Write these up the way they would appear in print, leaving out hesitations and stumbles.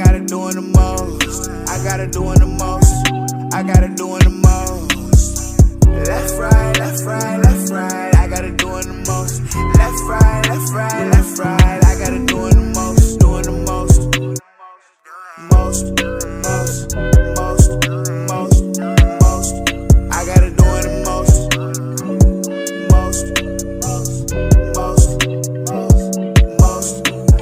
got her doing the most. I got her doing the most. I got her doing the most. Left, right, left, right, left, right. I got her doing the most. Left, right, left, right, left, right. I got her doing the most, doing the most. Most, most, most, most, most. I got her doing the most. Most, most, most, most.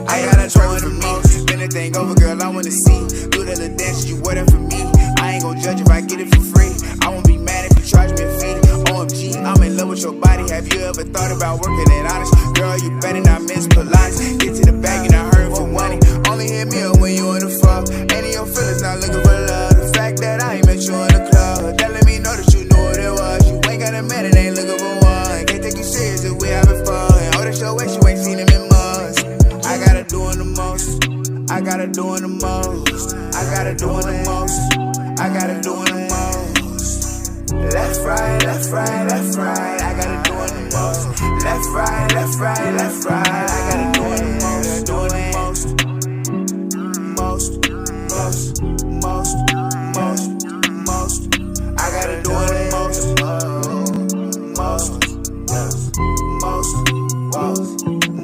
I got her doing the most. Bend the thing over, girl, I wanna see. Do the little dance, you wear that for me. I ain't gon' judge if I get it for free. I won't be mad if you charge me a fee. OMG, I'm in love with your body. Have you ever thought about working it honest? Girl, you better not miss Pilates. Get to the bag, you're not hurting for money. Only hit me up when you in the fuck. Any of your feelings not looking for love. The fact that I ain't met you in the club, that let me know that you knew what it was. You ain't got a man and ain't looking for one. Can't take you serious if we having fun. Oh, that's your waist, you ain't seen him in months. I got her doing the most. I got her doing the most. I got her doing the most. I got her doing the most. Left, right, left, right, left, right. I got her doing the most. Left, right, left, right, left, right. I got her doing the most, doing the most. Most, most, most, most, most. I got her doing the most. Most, most, most,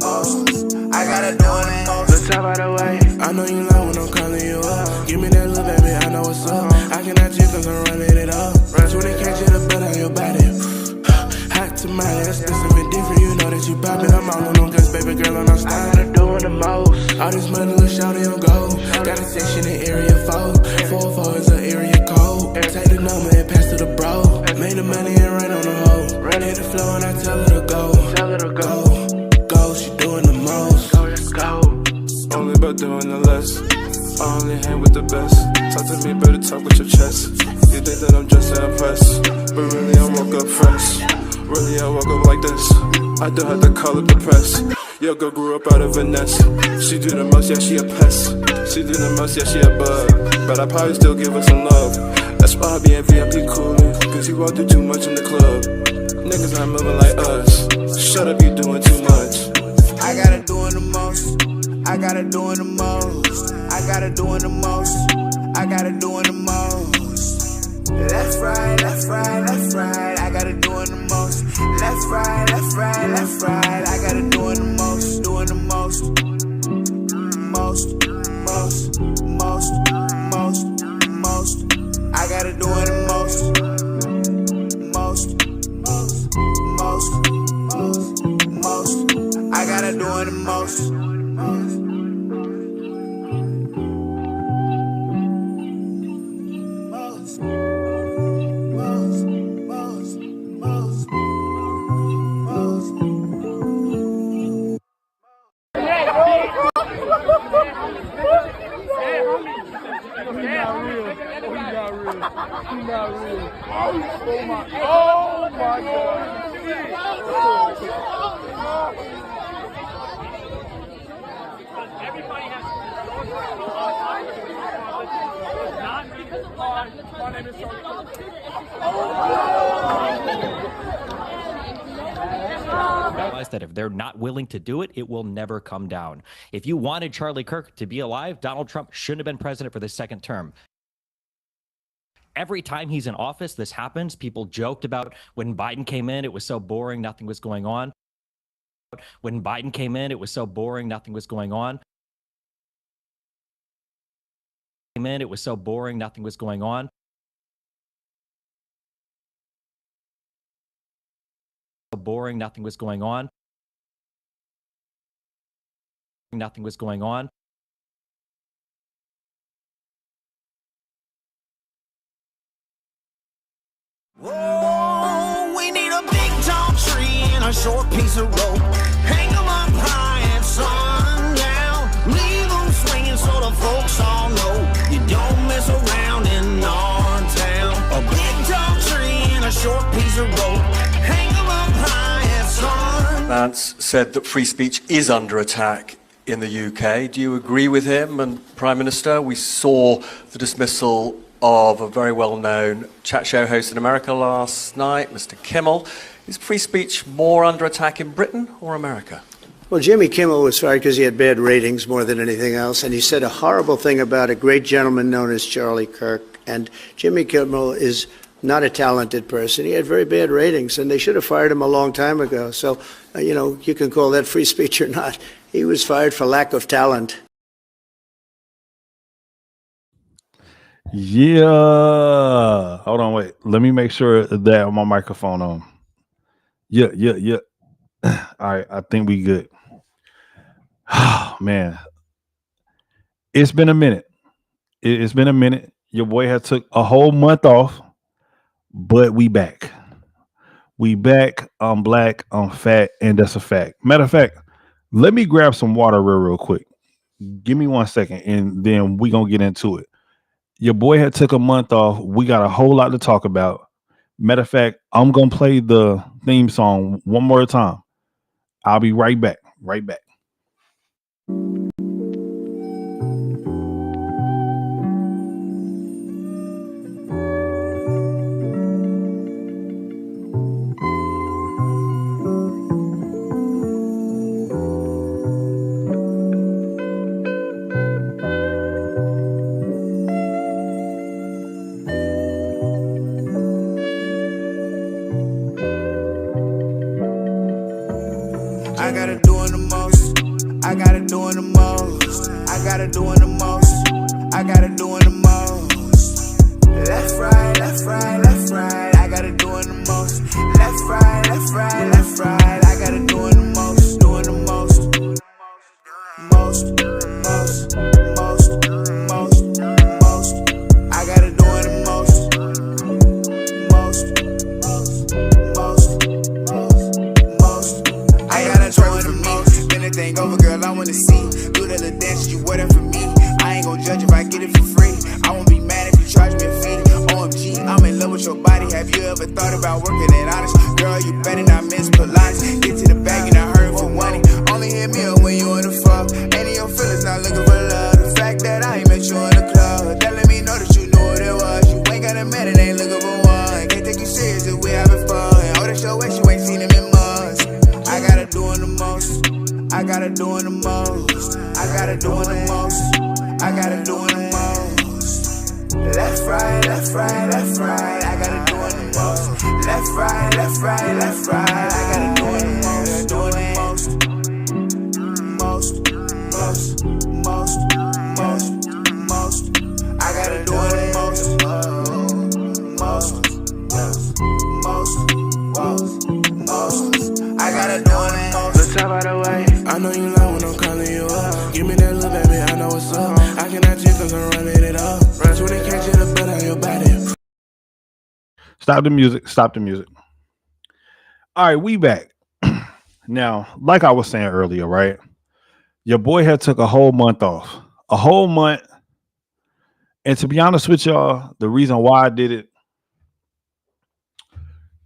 most. I got her doing the most. The top out the way. I know you love when I'm calling you up. Give me that little baby, I know what's up. I cannot chill cause I'm running it up. Runs when they catch you, the blood on your body. Hot tamale, that's something different. You know that you poppin'. I'm all on guns, baby girl, and I'm starting doing the most. All this money, little shawty on go. Got a section in area 4. 4-4 is an area code. Take the number and pass to the bro. Made the money and run on the hoe. Hit the flow and I tell her to go. Tell her to go. Go, she doing the most. Go, let's go. Only about doing the less. I only hang with the best. Talk to me, better talk with your chest. You think that I'm just to impress, but really I woke up fresh. Really I woke up like this. I don't have to call up the press. Yo, girl grew up out of Vanessa. She do the most, yeah, she a pest. She do the most, yeah, she a bug. But I probably still give her some love. That's why I be in VIP coolin', cause you won't do too much in the club. Niggas not moving like us. Shut up, you doing too much. I got her doing the most. I got her doing the most. I got her doing the most. I got her doing the most. Left, right, left, right, left, right. I got her doing the most. Left, right, left, right, left, right. I got her doing the most, doing the most. Most, most, most, most, most. I got her doing the most. Most, most, most, most. I got her doing the most. Oh my God. Everybody has not because of my name is that if they're not willing to do it, it will never come down. If you wanted Charlie Kirk to be alive, Donald Trump shouldn't have been president for the second term. Every time he's in office, this happens. People joked about when Biden came in, it was so boring, nothing was going on. When Biden came in, it was so boring, nothing was going on. It was so boring, nothing was going on. So boring, nothing was going on. Nothing was going on. Whoa, we need a big tall tree and a short piece of rope. Hang 'em up high at sundown. Leave 'em swinging so the folks all know you don't mess around in our town. A big tall tree and a short piece of rope. Hang 'em up high at sundown. Lance said that free speech is under attack in the UK. Do you agree with him? And Prime Minister, we saw the dismissal of a very well-known chat show host in America last night, Mr. Kimmel. Is free speech more under attack in Britain or America? Well, Jimmy Kimmel was fired because he had bad ratings more than anything else, and he said a horrible thing about a great gentleman known as Charlie Kirk. And Jimmy Kimmel is not a talented person. He had very bad ratings, and they should have fired him a long time ago. So, you can call that free speech or not. He was fired for lack of talent. Yeah. Hold on, wait. Let me make sure that my microphone on. Yeah, yeah, yeah. All right, I think we good. Oh, man, it's been a minute. It's been a minute. Your boy had took a whole month off, but we back. We back. I'm black. I'm fat, and that's a fact. Matter of fact, let me grab some water real quick. Give me 1 second, and then we gonna get into it. Your boy had took a month off. We got a whole lot to talk about. Matter of fact, I'm gonna play the theme song one more time. I'll be right back. Right back. I gotta doing the most. I gotta doing the most. I gotta doing the most. I gotta doing the most. Left, right, left, right, left, right. I gotta doing the most. Left, right, left, right, left, right. I gotta doing the most. Doing the most. Most, most, most, most, most. I gotta doing the most. Most, most, most. I gotta doing the most. Bend the thing over, girl, I wanna see. Do the little dance, you wear that for me. I ain't gon' judge if I get it for free. I won't be mad if you charge me a fee. OMG, I'm in love with your body. Have you ever thought about working it honest? Girl, you better not miss Pilates. Get to the bag and I heard for money. Only hit me up when you in the fuck. Ain't in your feelings, not looking for love. The fact that I ain't met you in the club, that let me know that you knew what it was. You ain't got a man and ain't looking for one. Can't take you serious if we having fun. Oh, that's your ex, you ain't seen him in months. I gotta doing the most. I gotta doing the most. I gotta doing the most. I gotta doing the most. Left, right, left, right, left, right. I gotta doing the most. Left, right, left, right, left, right. I gotta doing the most. Doing the most. Most, most, most, most, most. I gotta doing the most. Most, most, most, most. I gotta doing the most. Let's talk by the way. I know you love when I'm calling you up. Give me that little baby, I know what's up. I cannot chill cause I'm running it up. Runs when they catch you, the blood on your body. Stop the music. Stop the music. All right, we back. Now, like I was saying earlier, right? Your boy had took a whole month off. A whole month. And to be honest with y'all, the reason why I did it,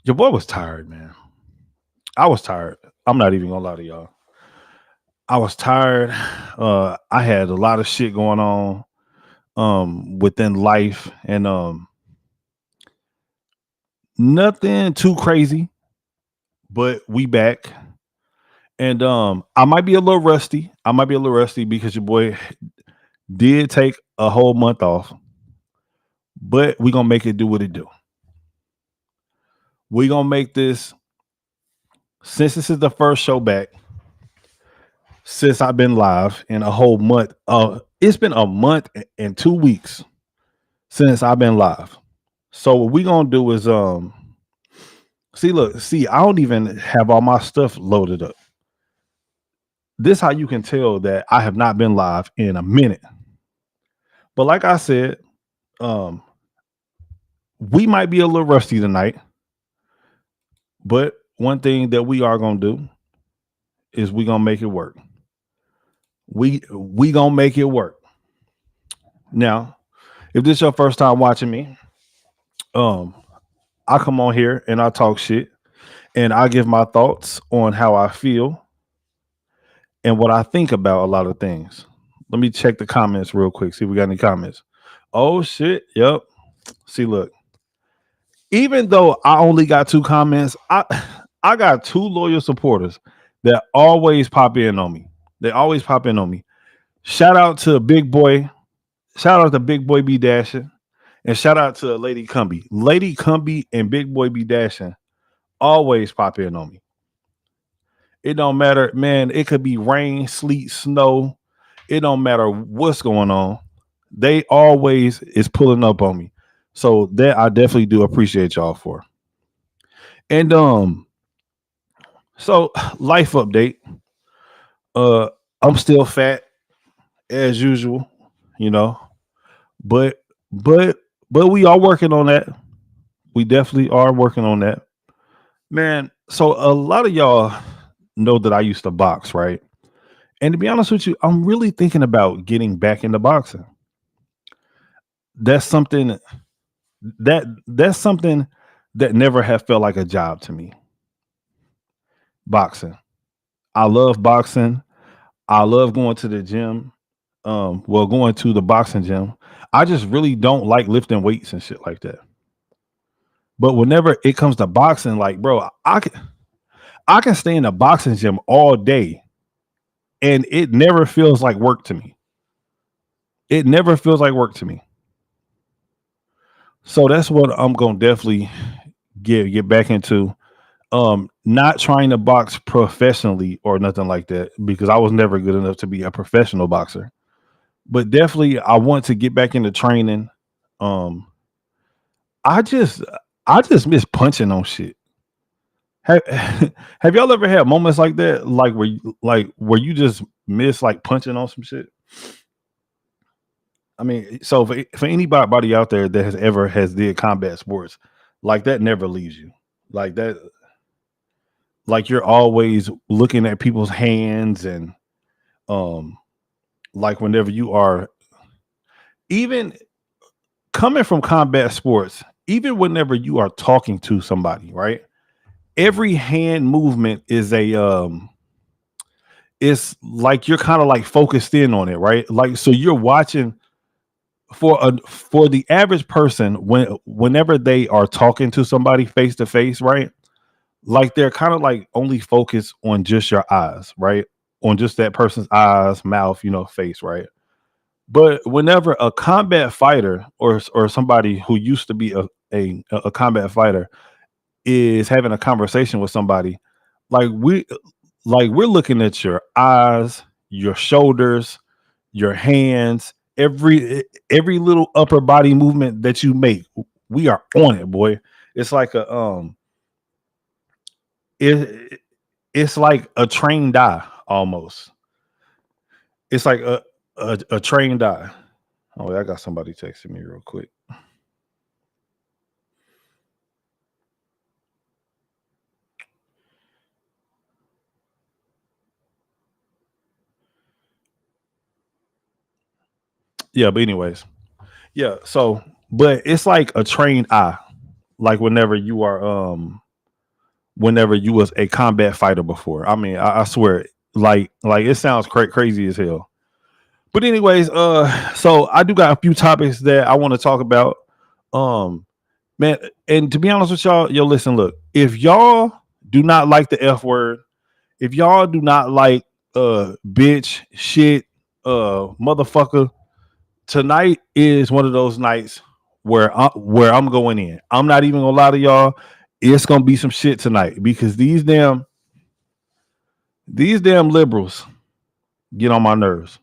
your boy was tired, man. I was tired. I'm not even gonna lie to y'all. I was tired. I had a lot of shit going on within life and nothing too crazy, but we back. And I might be a little rusty. I might be a little rusty because your boy did take a whole month off, but we gonna make it do what it do. We gonna make this, since this is the first show back since I've been live in a whole month. It's been a month and 2 weeks since I've been live. So what we gonna do is see, I don't even have all my stuff loaded up. This how you can tell that I have not been live in a minute. But like I said, um, we might be a little rusty tonight. But one thing that we are gonna do is we gonna make it work. We gonna make it work. Now, if this is your first time watching me, um, I come on here and I talk shit and I give my thoughts on how I feel and what I think about a lot of things. Let me check the comments real quick. See if we got any comments. Oh shit. Yep. See, look. Even though I only got 2 comments, I got 2 loyal supporters that always pop in on me. They always pop in on me. Shout out to Big Boy. Shout out to Big Boy B Dashing. And shout out to Lady Cumby. Lady Cumby and Big Boy B Dashing always pop in on me. It don't matter, man. It could be rain, sleet, snow. It don't matter what's going on. They always is pulling up on me. So that I definitely do appreciate y'all for. And so life update. Uh I'm still fat as usual, you know. But but but we are working on that. We definitely are working on that. Man, so a lot of y'all know that I used to box, right? And to be honest with you, I'm really thinking about getting back into boxing. That's something that's something that never have felt like a job to me. Boxing. I love boxing. I love going to the gym. Well, going to the boxing gym. I just really don't like lifting weights and shit like that. But whenever it comes to boxing, like, bro, I can stay in the boxing gym all day and it never feels like work to me. It never feels like work to me. So that's what I'm gonna definitely get back into. Not trying to box professionally or nothing like that because I was never good enough to be a professional boxer. But definitely I want to get back into training. Um I just I just miss punching on shit. Have, have y'all ever had moments like that? Where you just miss like punching on some shit? I mean, so for anybody out there that has did combat sports, like that never leaves you. Like that, like you're always looking at people's hands and um like whenever you are even coming from combat sports, even whenever you are talking to somebody, right? Every hand movement is a it's like you're kind of like focused in on it, right? Like so you're watching for the average person whenever they are talking to somebody face to face, right? Like they're kind of like only focused on just your eyes, right? On just that person's eyes, mouth, face, right? But whenever a combat fighter or somebody who used to be a combat fighter is having a conversation with somebody, like we're looking at your eyes, your shoulders, your hands, every little upper body movement that you make. We are on it, boy. It's like it, it's like a trained eye almost. It's like a trained eye. Oh, I got somebody texting me real quick. Yeah, but anyways, yeah. So, but it's like a trained eye. Like whenever you was a combat fighter before. I mean, I swear, like it sounds crazy as hell. But anyways, so I do got a few topics that I want to talk about. Um, man, and to be honest with y'all, yo, listen, look, if y'all do not like the F word, if y'all do not like bitch, shit, motherfucker, tonight is one of those nights where I'm going in. I'm not even gonna lie to y'all. It's gonna be some shit tonight because these damn liberals get on my nerves.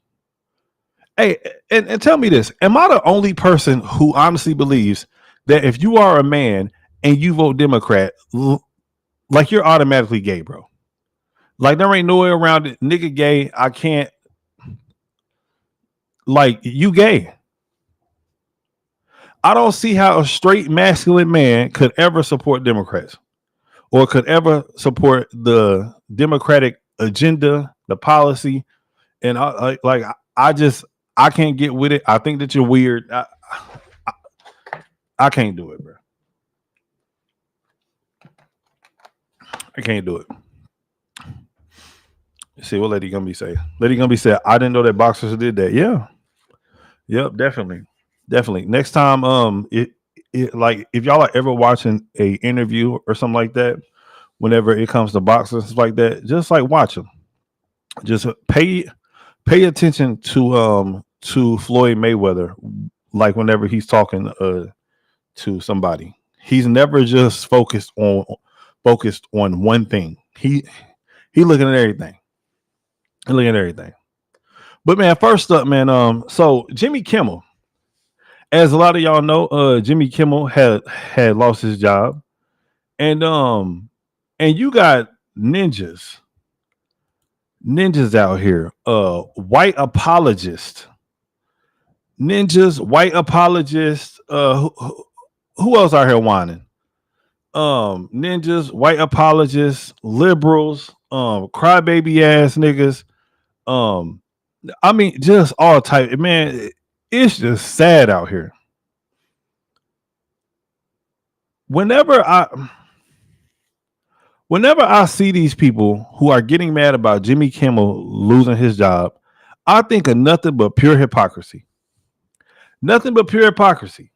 Hey, and tell me this: am I the only person who honestly believes that if you are a man and you vote Democrat, like you're automatically gay, bro? Like there ain't no way around it. Nigga gay. I can't. Like you gay. I don't see how a straight masculine man could ever support Democrats or could ever support the Democratic agenda, the policy, and I can't get with it. I think that you're weird. I can't do it, bro. I can't do it. See what Lady Gumby say. Lady Gumby said, "I didn't know that boxers did that." Yeah, yep, definitely. Next time, it like if y'all are ever watching a interview or something like that, whenever it comes to boxing and stuff like that. Just like watch him. Just pay attention to Floyd Mayweather, like whenever he's talking to somebody. He's never just focused on one thing. He looking at everything. He looking at everything. But man, first up, man, so Jimmy Kimmel, as a lot of y'all know, Jimmy Kimmel had lost his job. And you got ninjas out here, white apologists, white apologists, who else out here whining? Ninjas, white apologists, liberals, crybaby ass niggas, I mean, just all type. Man, it's just sad out here. Whenever I see these people who are getting mad about Jimmy Kimmel losing his job, I think of nothing but pure hypocrisy. Nothing but pure hypocrisy.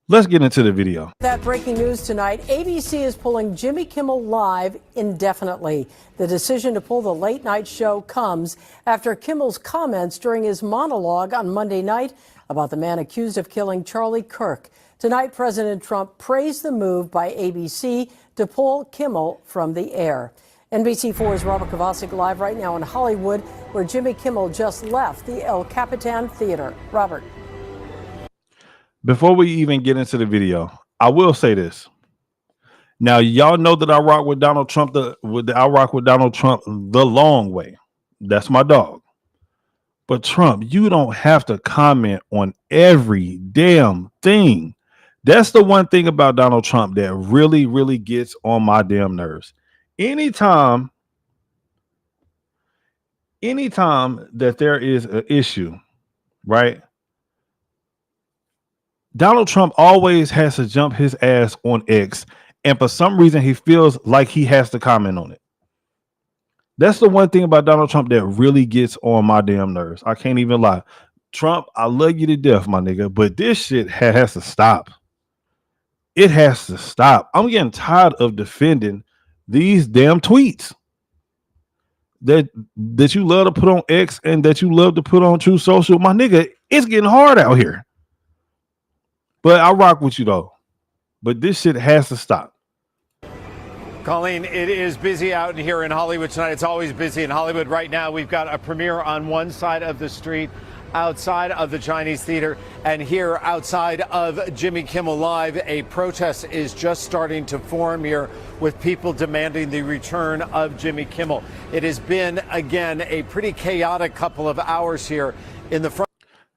Let's get into the video. That breaking news tonight, ABC is pulling Jimmy Kimmel Live indefinitely. The decision to pull the late night show comes after Kimmel's comments during his monologue on Monday night about the man accused of killing Charlie Kirk. Tonight, President Trump praised the move by ABC to pull Kimmel from the air. NBC4's Robert Kovacic live right now in Hollywood, where Jimmy Kimmel just left the El Capitan Theater. Robert. Before we even get into the video, I will say this. Now, y'all know that I rock with Donald Trump. I rock with Donald Trump the long way. That's my dog. But Trump, you don't have to comment on every damn thing. That's the one thing about Donald Trump that really, really gets on my damn nerves. Anytime that there is an issue, right? Donald Trump always has to jump his ass on X, and for some reason he feels like he has to comment on it. That's the one thing about Donald Trump that really gets on my damn nerves. I can't even lie. Trump, I love you to death, my nigga, but this shit has to stop. It has to stop. I'm getting tired of defending these damn tweets that you love to put on X and that you love to put on True Social. My nigga, it's getting hard out here. But I rock with you though. But this shit has to stop. Colleen, it is busy out here in Hollywood tonight. It's always busy in Hollywood. Right now, we've got a premiere on one side of the street, outside of the Chinese Theater, and here outside of Jimmy Kimmel Live, a protest is just starting to form here with people demanding the return of Jimmy Kimmel. It has been, again, a pretty chaotic couple of hours here in the front.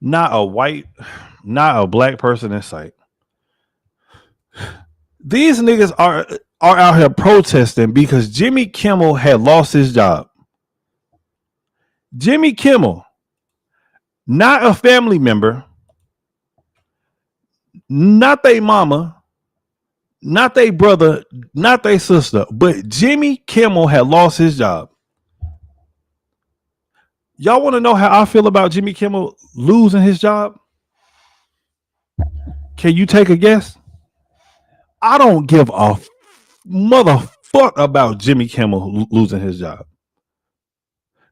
Not a black person in sight. These niggas are out here protesting because Jimmy Kimmel had lost his job. Jimmy Kimmel, not a family member, not their mama, not their brother, not their sister, but Jimmy Kimmel had lost his job. Y'all want to know how I feel about Jimmy Kimmel losing his job? Can you take a guess? I don't give a motherfucker about Jimmy Kimmel losing his job.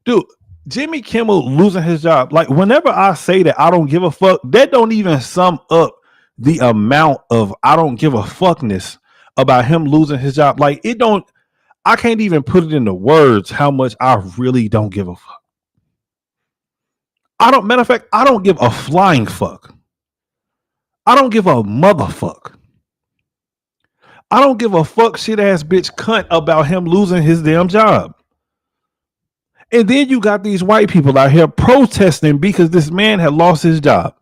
Dude, Jimmy Kimmel losing his job. Like, whenever I say that I don't give a fuck, that don't even sum up the amount of I don't give a fuckness about him losing his job. Like, I can't even put it into words how much I really don't give a fuck. Matter of fact, I don't give a flying fuck. I don't give a motherfuck. I don't give a fuck shit ass bitch cunt about him losing his damn job. And then you got these white people out here protesting because this man had lost his job.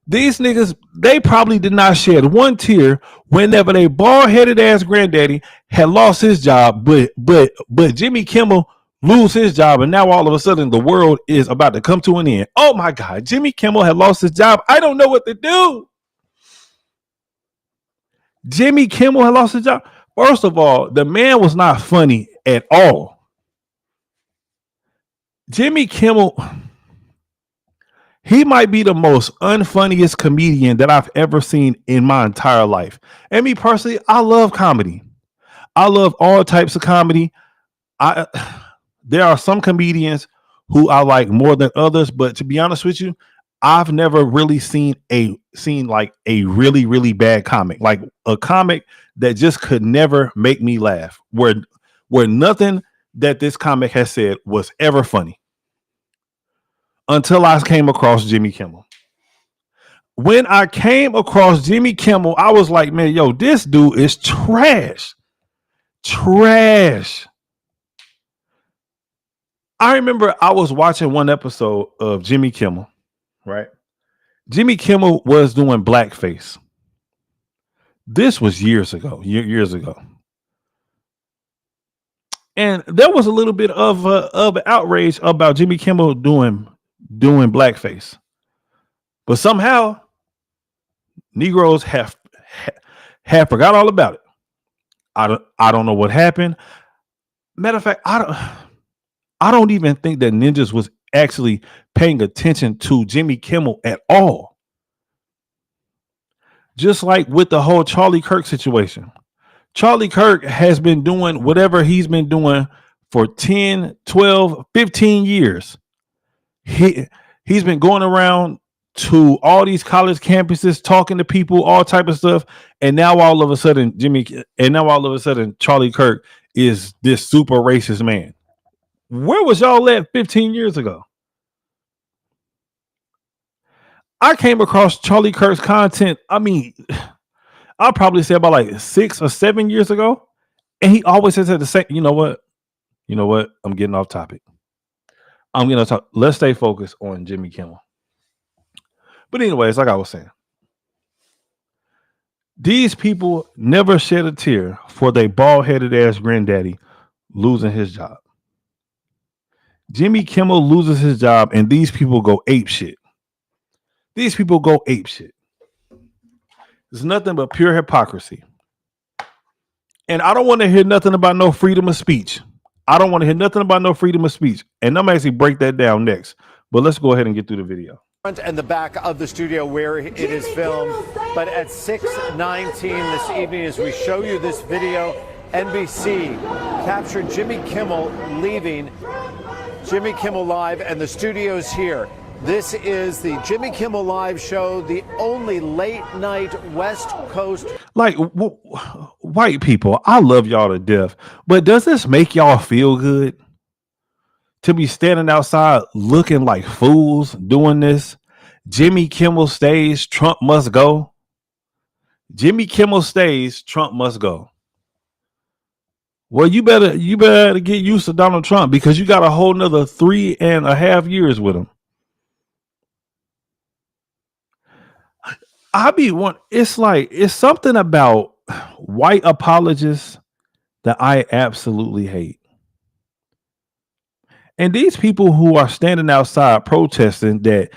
These niggas, they probably did not shed one tear whenever they bald-headed ass granddaddy had lost his job, but Jimmy Kimmel lose his job, and now all of a sudden the world is about to come to an end. Oh my God, Jimmy Kimmel had lost his job. I don't know what to do. Jimmy Kimmel had lost his job. First of all, the man was not funny at all. Jimmy Kimmel, he might be the most unfunniest comedian that I've ever seen in my entire life. And me personally, I love comedy. I love all types of comedy. I There are some comedians who I like more than others, but to be honest with you, I've never really seen like a really really bad comic, like a comic that just could never make me laugh, where nothing that this comic has said was ever funny until I came across Jimmy Kimmel. When I came across Jimmy Kimmel, I was like, man, yo, this dude is trash. Trash. I remember I was watching one episode of Jimmy Kimmel, right? Jimmy Kimmel was doing blackface. This was years ago, years ago. And there was a little bit of outrage about Jimmy Kimmel doing blackface. But somehow Negroes have forgot all about it. I don't know what happened. Matter of fact, I don't even think that Ninjas was actually paying attention to Jimmy Kimmel at all. Just like with the whole Charlie Kirk situation. Charlie Kirk has been doing whatever he's been doing for 10, 12, 15 years. He's been going around to all these college campuses, talking to people, all type of stuff. And now all of a sudden, Charlie Kirk is this super racist man. Where was y'all at 15 years ago? I came across Charlie Kirk's content. I mean, I'll probably say about like 6 or 7 years ago. And he always says the same, you know what? I'm getting off topic. Let's stay focused on Jimmy Kimmel. But anyways, like I was saying, these people never shed a tear for their bald-headed ass granddaddy losing his job. Jimmy Kimmel loses his job, and these people go ape shit. These people go ape shit. It's nothing but pure hypocrisy. And I don't want to hear nothing about no freedom of speech. And I'm going to actually break that down next. But let's go ahead and get through the video. Front and the back of the studio where it is filmed. But at 6:19 this evening, as we show you this video, NBC captured Jimmy Kimmel leaving Jimmy Kimmel Live and the studios here. This is the Jimmy Kimmel Live show, the only late night West Coast. Like, white people, I love y'all to death, but does this make y'all feel good to be standing outside looking like fools doing this? Jimmy Kimmel stays, Trump must go. Jimmy Kimmel stays, Trump must go. Well, you better get used to Donald Trump, because you got a whole nother 3.5 years with him. It's something about white apologists that I absolutely hate. And these people who are standing outside protesting that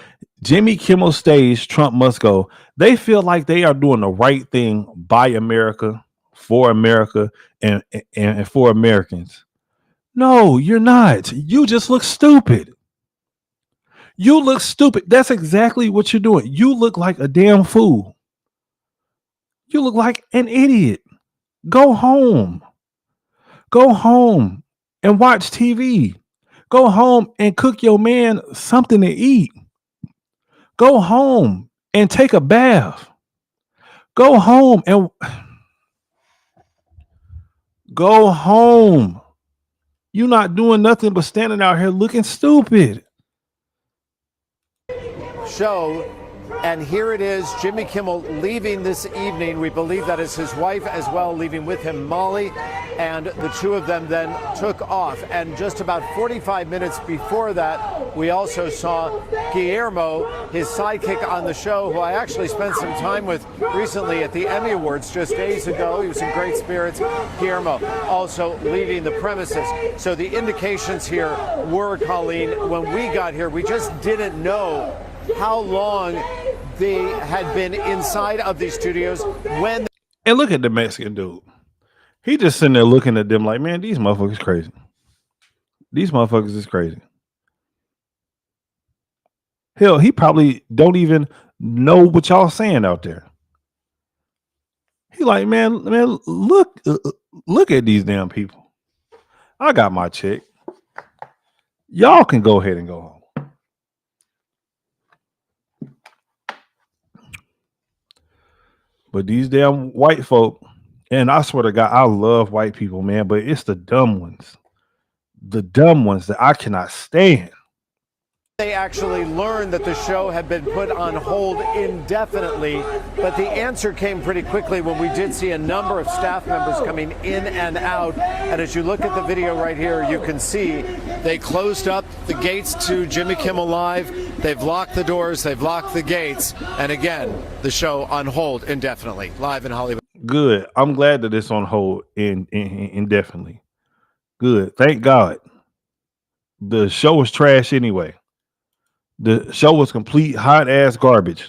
Jimmy Kimmel stays, Trump must go, they feel like they are doing the right thing by America, and for Americans. No, you're not. You just look stupid. You look stupid. That's exactly what you're doing. You look like a damn fool. You look like an idiot. Go home. Go home and watch TV. Go home and cook your man something to eat. Go home and take a bath. Go home and go home. You're not doing nothing but standing out here looking stupid. Show, and here it is, Jimmy Kimmel leaving this evening. We believe that is his wife as well, leaving with him Molly, and the two of them then took off. And just about 45 minutes before that, we also saw Guillermo, his sidekick on the show, who I actually spent some time with recently at the Emmy Awards just days ago. He was in great spirits. Guillermo also leaving the premises. So the indications here were, Colleen, when we got here, we just didn't know how long they had been inside of these studios when. And look at the Mexican dude. He just sitting there looking at them like, man, these motherfuckers crazy. These motherfuckers is crazy. Hell, he probably don't even know what y'all saying out there. He like, man, look at these damn people. I got my check. Y'all can go ahead and go home. But these damn white folk, and I swear to God, I love white people, man, but it's the dumb ones that I cannot stand. They actually learned that the show had been put on hold indefinitely, but the answer came pretty quickly when we did see a number of staff members coming in and out. And as you look at the video right here, you can see they closed up the gates to Jimmy Kimmel Live. They've locked the doors, they've locked the gates, and again, the show on hold indefinitely. Live in Hollywood. Good. I'm glad that it's on hold indefinitely. Good. Thank God. The show was trash anyway. The show was complete hot ass garbage.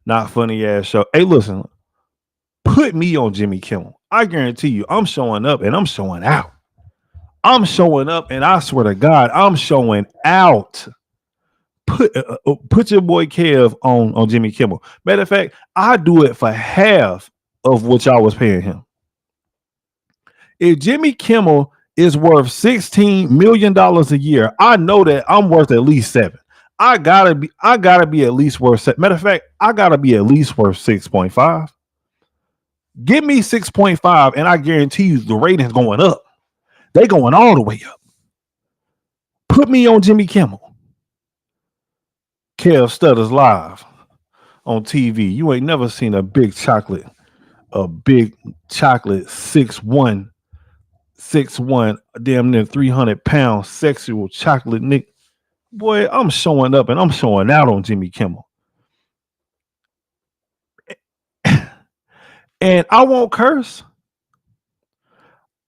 Not funny ass show. Hey, listen, put me on Jimmy Kimmel. I guarantee you, I'm showing up and I'm showing out. I'm showing up and I swear to God, I'm showing out. Put your boy Kev on Jimmy Kimmel. Matter of fact, I do it for half of what y'all was paying him. If Jimmy Kimmel is worth $16 million a year, I know that I'm worth at least $7. I gotta be at least worth $7. Matter of fact, I gotta be at least worth 6.5. Give me 6.5, and I guarantee you the ratings going up. They going all the way up. Put me on Jimmy Kimmel. Kev Stutters live on TV. You ain't never seen a big chocolate 6'1", damn near 300-pound sexual chocolate Nick. Boy, I'm showing up and I'm showing out on Jimmy Kimmel. And I won't curse.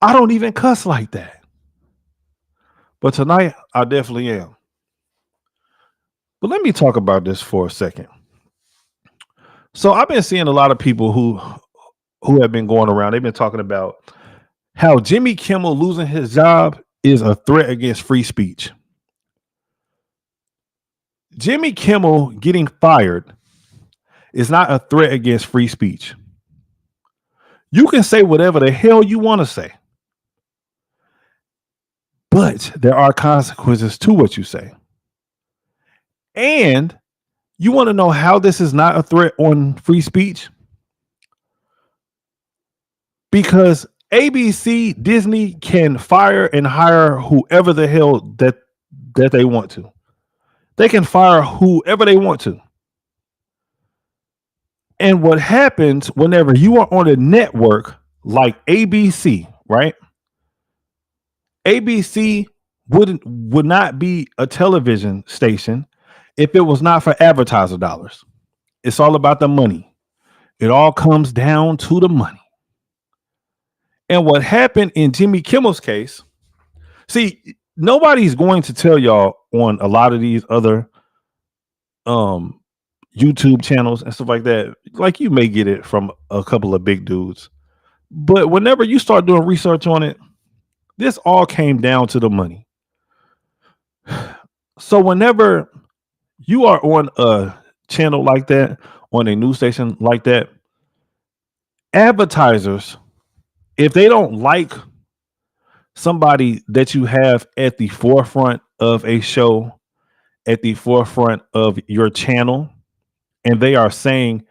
I don't even cuss like that. But tonight, I definitely am. But let me talk about this for a second. So I've been seeing a lot of people who have been going around. They've been talking about how Jimmy Kimmel losing his job is a threat against free speech. Jimmy Kimmel getting fired is not a threat against free speech. You can say whatever the hell you want to say, but there are consequences to what you say. And you want to know how this is not a threat on free speech? Because ABC, Disney can fire and hire whoever the hell that they want to. They can fire whoever they want to. And what happens whenever you are on a network like ABC, right? ABC would not be a television station if it was not for advertiser dollars. It's all about the money. It all comes down to the money. And what happened in Jimmy Kimmel's case, see, nobody's going to tell y'all on a lot of these other YouTube channels and stuff like that. Like, you may get it from a couple of big dudes. But whenever you start doing research on it, this all came down to the money. So whenever you are on a channel like that, on a news station like that, advertisers, if they don't like somebody that you have at the forefront of a show, at the forefront of your channel, and they are saying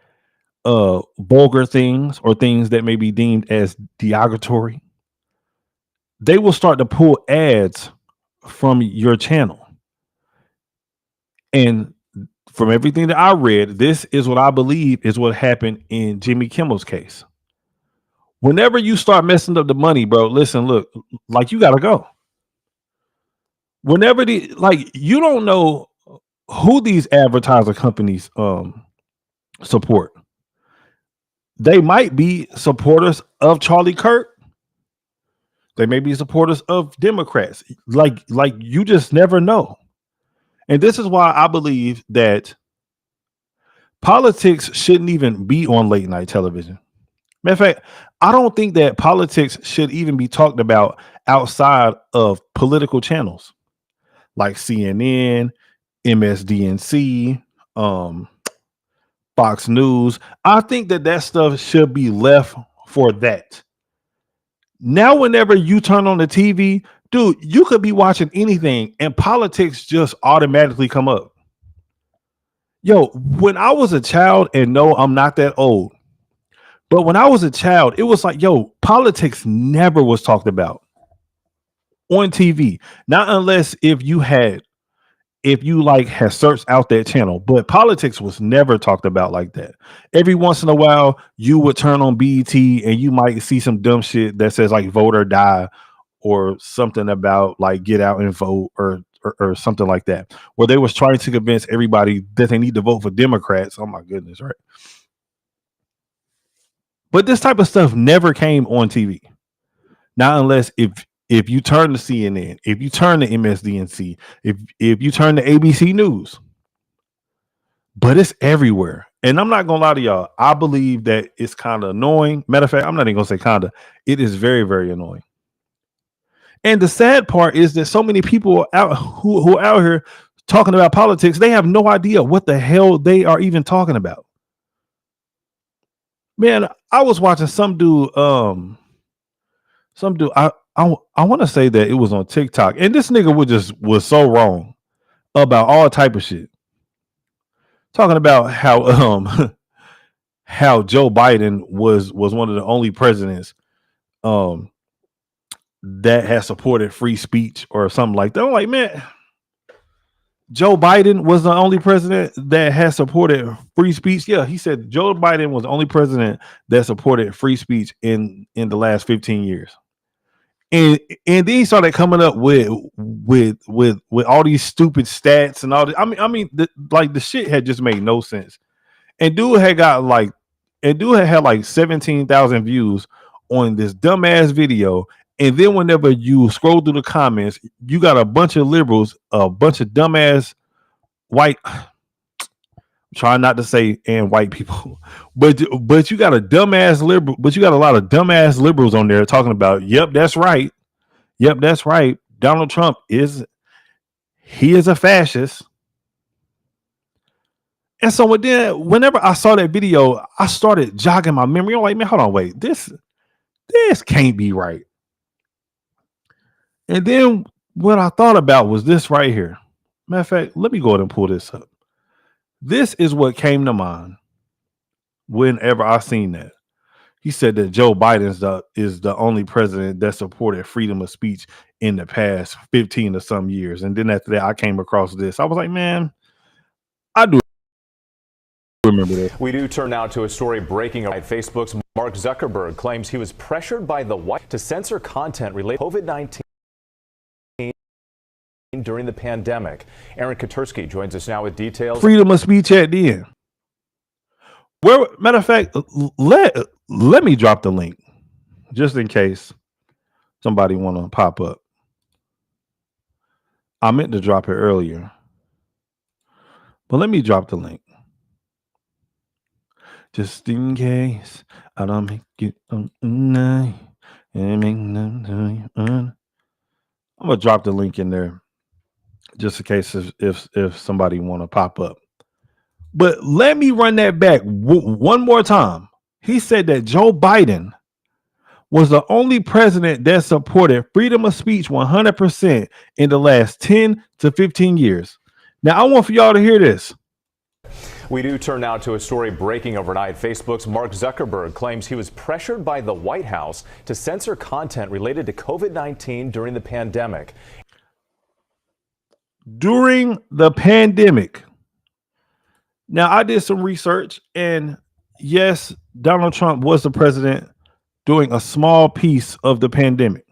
vulgar things or things that may be deemed as derogatory, they will start to pull ads from your channel. And from everything that I read, this is what I believe is what happened in Jimmy Kimmel's case. Whenever you start messing up the money, bro, listen, look, like, you gotta go. Whenever you don't know who these advertiser companies support. They might be supporters of Charlie Kirk. They may be supporters of Democrats. Like you just never know. And this is why I believe that politics shouldn't even be on late night television. Matter of fact, I don't think that politics should even be talked about outside of political channels like CNN, MSDNC, Fox News. I think that stuff should be left for that. Now, whenever you turn on the TV, dude, you could be watching anything and politics just automatically come up. Yo, when I was a child, and no, I'm not that old, but when I was a child, it was like, yo, politics never was talked about on TV. Not unless if you had searched out that channel, but politics was never talked about like that. Every once in a while, you would turn on BET and you might see some dumb shit that says like vote or die, or something about like get out and vote, or something like that, where they was trying to convince everybody that they need to vote for Democrats. Oh my goodness, right? But this type of stuff never came on TV. Not unless if you turn to CNN, if you turn to MSDNC, if you turn to ABC News. But it's everywhere. And I'm not gonna lie to y'all, I believe that it's kind of annoying. Matter of fact, I'm not even gonna say kind of, it is very, very annoying. And the sad part is that so many people who are out here talking about politics, they have no idea what the hell they are even talking about. Man, I was watching some dude, I want to say that it was on TikTok, and this nigga was so wrong about all type of shit. Talking about how how Joe Biden was one of the only presidents that has supported free speech or something like that. I'm like, man, Joe Biden was the only president that has supported free speech. Yeah, he said Joe Biden was the only president that supported free speech in the last 15 years. And then he started coming up with all these stupid stats and all this. I mean, the shit had just made no sense. And dude had like 17,000 views on this dumbass video. And then whenever you scroll through the comments, you got a bunch of liberals, a bunch of dumbass white, trying not to say and white people, but you got a dumbass liberal, but you got a lot of dumbass liberals on there talking about, yep, that's right. Yep, that's right. Donald Trump is a fascist. And so whenever I saw that video, I started jogging my memory. I'm like, man, hold on, wait, this can't be right. And then what I thought about was this right here. Matter of fact, let me go ahead and pull this up. This is what came to mind whenever I seen that. He said that Joe Biden is the only president that supported freedom of speech in the past 15 or some years. And then after that, I came across this. I was like, man, I do remember that. We do turn now to a story breaking on Facebook's Mark Zuckerberg claims he was pressured by the White House to censor content related to COVID-19 during the pandemic. Aaron Katursky joins us now with details. Freedom of speech at the end. Where, matter of fact, let me drop the link just in case somebody want to pop up. I meant to drop it earlier, but let me drop the link just in case I don't make it. I'm gonna drop the link in there just in case if somebody want to pop up. But let me run that back one more time. He said that Joe Biden was the only president that supported freedom of speech 100% in the last 10 to 15 years. Now, I want for y'all to hear this. We do turn now to a story breaking overnight. Facebook's Mark Zuckerberg claims he was pressured by the White House to censor content related to COVID-19 during the pandemic. During the pandemic. Now, I did some research, and yes, Donald Trump was the president during a small piece of the pandemic.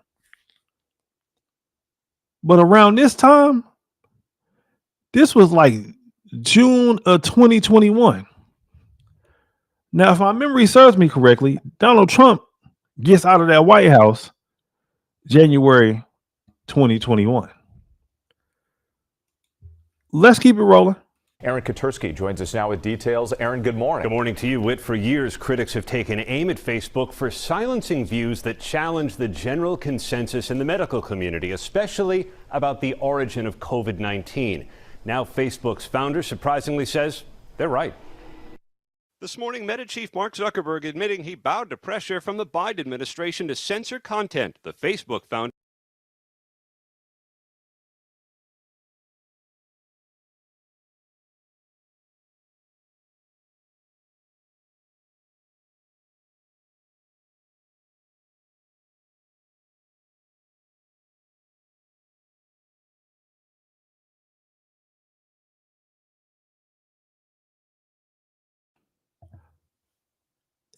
But around this time, this was like June of 2021. Now, if my memory serves me correctly, Donald Trump gets out of that White House January 2021. Let's keep it rolling. Aaron Katursky joins us now with details. Aaron, good morning. Good morning to you, Whit. For years, critics have taken aim at Facebook for silencing views that challenge the general consensus in the medical community, especially about the origin of COVID-19. Now, Facebook's founder surprisingly says they're right. This morning, Meta chief Mark Zuckerberg admitting he bowed to pressure from the Biden administration to censor content. The Facebook founder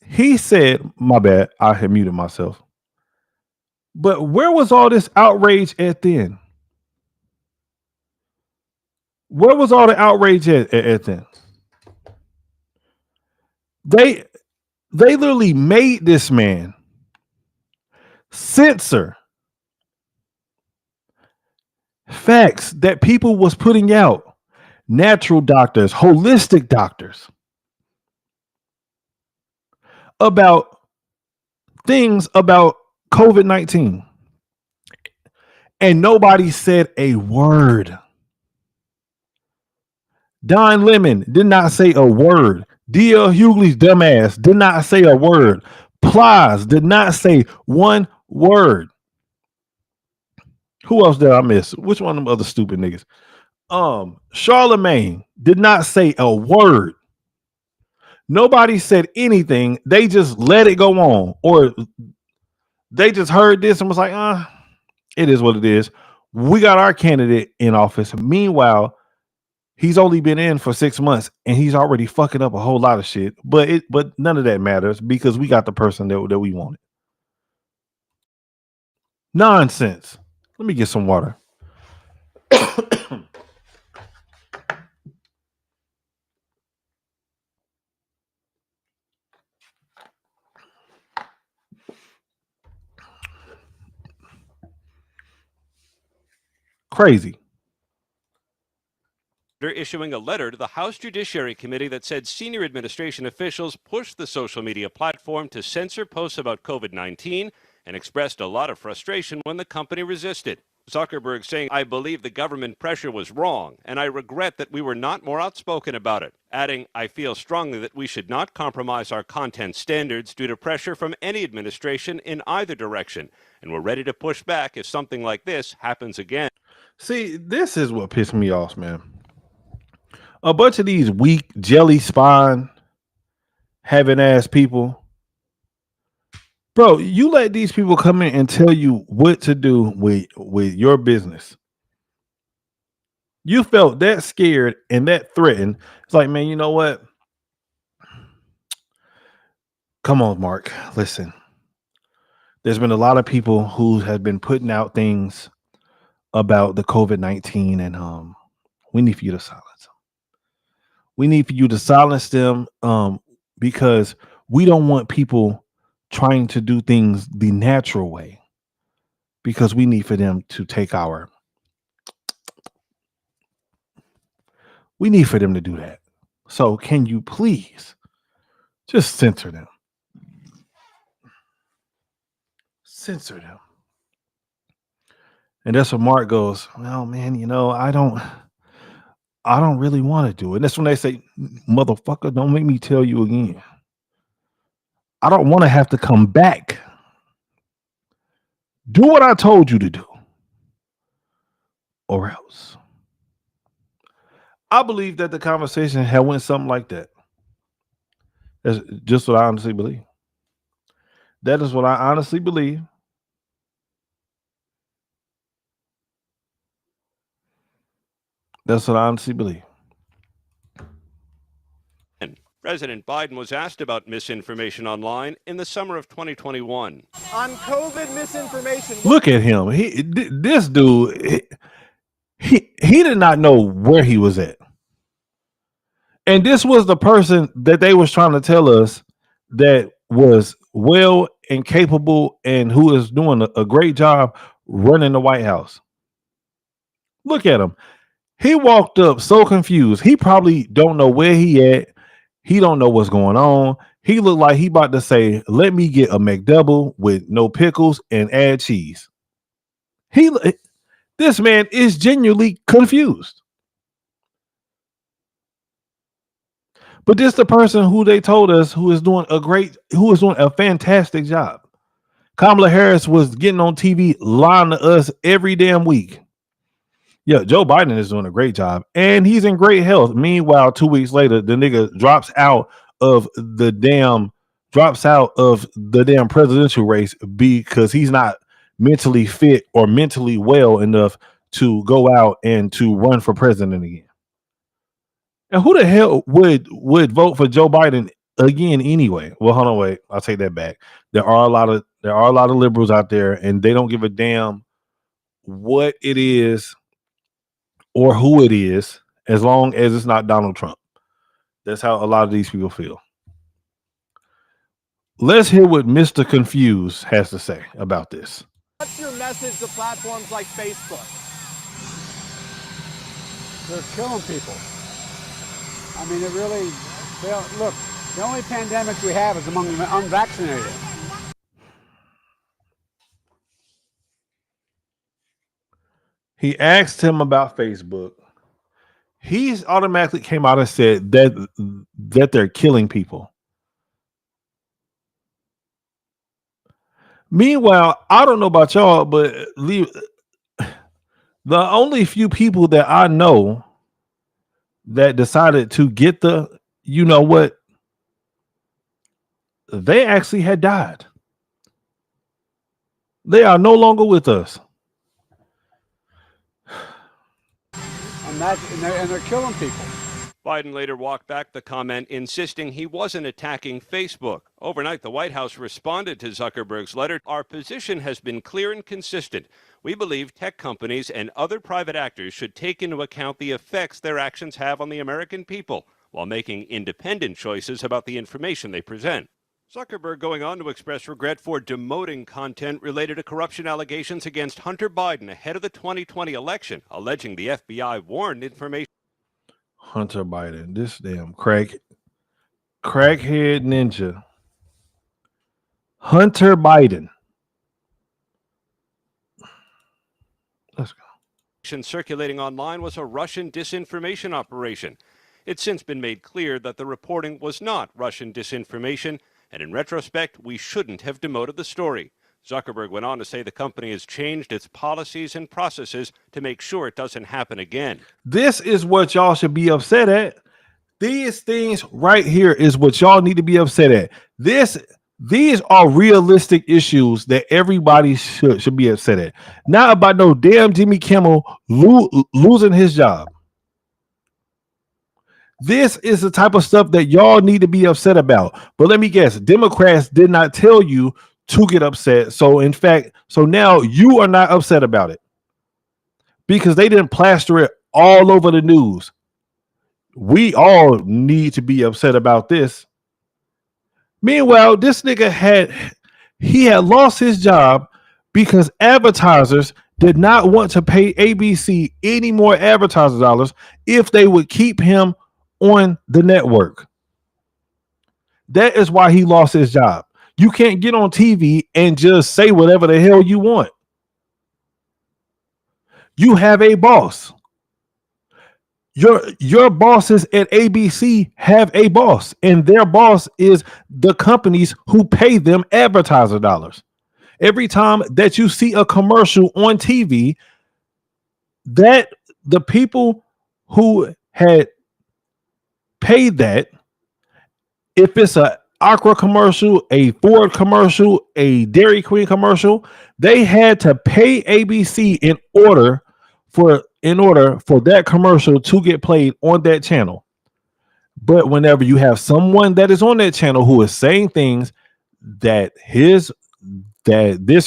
He said, my bad, I had muted myself. But where was all this outrage at then? Where was all the outrage at then? They literally made this man censor facts that people was putting out. Natural doctors, holistic doctors, about things about COVID-19. And nobody said a word. Don Lemon did not say a word. D.L. Hughley's dumbass did not say a word. Plies did not say one word. Who else did I miss? Which one of them other stupid niggas? Charlemagne did not say a word. Nobody said anything. They just let it go on. Or they just heard this and was like, it is what it is. We got our candidate in office. Meanwhile, he's only been in for 6 months and he's already fucking up a whole lot of shit. But none of that matters because we got the person that we wanted. Nonsense. Let me get some water. Crazy. They're issuing a letter to the House Judiciary Committee that said senior administration officials pushed the social media platform to censor posts about COVID-19 and expressed a lot of frustration when the company resisted. Zuckerberg saying, "I believe the government pressure was wrong, and I regret that we were not more outspoken about it." Adding, "I feel strongly that we should not compromise our content standards due to pressure from any administration in either direction, and we're ready to push back if something like this happens again." See, this is what pissed me off, man. A bunch of these weak jelly spine having ass people. Bro, you let these people come in and tell you what to do with your business. You felt that scared and that threatened. It's like, man, you know what? Come on, Mark. Listen. There's been a lot of people who have been putting out things about the COVID-19 and we need for you to silence them. We need for you to silence them because we don't want people trying to do things the natural way because we need for them to take we need for them to do that. So can you please just censor them? Censor them. And that's what Mark goes, well, man, you know, I don't really want to do it. And that's when they say, motherfucker, don't make me tell you again. I don't want to have to come back. Do what I told you to do. Or else. I believe that the conversation had went something like that. That's just what I honestly believe. That is what I honestly believe. That's what I honestly believe. President Biden was asked about misinformation online in the summer of 2021. On COVID misinformation. Look at him. This dude, he did not know where he was at. And this was the person that they was trying to tell us that was well and capable and who is doing a great job running the White House. Look at him. He walked up so confused. He probably don't know where he at. He don't know what's going on. He looked like he about to say, let me get a McDouble with no pickles and add cheese. This man is genuinely confused. But this the person who they told us who is doing a fantastic job. Kamala Harris was getting on TV lying to us every damn week. Yeah, Joe Biden is doing a great job and he's in great health. Meanwhile, 2 weeks later, the nigga drops out of the damn presidential race because he's not mentally fit or mentally well enough to go out and to run for president again. And who the hell would vote for Joe Biden again anyway? Well, hold on, wait. I'll take that back. There are a lot of liberals out there, and they don't give a damn what it is or who it is, as long as it's not Donald Trump. That's how a lot of these people feel. Let's hear what Mr. Confused has to say about this. What's your message to platforms like Facebook? They're killing people. I mean, look, the only pandemic we have is among the unvaccinated. He asked him about Facebook. He's automatically came out and said that they're killing people. Meanwhile, I don't know about y'all, but the only few people that I know that decided to get the, you know what, they actually had died. They are no longer with us. And they're killing people. Biden later walked back the comment, insisting he wasn't attacking Facebook. Overnight, the White House responded to Zuckerberg's letter. Our position has been clear and consistent. We believe tech companies and other private actors should take into account the effects their actions have on the American people while making independent choices about the information they present. Zuckerberg going on to express regret for demoting content related to corruption allegations against Hunter Biden ahead of the 2020 election, alleging the FBI warned information. Hunter Biden, this damn crackhead ninja. Hunter Biden. Let's go. Circulating online was a Russian disinformation operation. It's since been made clear that the reporting was not Russian disinformation, and in retrospect, we shouldn't have demoted the story. Zuckerberg went on to say the company has changed its policies and processes to make sure it doesn't happen again. This is what y'all should be upset at. These things right here is what y'all need to be upset at. These are realistic issues that everybody should be upset at. Not about no damn Jimmy Kimmel losing his job. This is the type of stuff that y'all need to be upset about. But let me guess, Democrats did not tell you to get upset. So in fact, now you are not upset about it because they didn't plaster it all over the news. We all need to be upset about this. Meanwhile, this nigga had lost his job because advertisers did not want to pay ABC any more advertiser dollars if they would keep him on the network. That is why he lost his job. You can't get on TV and just say whatever the hell you want. You have a boss. Your bosses at ABC have a boss, and their boss is the companies who pay them advertiser dollars. Every time that you see a commercial on TV, that the people who had paid that, if it's a Aqua commercial, a Ford commercial, a Dairy Queen commercial, they had to pay ABC in order for that commercial to get played on that channel. But whenever you have someone that is on that channel who is saying things that this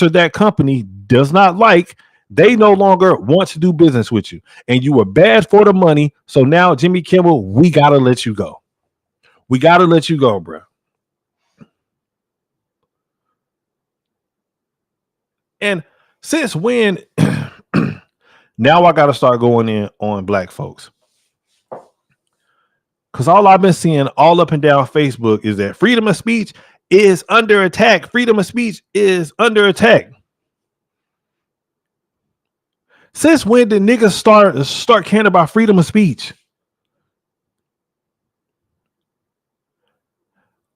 or that company does not like, they no longer want to do business with you, and you were bad for the money. So now, Jimmy Kimmel, we gotta let you go. We gotta let you go, bro. And since when? Now I got to start going in on black folks, because all I've been seeing all up and down Facebook is that freedom of speech is under attack. Freedom of speech is under attack. Since when did niggas start caring about freedom of speech?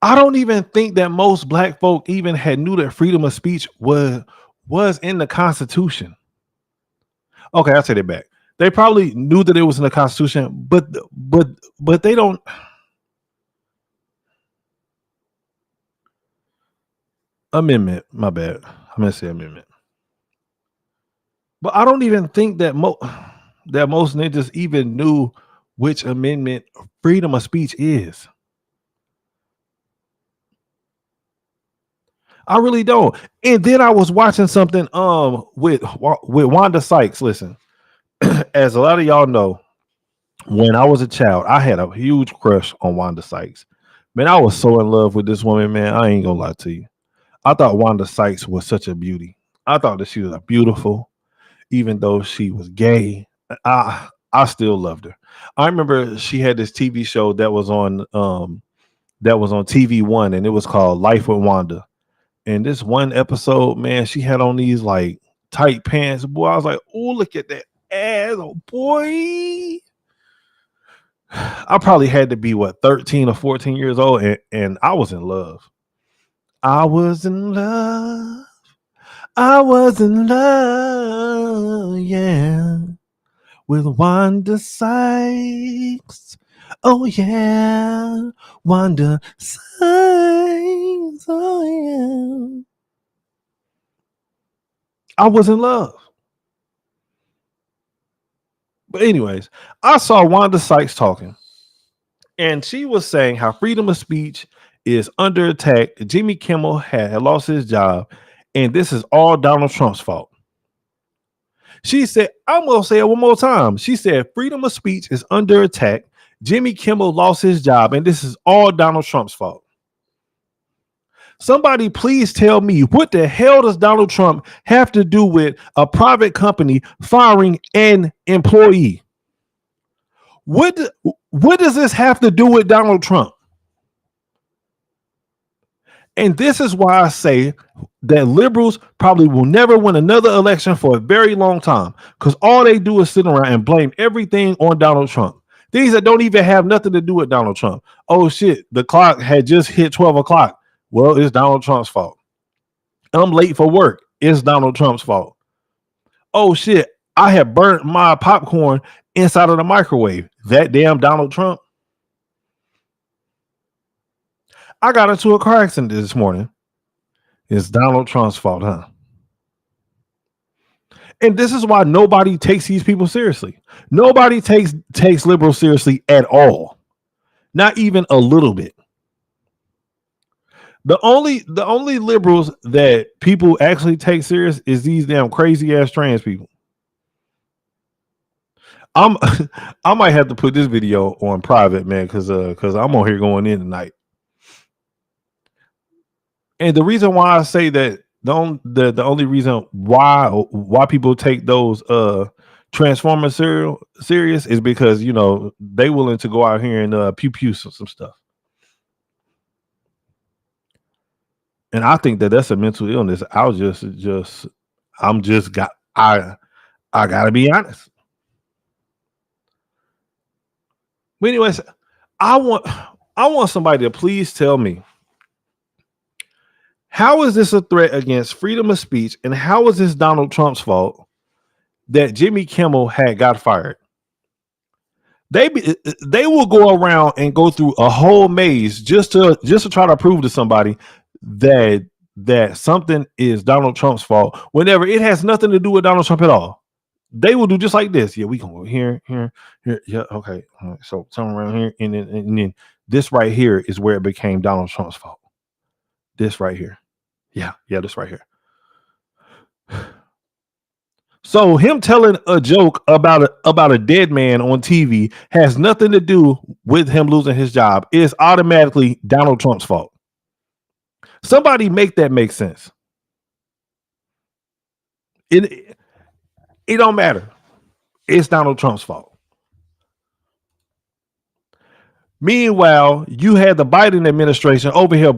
I don't even think that most black folk even had knew that freedom of speech was in the Constitution. Okay, I'll take it back. They probably knew that it was in the Constitution, but they don't. Amendment, my bad. I meant to say amendment. But I don't even think that most ninjas even knew which amendment freedom of speech is. I really don't. And then I was watching something with Wanda Sykes. Listen, as a lot of y'all know, when I was a child, I had a huge crush on Wanda Sykes. Man, I was so in love with this woman, man. I ain't gonna lie to you. I thought Wanda Sykes was such a beauty. I thought that she was beautiful, even though she was gay. I still loved her. I remember she had this TV show that was on TV1, and it was called Life with Wanda. And this one episode, man, she had on these like tight pants. Boy, I was like, oh, look at that ass, oh boy. I probably had to be 13 or 14 years old, and I was in love. I was in love. I was in love, yeah, with Wanda Sykes. Oh yeah, Wanda Sykes. Oh yeah. I was in love. But anyways, I saw Wanda Sykes talking, and she was saying how freedom of speech is under attack. Jimmy Kimmel had lost his job, and this is all Donald Trump's fault. She said, I'm going to say it one more time. She said, freedom of speech is under attack. Jimmy Kimmel lost his job, and this is all Donald Trump's fault. Somebody please tell me, what the hell does Donald Trump have to do with a private company firing an employee? What does this have to do with Donald Trump? And this is why I say that liberals probably will never win another election for a very long time, because all they do is sit around and blame everything on Donald Trump. Things that don't even have nothing to do with Donald Trump. Oh shit, the clock had just hit 12 o'clock. Well, it's Donald Trump's fault. I'm late for work. It's Donald Trump's fault. Oh shit, I have burnt my popcorn inside of the microwave. That damn Donald Trump. I got into a car accident this morning. It's Donald Trump's fault, huh? And this is why nobody takes these people seriously. Nobody takes liberals seriously at all. Not even a little bit. The only liberals that people actually take serious is these damn crazy ass trans people. I might have to put this video on private, man, because I'm on here going in tonight. And the reason why I say that the only reason why people take those Transformers serious is because, you know, they willing to go out here and pew some stuff. And I think that that's a mental illness. I gotta be honest. But anyways, I want somebody to please tell me, how is this a threat against freedom of speech, and how is this Donald Trump's fault that Jimmy Kimmel had got fired? They will go around and go through a whole maze just to try to prove to somebody that something is Donald Trump's fault, whenever it has nothing to do with Donald Trump at all. They will do just like this. Yeah, we can go here. Yeah, okay. All right, so turn around here, and then this right here is where it became Donald Trump's fault. This right here. Yeah, this right here. So him telling a joke about a dead man on TV has nothing to do with him losing his job. It's automatically Donald Trump's fault. Somebody make that make sense. It don't matter. It's Donald Trump's fault. Meanwhile, you had the Biden administration over here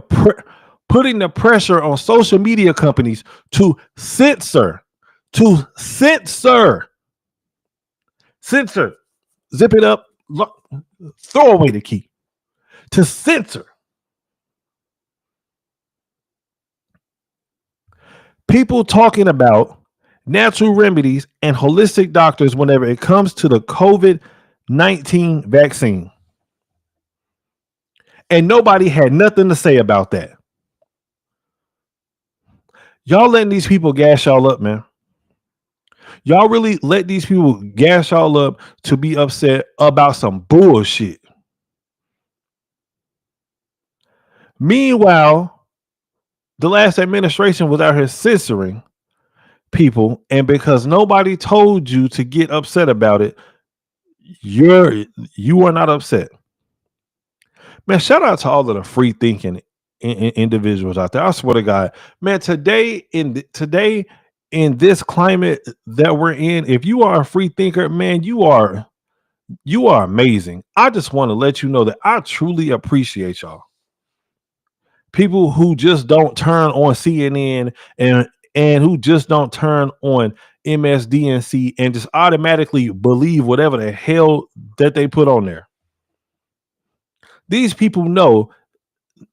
putting the pressure on social media companies to censor, zip it up, throw away the key, to censor People talking about natural remedies and holistic doctors whenever it comes to the COVID-19 vaccine. And nobody had nothing to say about that. Y'all letting these people gas y'all up, man. Y'all really let these people gas y'all up to be upset about some bullshit. Meanwhile, the last administration was out here censoring people, and because nobody told you to get upset about it, you are not upset. Man, shout out to all of the free thinking individuals out there. I swear to God, man, today in this climate that we're in, if you are a free thinker, man, you are amazing. I just want to let you know that I truly appreciate y'all. People who just don't turn on CNN and who just don't turn on MSDNC and just automatically believe whatever the hell that they put on there. These people know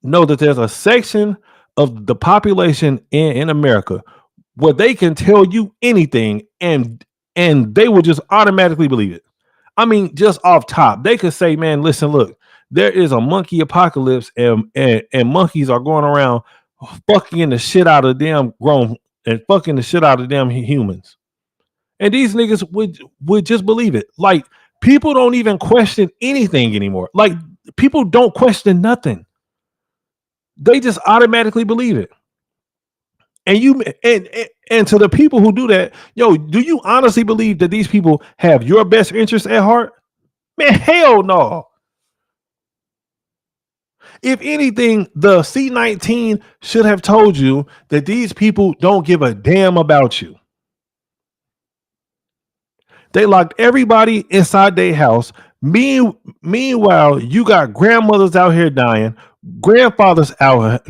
that there's a section of the population in America where they can tell you anything and they will just automatically believe it. I mean, just off top, they could say, man, listen, look, there is a monkey apocalypse and monkeys are going around fucking the shit out of damn grown and fucking the shit out of damn humans. And these niggas would just believe it. Like, people don't even question anything anymore. Like, people don't question nothing. They just automatically believe it. And and to the people who do that, yo, do you honestly believe that these people have your best interest at heart? Man, hell no. If anything, the C-19 should have told you that these people don't give a damn about you. They locked everybody inside their house. Meanwhile, you got grandmothers out here dying, grandfathers out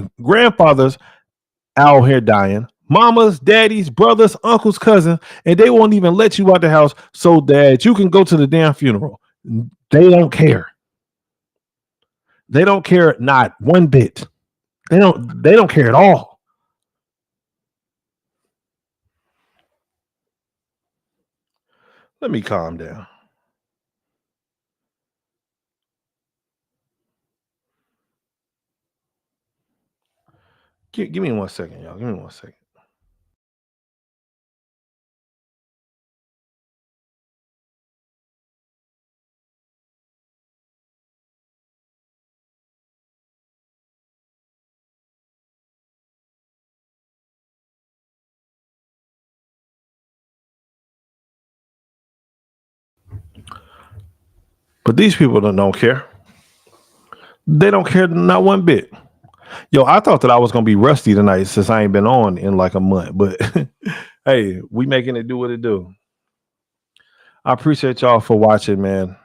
here dying, mamas, daddies, brothers, uncles, cousins, and they won't even let you out the house so that you can go to the damn funeral. They don't care. They don't care not one bit. They don't care at all. Let me calm down. Give me 1 second, y'all. Give me 1 second. But these people don't care. They don't care not one bit. Yo, I thought that I was gonna be rusty tonight since I ain't been on in like a month, but hey, we making it do what it do. I appreciate y'all for watching, man.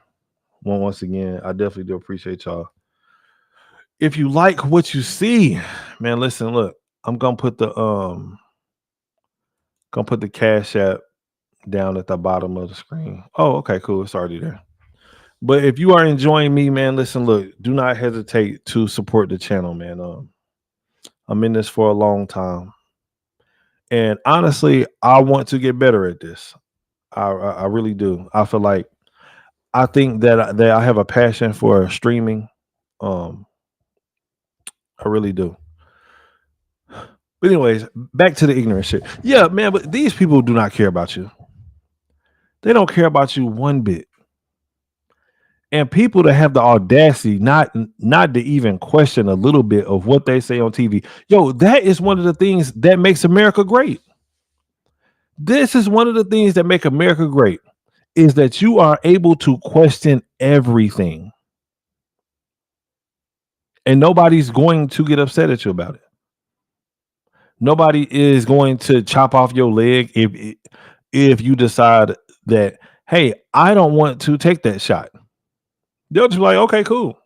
Once again, I definitely do appreciate y'all. If you like what you see, man, listen, look, I'm gonna put the Cash App down at the bottom of the screen. Oh, okay, cool. It's already there. But if you are enjoying me, man, listen, look, do not hesitate to support the channel, man. I'm in this for a long time. And honestly, I want to get better at this. I really do. I think that I have a passion for streaming. I really do. But anyways, back to the ignorant shit. Yeah, man, but these people do not care about you. They don't care about you one bit. And people that have the audacity not to even question a little bit of what they say on TV. Yo, that is one of the things that makes America great. This is one of the things that make America great, is that you are able to question everything. And nobody's going to get upset at you about it. Nobody is going to chop off your leg if you decide that, hey, I don't want to take that shot. They'll just be like, okay, cool.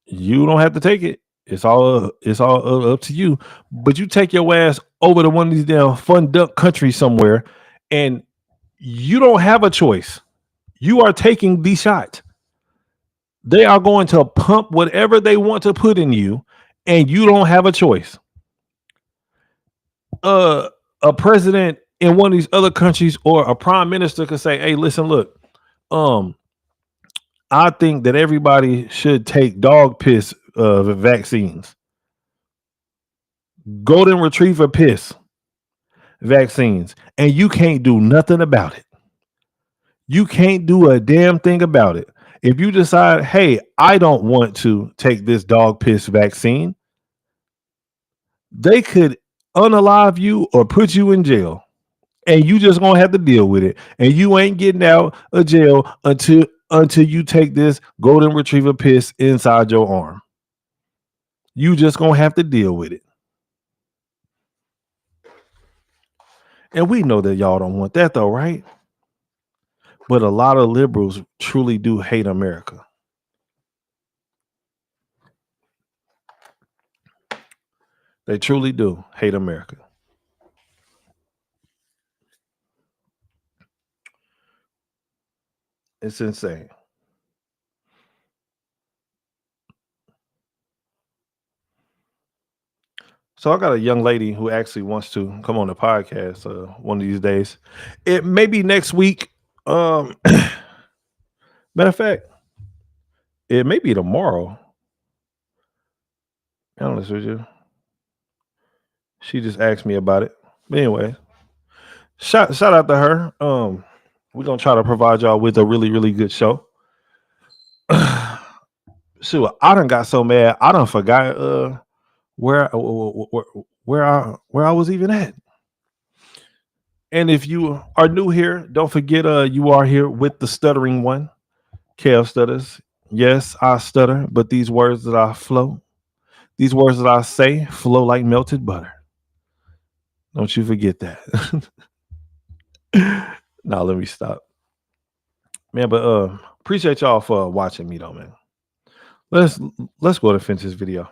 You don't have to take it. It's all up to you. But you take your ass over to one of these damn fun duck countries somewhere, and you don't have a choice. You are taking the shot. They are going to pump whatever they want to put in you, and you don't have a choice. a president in one of these other countries or a prime minister could say, "Hey, listen, look, I think that everybody should take dog piss vaccines, golden retriever piss vaccines, and you can't do nothing about it. You can't do a damn thing about it. If you decide, hey, I don't want to take this dog piss vaccine, they could unalive you or put you in jail, and you just gonna have to deal with it. And you ain't getting out of jail until you take this golden retriever piss inside your arm. You just gonna have to deal with it. And we know that y'all don't want that though, right? But a lot of liberals truly do hate America. They truly do hate America. It's insane. So I got a young lady who actually wants to come on the podcast one of these days. It may be next week. Matter of fact, it may be tomorrow. Be honest with you. She just asked me about it. But anyway, shout out to her. We're gonna try to provide y'all with a really, really good show. Shoot, I done got so mad, I done forgot where I was even at. And if you are new here, don't forget you are here with the stuttering one, Kev Stutters. Yes, I stutter, but these words that I these words that I say flow like melted butter. Don't you forget that. Now let me stop. Man, but appreciate y'all for watching me though, man. Let's go to finish this video.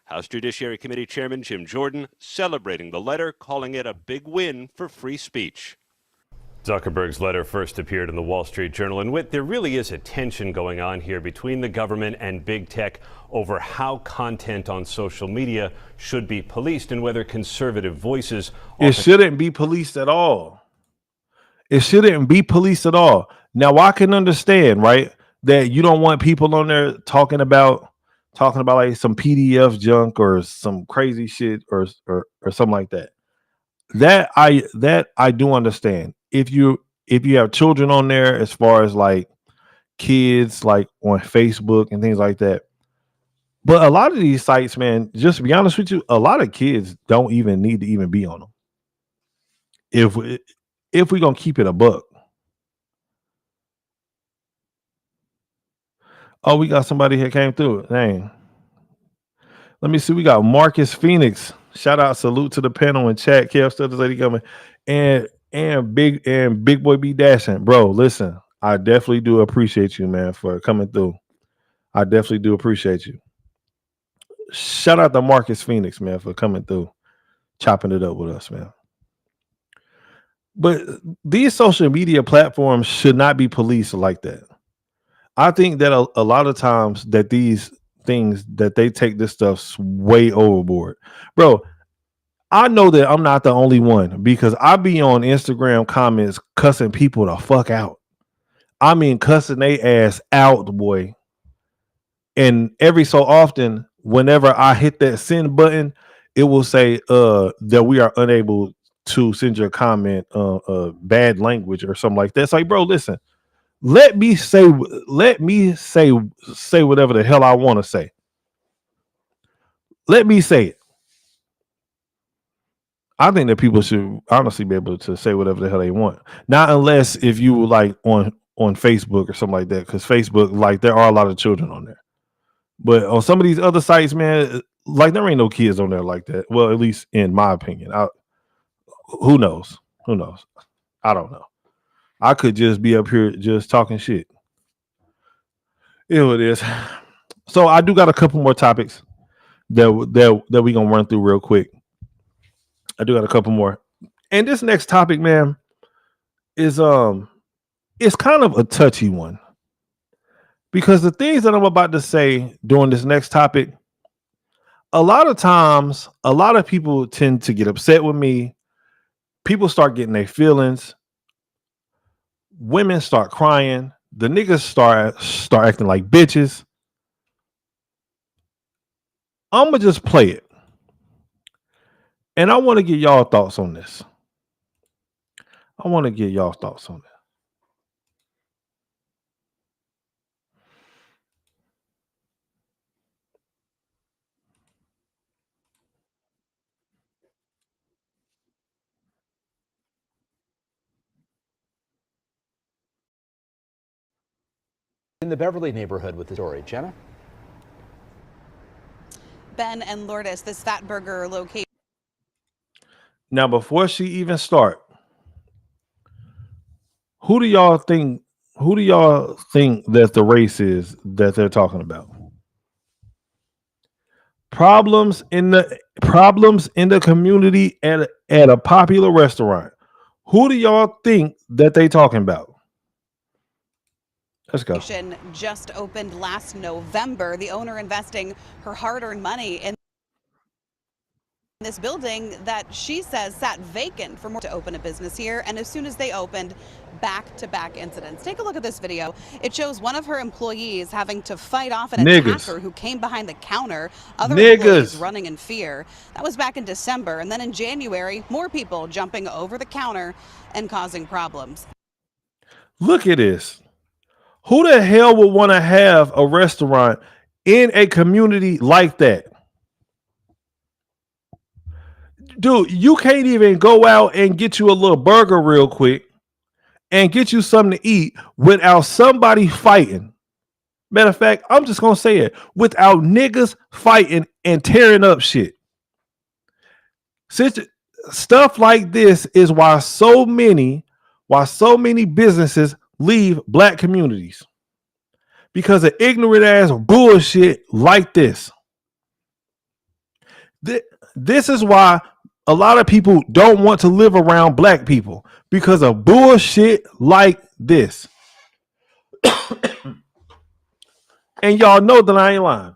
House Judiciary Committee Chairman Jim Jordan celebrating the letter, calling it a big win for free speech. Zuckerberg's letter first appeared in the Wall Street Journal, and there really is a tension going on here between the government and big tech over how content on social media should be policed and whether conservative voices... It shouldn't be policed at all. It shouldn't be policed at all. Now, I can understand, right, that you don't want people on there talking about like some PDF junk or some crazy shit or something like that. That I do understand. If you have children on there, as far as like kids like on Facebook and things like that. But a lot of these sites, man, just to be honest with you, a lot of kids don't even need to even be on them. If we're gonna keep it a buck. Oh, we got somebody here came through. Dang. Let me see. We got Marcus Phoenix. Shout out, salute to the panel and chat. Kev Stutters lady coming. And big boy be dashing. Bro, listen, I definitely do appreciate you, man, for coming through. I definitely do appreciate you. Shout out to Marcus Phoenix, man, for coming through, chopping it up with us, man. But these social media platforms should not be policed like that. I think that a lot of times that these things that they take this stuff way overboard. Bro, I know that I'm not the only one because I be on Instagram comments cussing people the fuck out. I mean, cussing they ass out, boy. And every so often, whenever I hit that send button, it will say that we are unable to send your comment bad language or something like that. It's like, bro, listen, let me say whatever the hell I want to say. Let me say it. I think that people should honestly be able to say whatever the hell they want. Not unless if you like on Facebook or something like that, because Facebook, like, there are a lot of children on there. But on some of these other sites, man, like, there ain't no kids on there like that. Well, at least in my opinion. Who knows? Who knows? I don't know. I could just be up here just talking shit. It is. So I do got a couple more topics that we gonna run through real quick. I do got a couple more. And this next topic, man, is it's kind of a touchy one. Because the things that I'm about to say during this next topic, a lot of times, a lot of people tend to get upset with me. People start getting their feelings. Women start crying. The niggas start acting like bitches. I'm gonna just play it, and I want to get y'all thoughts on this. I want to get y'all thoughts on it. In the Beverly neighborhood with the story. Jenna? Ben and Lourdes, this Fat Burger location. Now, before she even start, who do y'all think? Who do y'all think that the race is that they're talking about? Problems in the community at a popular restaurant. Who do y'all think that they talking about? Let's go. Just opened last November. The owner investing her hard-earned money in this building that she says sat vacant for more to open a business here. And as soon as they opened, back-to-back incidents. Take a look at this video. It shows one of her employees having to fight off an attacker who came behind the counter. Other employees running in fear. That was back in December. And then in January, more people jumping over the counter and causing problems. Look at this. Who the hell would want to have a restaurant in a community like that? Dude, you can't even go out and get you a little burger real quick and get you something to eat without somebody fighting. Matter of fact, I'm just going to say it. Without niggas fighting and tearing up shit. Stuff like this is why so many businesses leave black communities. Because of ignorant ass bullshit like this. This is why a lot of people don't want to live around black people, because of bullshit like this. And y'all know that I ain't lying.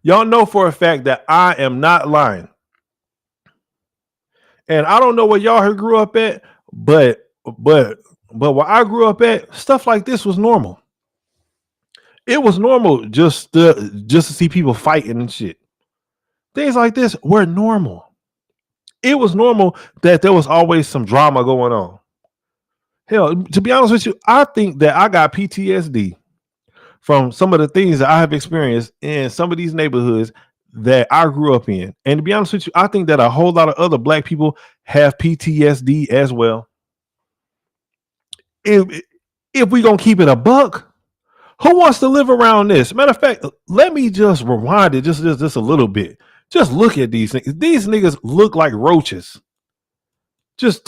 Y'all know for a fact that I am not lying. And I don't know where y'all grew up at, but where I grew up at, stuff like this was normal. It was normal just to see people fighting and shit. Things like this were normal. It was normal that there was always some drama going on. Hell, to be honest with you, I think that I got PTSD from some of the things that I have experienced in some of these neighborhoods that I grew up in. And to be honest with you, I think that a whole lot of other black people have PTSD as well. If we gonna keep it a buck, who wants to live around this? Matter of fact, let me just rewind it just a little bit. Just look at these niggas. These niggas look like roaches. Just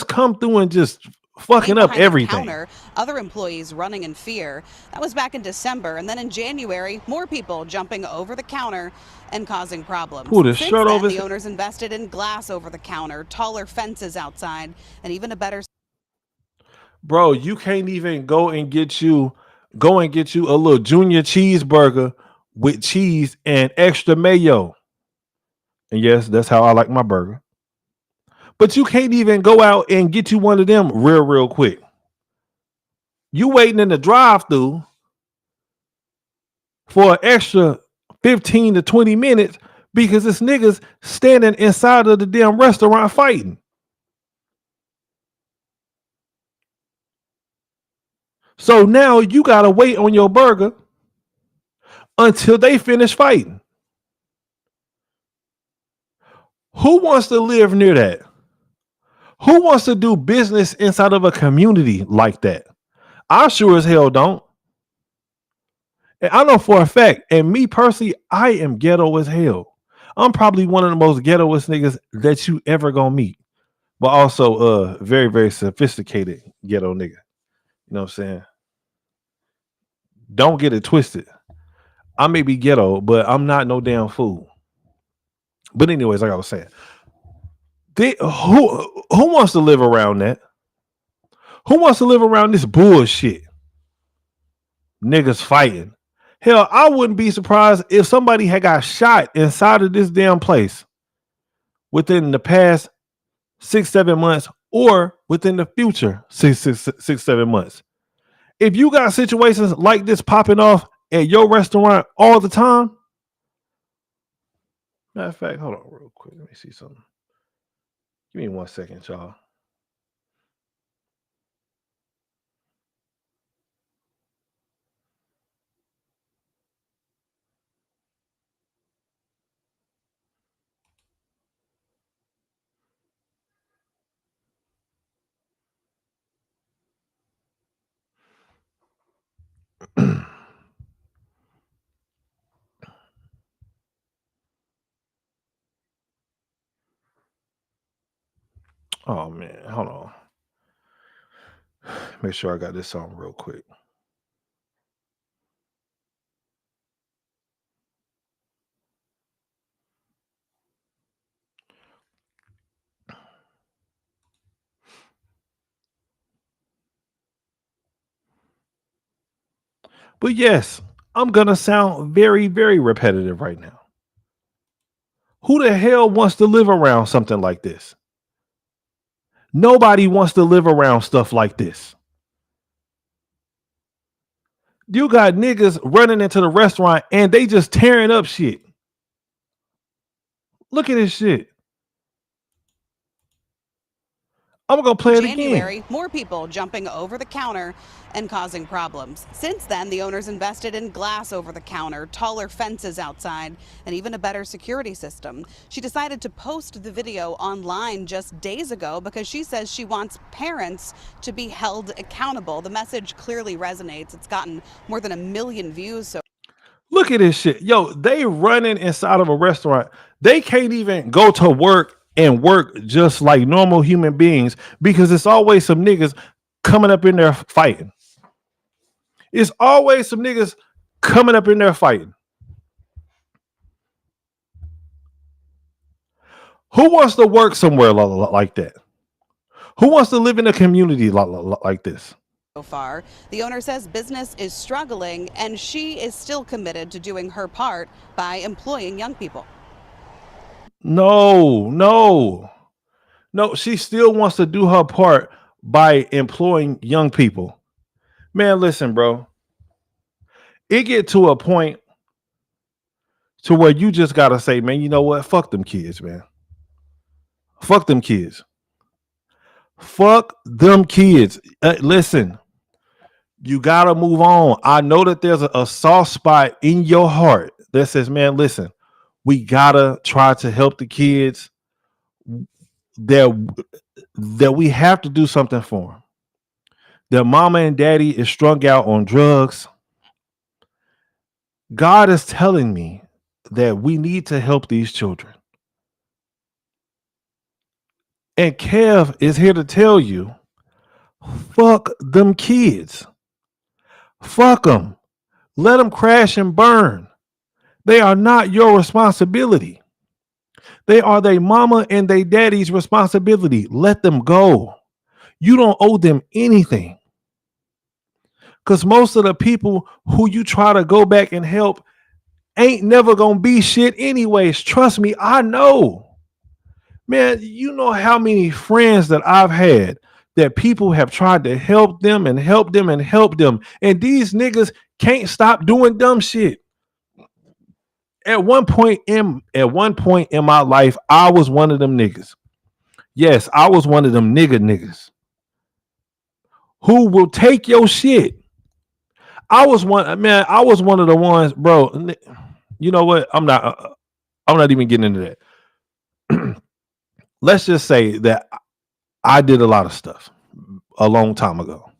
come through and just fucking up everything. Counter, other employees running in fear. That was back in December. And then in January, more people jumping over the counter and causing problems. Pull this Since shirt then, over. the owners invested in glass over the counter, taller fences outside, and even a better... Bro, you can't even go and get you a little junior cheeseburger with cheese and extra mayo. And yes, that's how I like my burger. But you can't even go out and get you one of them real quick. You waiting in the drive-thru for an extra 15 to 20 minutes because this nigga's standing inside of the damn restaurant fighting. So now you gotta wait on your burger until they finish fighting. Who wants to live near that? Who wants to do business inside of a community like that? I sure as hell don't. And I know for a fact, and me personally, I am ghetto as hell. I'm probably one of the most ghettoest niggas that you ever gonna meet. But also very, very sophisticated ghetto nigga. You know what I'm saying? Don't get it twisted. I may be ghetto, but I'm not no damn fool. But anyways, like I was saying, who wants to live around that? Who wants to live around this bullshit? niggas fighting. Hell, I wouldn't be surprised if somebody had got shot inside of this damn place within the past 6-7 months or within the future 6-7 months. If you got situations like this popping off at your restaurant all the time, matter of fact, hold on real quick. Let me see something. Give me 1 second, y'all. Oh man, hold on. Make sure I got this on real quick. But yes, I'm gonna sound very, very repetitive right now. Who the hell wants to live around something like this? Nobody wants to live around stuff like this. You got niggas running into the restaurant and they just tearing up shit. Look at this shit. I'm gonna play it again. January, more people jumping over the counter and causing problems. Since then, the owners invested in glass over the counter, taller fences outside, and even a better security system. She decided to post the video online just days ago because she says she wants parents to be held accountable. The message clearly resonates. It's gotten more than 1 million views so Look at this shit. Yo, they running inside of a restaurant. They can't even go to work and work just like normal human beings because it's always some niggas coming up in there fighting. It's always some niggas coming up in there fighting. Who wants to work somewhere like that? Who wants to live in a community like this? far. The owner says business is struggling and she is still committed to doing her part by employing young people. No. She still wants to do her part by employing young people. Man, listen, bro. It get to a point to where you just gotta say, man, you know what? Fuck them kids, man. Fuck them kids. Fuck them kids. Listen, you gotta move on. I know that there's a soft spot in your heart that says, man, listen, we gotta try to help the kids. That we have to do something for them. Their mama and daddy is strung out on drugs. God is telling me that we need to help these children. And Kev is here to tell you, fuck them kids. Fuck them. Let them crash and burn. They are not your responsibility. They are their mama and their daddy's responsibility. Let them go. You don't owe them anything. Because most of the people who you try to go back and help ain't never gonna be shit anyways. Trust me, I know. Man, you know how many friends that I've had that people have tried to help them and help them and help them. And these niggas can't stop doing dumb shit. At one point in my life, I was one of them niggas. Yes, I was one of them niggas who will take your shit. I was one of the ones, bro. You know what? I'm not even getting into that. Let's just say that I did a lot of stuff a long time ago.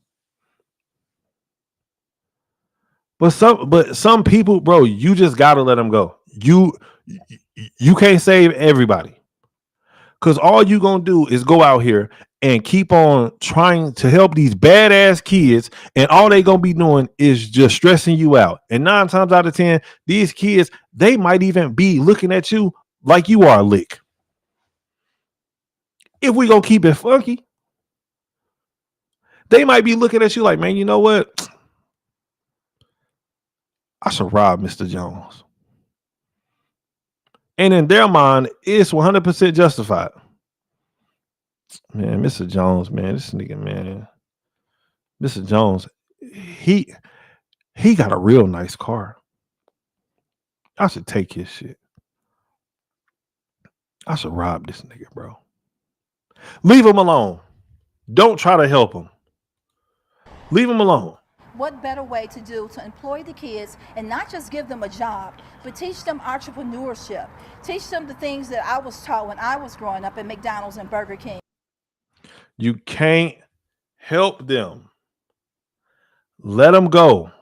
But some people, bro, you just gotta let them go. You can't save everybody. Because all you gonna do is go out here and keep on trying to help these badass kids, and all they gonna be doing is just stressing you out. And 9 times out of 10, these kids, they might even be looking at you like you are a lick. If we gonna keep it funky, they might be looking at you like, man, you know what? I should rob Mr. Jones. And in their mind, it's 100% justified. Man, Mr. Jones, man, this nigga, man. Mr. Jones, he got a real nice car. I should take his shit. I should rob this nigga, bro. Leave him alone. Don't try to help him. Leave him alone. What better way to do to employ the kids and not just give them a job, but teach them entrepreneurship. Teach them the things that I was taught when I was growing up at McDonald's and Burger King. You can't help them. Let them go.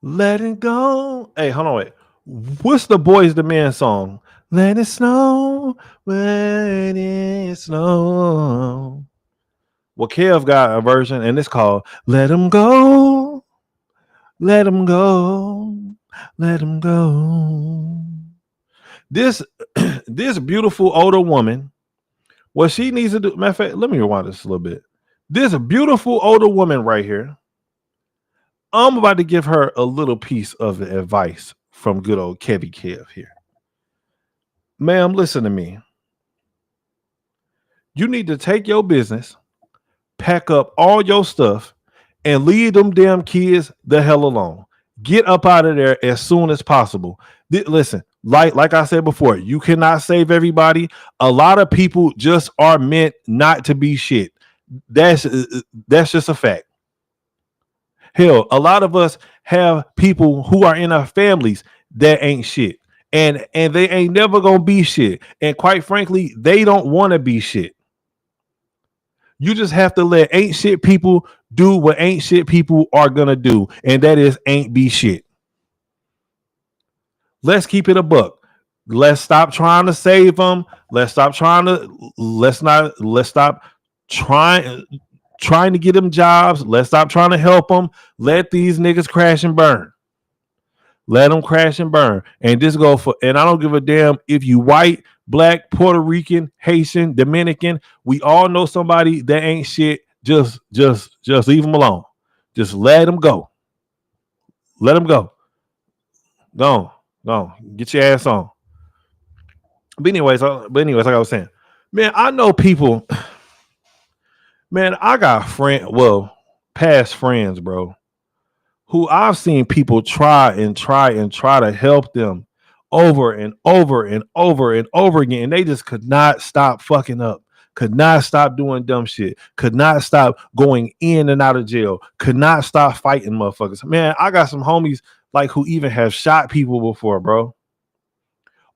Let it go. Hey, hold on, wait. What's the Boys the Men song? Let it snow, let it snow. Well, Kev got a version, and it's called Let Him Go. Let Him Go. Let Him Go. This beautiful older woman, what she needs to do, matter of fact, let me rewind this a little bit. This beautiful older woman right here, I'm about to give her a little piece of advice from good old Kevy Kev here. Ma'am, listen to me. You need to take your business, pack up all your stuff, and leave them damn kids the hell alone. Get up out of there as soon as possible. Listen, like I said before, you cannot save everybody. A lot of people just are meant not to be shit. That's just a fact. Hell, a lot of us have people who are in our families that ain't shit. And they ain't never gonna be shit. And quite frankly, they don't want to be shit. You just have to let ain't shit people do what ain't shit people are gonna do, and that is ain't be shit. Let's keep it a buck. Let's stop trying to save them. Let's stop trying to get them jobs. Let's stop trying to help them. Let these niggas crash and burn. Let them crash and burn. And just go for, and I don't give a damn if you white, black, Puerto Rican, Haitian, Dominican. We all know somebody that ain't shit. Just leave them alone. Just let them go. Let them go. Go on. Get your ass on. But anyways, like I was saying, man, I know people. Man, I got past friends, bro, who I've seen people try to help them over and over and over and over again. And they just could not stop fucking up, could not stop doing dumb shit, could not stop going in and out of jail, could not stop fighting motherfuckers. Man, I got some homies like who even have shot people before, bro.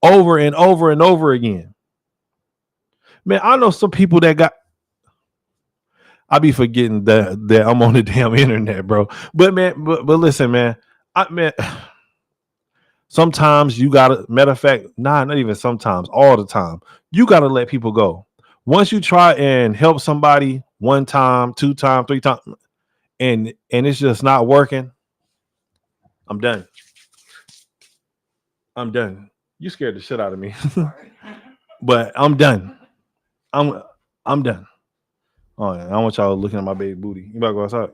Over and over and over again. Man, I know some people that got, I be forgetting that I'm on the damn internet, bro. But man, but listen, man. Sometimes you gotta, matter of fact, not even sometimes, all the time, you gotta let people go. Once you try and help somebody one time, 2 times, 3 times, and it's just not working, I'm done. You scared the shit out of me. But I'm done. I'm done. Oh, yeah, I want y'all looking at my baby booty. You better go outside.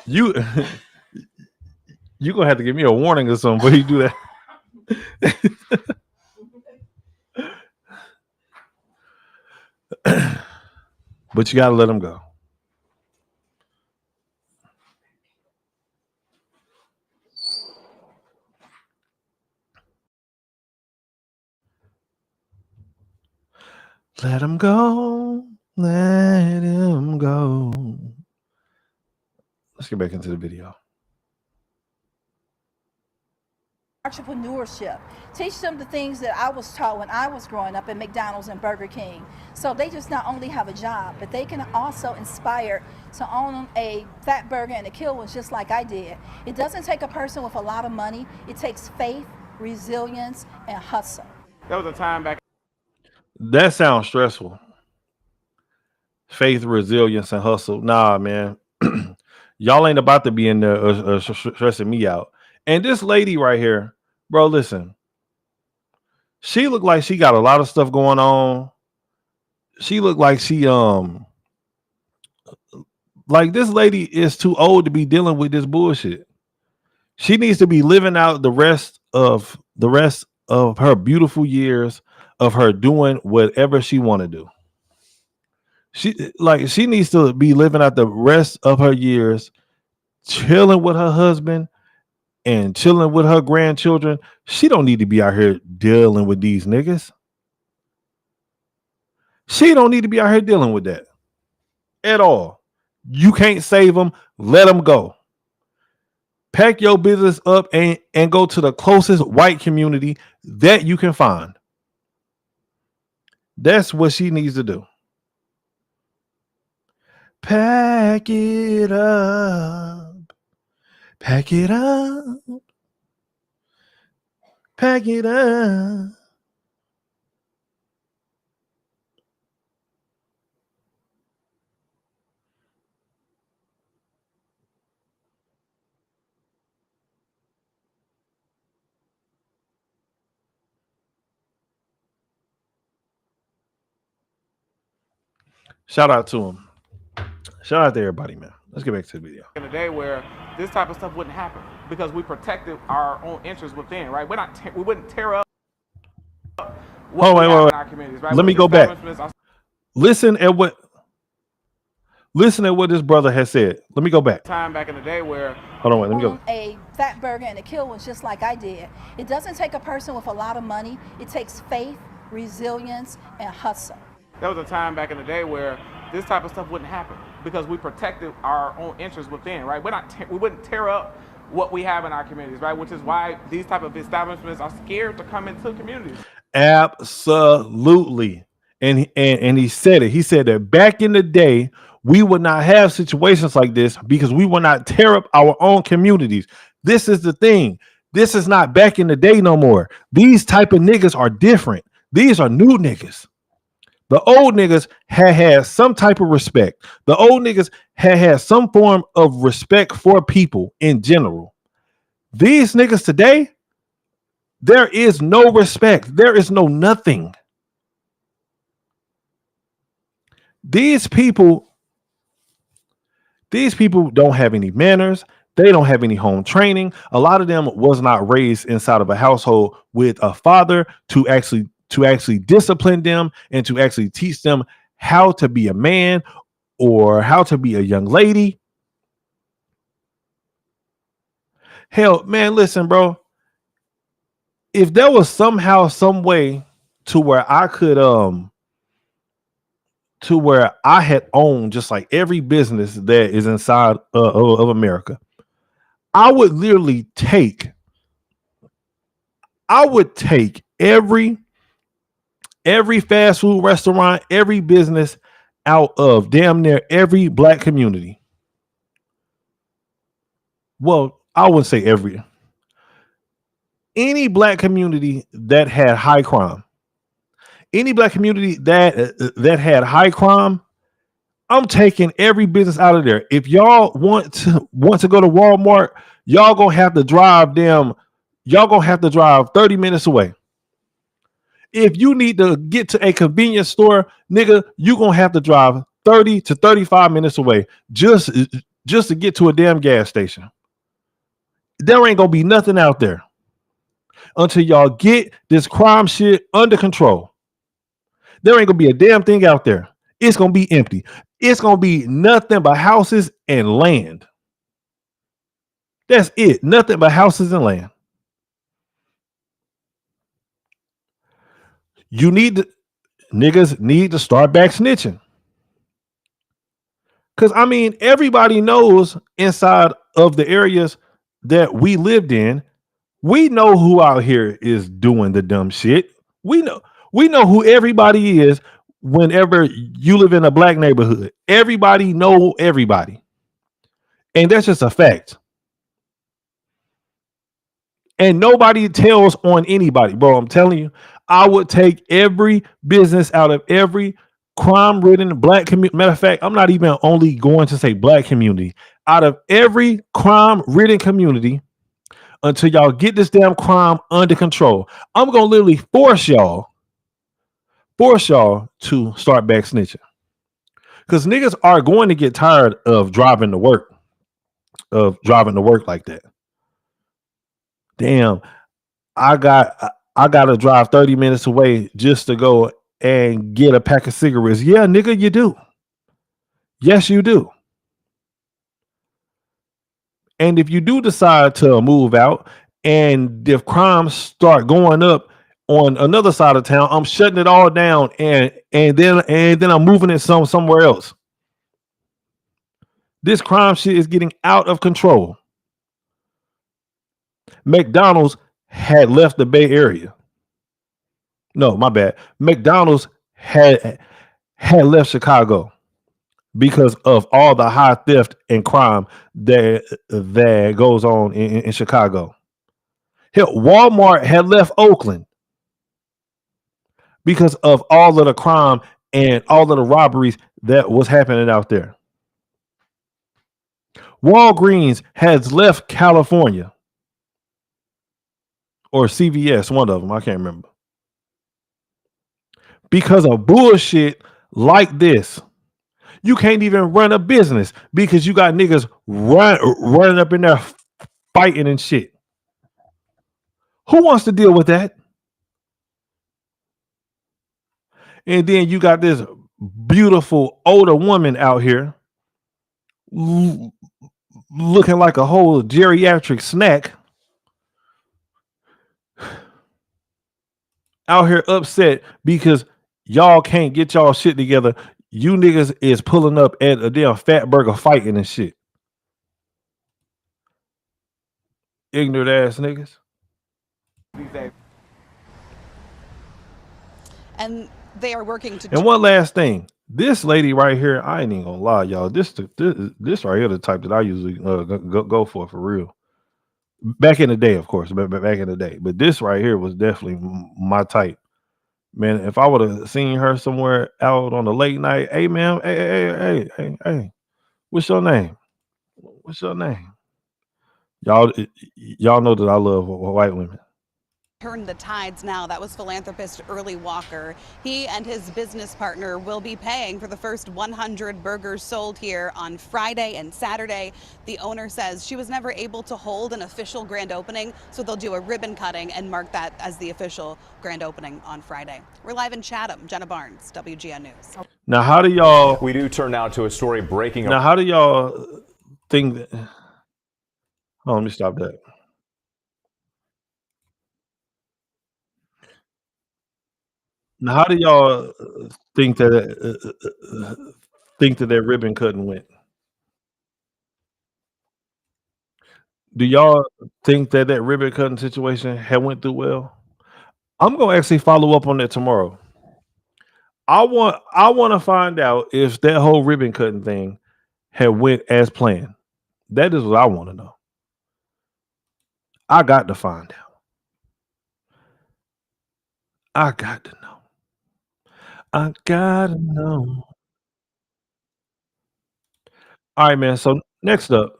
You gonna have to give me a warning or something before you do that. But you gotta let them go. Let him go. Let him go. Let's get back into the video. Entrepreneurship. Teach them the things that I was taught when I was growing up at McDonald's and Burger King. So they just not only have a job, but they can also inspire to own a fat burger and a kill one just like I did. It doesn't take a person with a lot of money. It takes faith, resilience, and hustle. There was a time back. That sounds stressful. Faith, resilience, and hustle. Nah, man. Y'all ain't about to be in there stressing me out. And this lady right here, bro, listen. She looked like she got a lot of stuff going on. She looked like she Like, this lady is too old to be dealing with this bullshit. She needs to be living out the rest of her beautiful years of her doing whatever she want to do. She needs to be living out the rest of her years chilling with her husband and chilling with her grandchildren. She don't need to be out here dealing with these niggas. She don't need to be out here dealing with that at all. You can't save them. Let them go. Pack your business up and go to the closest white community that you can find. That's what she needs to do. Pack it up. Pack it up. Pack it up. Shout out to him. Shout out to everybody, man. Let's get back to the video. In a day where this type of stuff wouldn't happen because we protected our own interests within, right? We wouldn't tear up. Oh, wait. Our communities, right? Let me go back. Listen at what this brother has said. Let me go back. Time back in the day where hold on, wait, let me go. A fat burger and a kill was just like I did. It doesn't take a person with a lot of money. It takes faith, resilience, and hustle. There was a time back in the day where this type of stuff wouldn't happen because we protected our own interests within, right? We wouldn't tear up what we have in our communities, right? Which is why these type of establishments are scared to come into communities. Absolutely. And he said it. He said that back in the day, we would not have situations like this because we would not tear up our own communities. This is the thing. This is not back in the day no more. These type of niggas are different. These are new niggas. The old niggas had some type of respect. The old niggas had some form of respect for people in general. These niggas today, there is no respect. There is no nothing. These people don't have any manners. They don't have any home training. A lot of them was not raised inside of a household with a father to actually discipline them and to actually teach them how to be a man or how to be a young lady. Hell, man, listen, bro. If there was somehow some way to where I could to where I had owned just like every business that is inside of America, I would literally take every fast food restaurant, every business out of damn near every black community. Well, I wouldn't say every. Any black community that had high crime. Any black community that had high crime, I'm taking every business out of there. If y'all want to go to Walmart, y'all gonna have to drive 30 minutes away. If you need to get to a convenience store, nigga, you gonna have to drive 30 to 35 minutes away just to get to a damn gas station. There ain't gonna be nothing out there until y'all get this crime shit under control. There ain't gonna be a damn thing out there. It's gonna be empty. It's gonna be nothing but houses and land. That's it. Nothing but houses and land. Niggas need to start back snitching. Because, I mean, everybody knows inside of the areas that we lived in, we know who out here is doing the dumb shit. We know who everybody is whenever you live in a black neighborhood. Everybody know everybody. And that's just a fact. And nobody tells on anybody, bro. I'm telling you, I would take every business out of every crime-ridden black community. Matter of fact, I'm not even only going to say black community. Out of every crime-ridden community until y'all get this damn crime under control. I'm going to literally force y'all to start back snitching. Because niggas are going to get tired of driving to work like that. Damn, I gotta drive 30 minutes away just to go and get a pack of cigarettes. Yeah, nigga, you do. Yes, you do. And if you do decide to move out, and if crimes start going up on another side of town, I'm shutting it all down, and then I'm moving it somewhere else. This crime shit is getting out of control. McDonald's had left the Bay Area. No, my bad. McDonald's had left Chicago because of all the high theft and crime that goes on in Chicago. Hell, Walmart had left Oakland because of all of the crime and all of the robberies that was happening out there. Walgreens has left California, or CVS, one of them, I can't remember, because of bullshit like this. You can't even run a business because you got niggas running up in there fighting and shit. Who wants to deal with that? And then you got this beautiful older woman out here looking like a whole geriatric snack, out here upset because y'all can't get y'all shit together. You niggas is pulling up at a damn fat burger fighting and shit. Ignorant ass niggas. And they are working to. And one last thing, this lady right here, I ain't even gonna lie, y'all. This right here, the type that I usually go for real. Back in the day, of course, back in the day. But this right here was definitely my type. Man, if I would have seen her somewhere out on a late night, hey man, hey, what's your name? What's your name? Y'all know that I love white women. Turn the tides now. That was philanthropist Early Walker. He and his business partner will be paying for the first 100 burgers sold here on Friday and Saturday. The owner says she was never able to hold an official grand opening, so they'll do a ribbon cutting and mark that as the official grand opening on Friday. We're live in Chatham. Jenna Barnes, WGN News. Now, how do y'all? We do turn now to a story breaking. Now, how do y'all think that? Oh, let me stop that. Now, how do y'all think that that ribbon cutting went? Do y'all think that ribbon cutting situation had went through well? I'm gonna actually follow up on that tomorrow. I want to find out if that whole ribbon cutting thing had went as planned. That is what I want to know. I got to find out. I got to know. I gotta know. All right, man. So next up,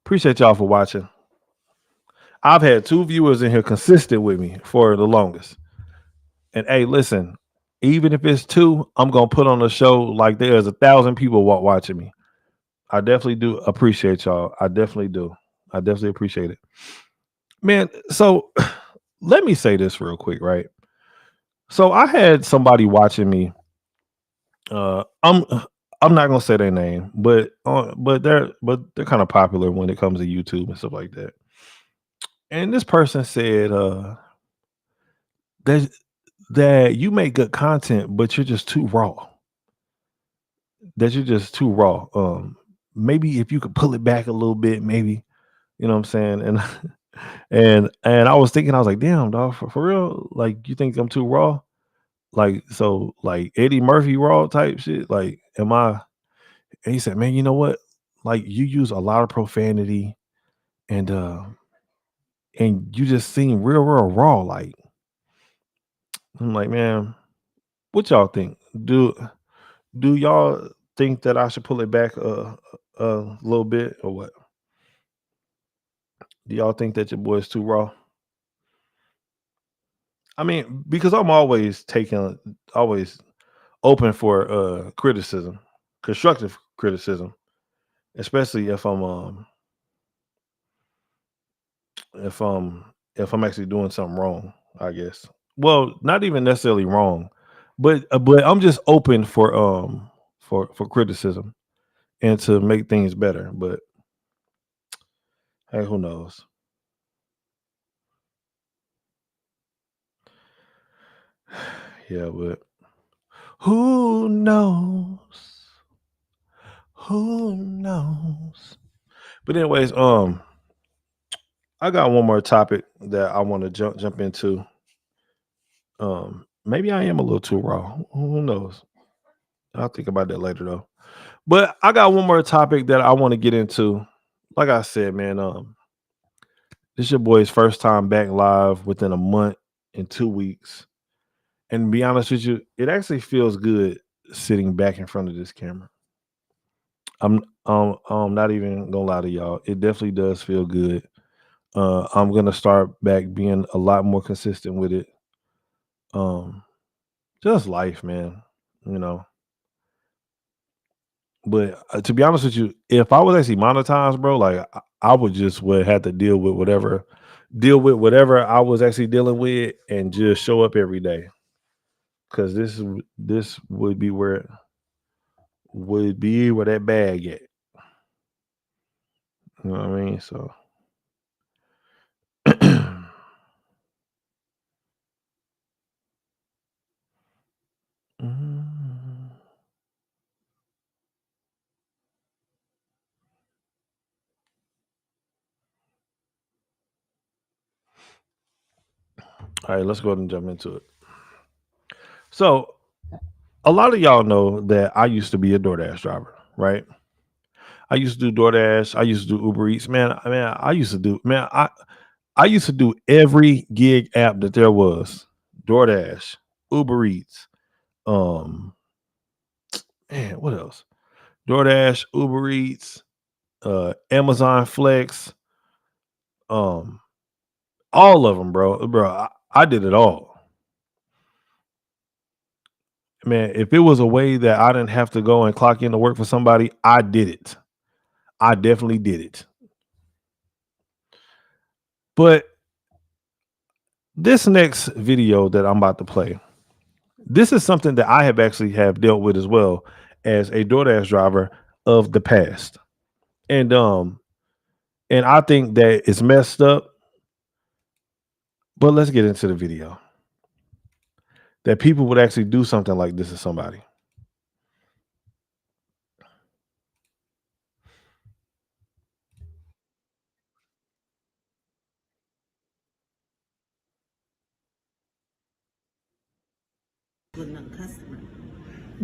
appreciate y'all for watching. I've had 2 viewers in here consistent with me for the longest. And hey, listen, even if it's 2, I'm gonna put on a show like there's 1,000 people watching me. I definitely do appreciate y'all. I definitely do. I definitely appreciate it, man. So let me say this real quick, right? So I had somebody watching me. I'm not gonna say their name, but they're kind of popular when it comes to YouTube and stuff like that. And this person said that you make good content, but you're just too raw. That you're just too raw. Maybe if you could pull it back a little bit, maybe, you know what I'm saying? And and I was thinking, I was like, damn, dog, for real? Like, you think I'm too raw? Like, so like Eddie Murphy raw type shit? Like, am I? And he said, man, you know what? Like, you use a lot of profanity and you just seem real raw. Like, I'm like, man, what y'all think? Do y'all think that I should pull it back a little bit or what? Do y'all think that your boy's too raw? I mean, because I'm always open for criticism, constructive criticism, especially if I'm actually doing something wrong, I guess. Well, not even necessarily wrong, but I'm just open for criticism and to make things better. But hey, who knows? Yeah, but who knows? Who knows? But anyways, I got one more topic that I want to jump into. Maybe I am a little too raw. Who knows? I'll think about that later though. But I got one more topic that I want to get into. Like I said, man, this is your boy's first time back live within a month and 2 weeks. And to be honest with you, it actually feels good sitting back in front of this camera. I'm not even gonna lie to y'all. It definitely does feel good. I'm gonna start back being a lot more consistent with it. Um, just life, man. You know. But to be honest with you, if I was actually monetized, bro, like I would just would have to deal with whatever I was actually dealing with, and just show up every day. Because this would be where that bag at. You know what I mean? So. Mm. All right, let's go ahead and jump into it. So, a lot of y'all know that I used to be a DoorDash driver, right? I used to do DoorDash. I used to do Uber Eats. I used to do I used to do every gig app that there was. DoorDash, Uber Eats, um, man, what else? DoorDash, Uber Eats, Amazon Flex, um, all of them, bro. I did it all. Man, if it was a way that I didn't have to go and clock in to work for somebody, I did it. I definitely did it. But this next video that I'm about to play, this is something that I have dealt with as well as a DoorDash driver of the past. And I think that it's messed up. But let's get into the video. That people would actually do something like this to somebody.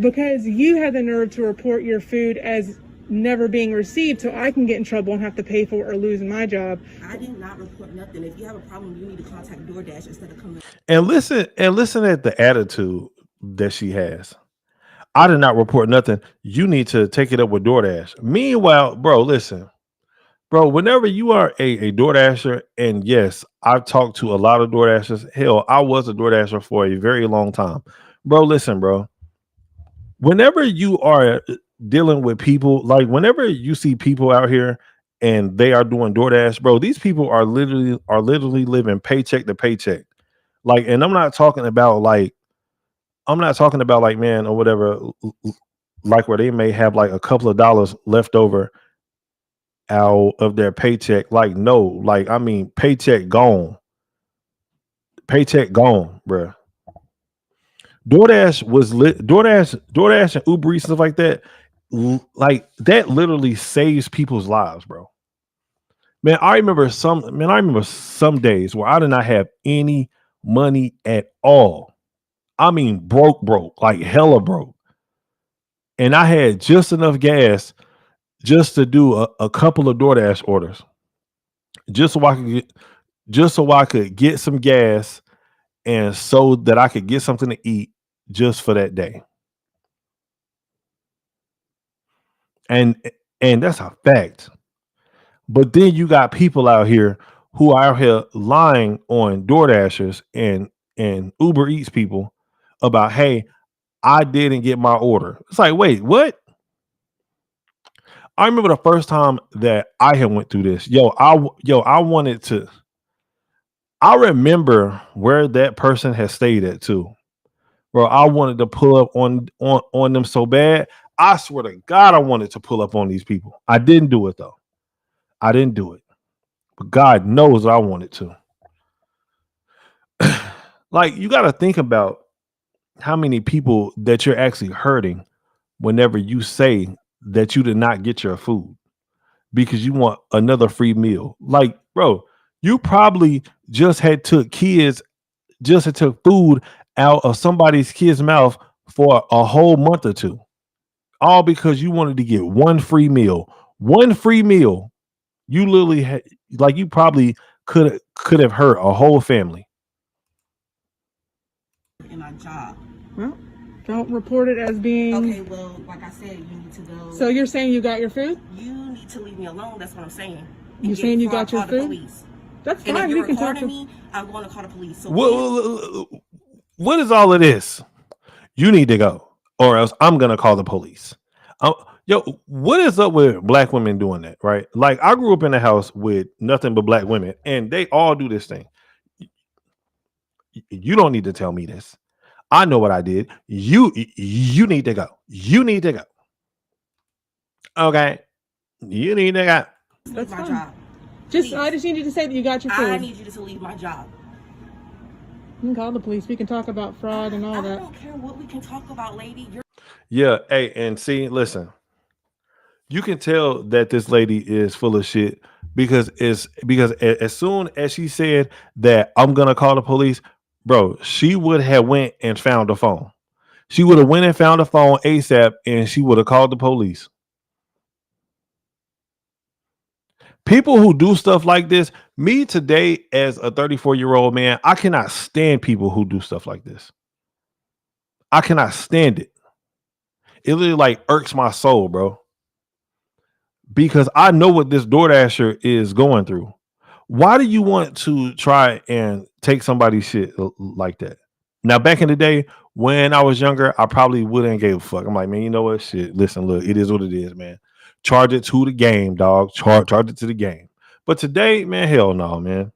Because you had the nerve to report your food as never being received, so I can get in trouble and have to pay for it or lose my job. I did not report nothing. If you have a problem, you need to contact DoorDash instead of coming. And listen at the attitude that she has. I did not report nothing. You need to take it up with DoorDash. Meanwhile, bro, listen. Bro, whenever you are a DoorDasher, and yes, I've talked to a lot of DoorDashers. Hell, I was a DoorDasher for a very long time. Bro, listen, bro. Whenever you are dealing with people, like whenever you see people out here and they are doing DoorDash, bro, these people are literally living paycheck to paycheck. Like, and I'm not talking about like, man, or whatever, like where they may have like a couple of dollars left over out of their paycheck. Like, no, like, I mean, paycheck gone, bro. DoorDash and Uber Eats, stuff like that. Like that literally saves people's lives, bro. Man, I remember some days where I did not have any money at all. I mean, broke, like hella broke. And I had just enough gas just to do a couple of DoorDash orders. Just so I could get some gas and so that I could get something to eat just for that day. And that's a fact. But then you got people out here who are out here lying on DoorDashers and Uber Eats people about, hey, I didn't get my order. It's like, wait, what? I remember the first time that I had went through this. I wanted to. I remember where that person had stayed at too. Bro, I wanted to pull up on them so bad. I swear to God, I wanted to pull up on these people. I didn't do it though. I didn't do it. But God knows I wanted to. Like, you got to think about how many people that you're actually hurting whenever you say that you did not get your food because you want another free meal. Like, bro, you probably just had took food out of somebody's kid's mouth for a whole month or two, all because you wanted to get one free meal. One free meal. You literally had, like, you probably could have hurt a whole family. In my job. Well, don't report it as being. Okay, well, like I said, you need to go. So you're saying you got your food? You need to leave me alone. That's what I'm saying. You're saying you got your food? Police. That's and fine. if you're We can talk recording to me, I'm going to call the police. So What is all of this? You need to go, or else I'm gonna call the police. What is up with black women doing that? Right? Like, I grew up in a house with nothing but black women, and they all do this thing. You don't need to tell me this. I know what I did. You need to go. You need to go. Okay. You need to go. That's my fine. job. I just need you to say that you got your food. I need you to leave my job. You can call the police. We can talk about fraud and all that. I don't care what we can talk about, lady. Yeah. Hey, and see, listen. You can tell that this lady is full of shit because as soon as she said that I'm gonna call the police, bro, she would have went and found the phone. She would have went and found the phone ASAP, and she would have called the police. People who do stuff like this, me today as a 34-year-old man, I cannot stand people who do stuff like this. I cannot stand it. It really like irks my soul, bro. Because I know what this DoorDasher is going through. Why do you want to try and take somebody's shit like that? Now, back in the day when I was younger, I probably wouldn't give a fuck. I'm like, man, you know what? Shit, listen, look, it is what it is, man. Charge it to the game, dog. Charge it to the game. But today, man, hell no, man.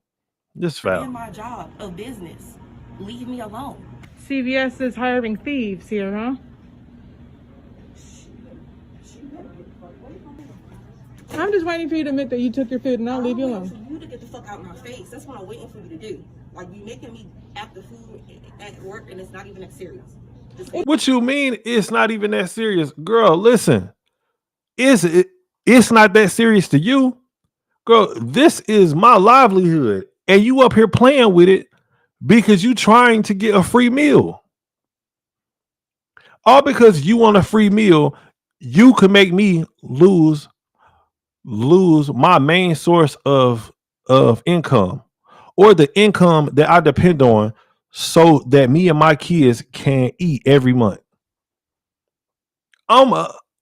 Just foul. In my job of business. Leave me alone. CVS is hiring thieves here, huh? I'm just waiting for you to admit that you took your food, and I'll leave you alone. For you to get the fuck out of my face. That's what I'm waiting for you to do. Like, you making me act the food at work, and it's not even that serious. What you mean it's not even that serious? Girl, listen. It's not that serious to you. Girl, this is my livelihood. And you up here playing with it because you trying to get a free meal. All because you want a free meal, you could make me lose my main source of income, or the income that I depend on so that me and my kids can eat every month.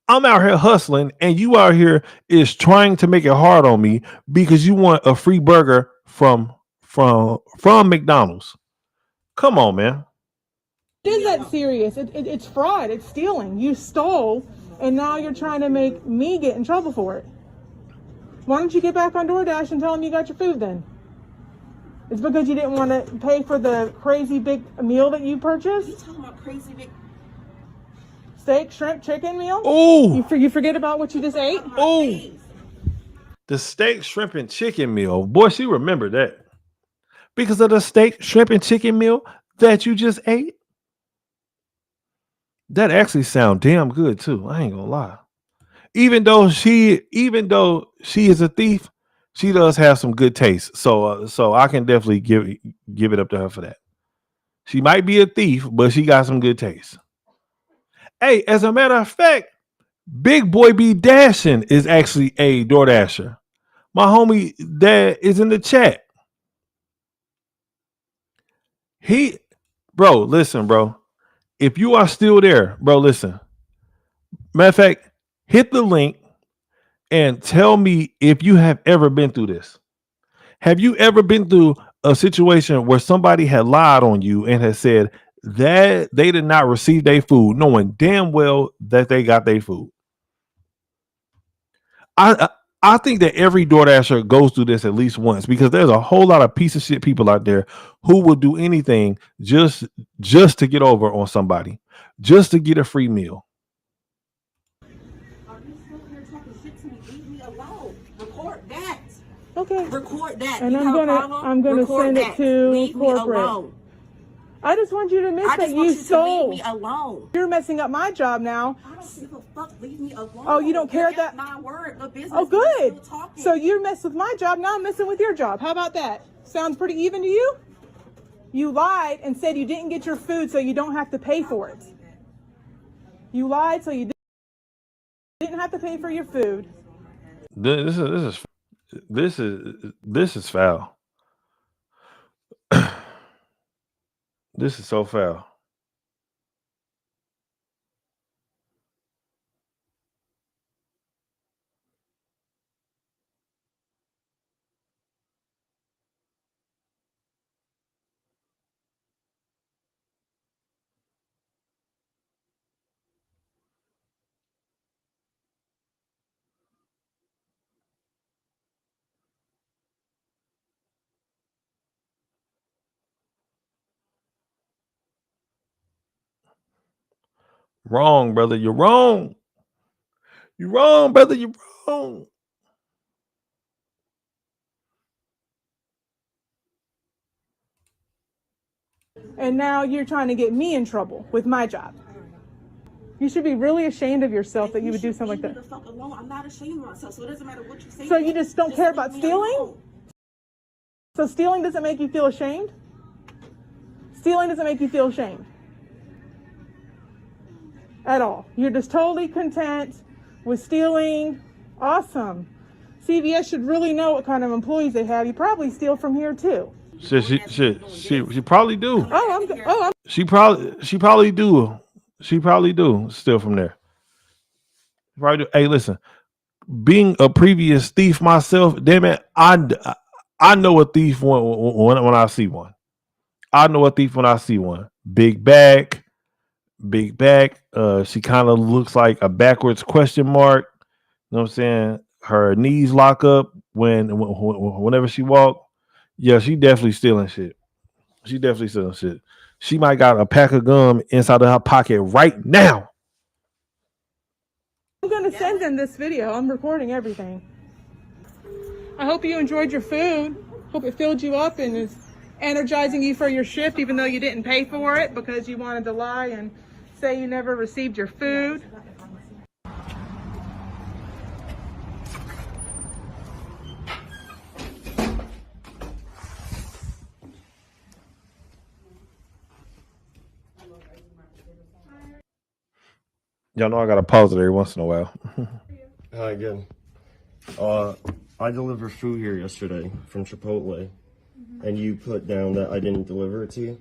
I'm out here hustling, and you out here is trying to make it hard on me because you want a free burger from McDonald's. Come on, man. It is that serious. It's fraud. It's stealing. You stole, and now you're trying to make me get in trouble for it. Why don't you get back on DoorDash and tell them you got your food then? It's because you didn't want to pay for the crazy big meal that you purchased? You talking about crazy big steak, shrimp, chicken meal? Oh, you forget about what you just ate? Oh, the steak, shrimp, and chicken meal. Boy, she remembered that. Because of the steak, shrimp, and chicken meal that you just ate. That actually sounds damn good too. I ain't gonna lie. Even though she is a thief, she does have some good taste. So I can definitely give it up to her for that. She might be a thief, but she got some good taste. Hey, as a matter of fact, Big Boy B Dashing is actually a DoorDasher. My homie that is in the chat. Listen, bro. If you are still there, bro, listen. Matter of fact, hit the link and tell me if you have ever been through this. Have you ever been through a situation where somebody had lied on you and has said that they did not receive their food, knowing damn well that they got their food. I think that every DoorDasher goes through this at least once, because there's a whole lot of piece of shit people out there who will do anything just to get over on somebody, just to get a free meal. Record that. Okay. Record that. And You I'm have a gonna problem? send Record it to Leave corporate. Me alone. I just want you to admit I that just want you you to stole. leave me alone. You're messing up my job now. I don't give a fuck. Leave me alone. Oh, you don't care You're that? at my word. The business. Oh, good. Still talking. So you mess with my job, now I'm messing with your job. How about that? Sounds pretty even to you? You lied and said you didn't get your food, so you don't have to pay for it. You lied so you didn't have to pay for your food. This is foul. This is so foul. Wrong, brother. You're wrong. You're wrong, brother. You're wrong. And now you're trying to get me in trouble with my job. You should be really ashamed of yourself that you would do something like that. Leave me the fuck alone. I'm not ashamed of myself, so it doesn't matter what you say. So you just don't care about leave me stealing? alone. So stealing doesn't make you feel ashamed? Stealing doesn't make you feel ashamed at all. You're just totally content with stealing. Awesome. CVS should really know what kind of employees they have. You probably steal from here too. She probably do. I'm She probably do. She probably do steal from there. Probably do. Hey, listen. Being a previous thief myself, damn it, I know a thief when I see one. I know a thief when I see one. Big back. She kind of looks like a backwards question mark. You know what I'm saying? Her knees lock up whenever she walk. Yeah, she definitely stealing shit. She might got a pack of gum inside of her pocket right now. going to send them this video. I'm recording everything. I hope you enjoyed your food. Hope it filled you up and is energizing you for your shift, even though you didn't pay for it because you wanted to lie and say you never received your food. Y'all know I gotta pause it every once in a while. Hi again. I delivered food here yesterday from Chipotle, and you put down that I didn't deliver it to you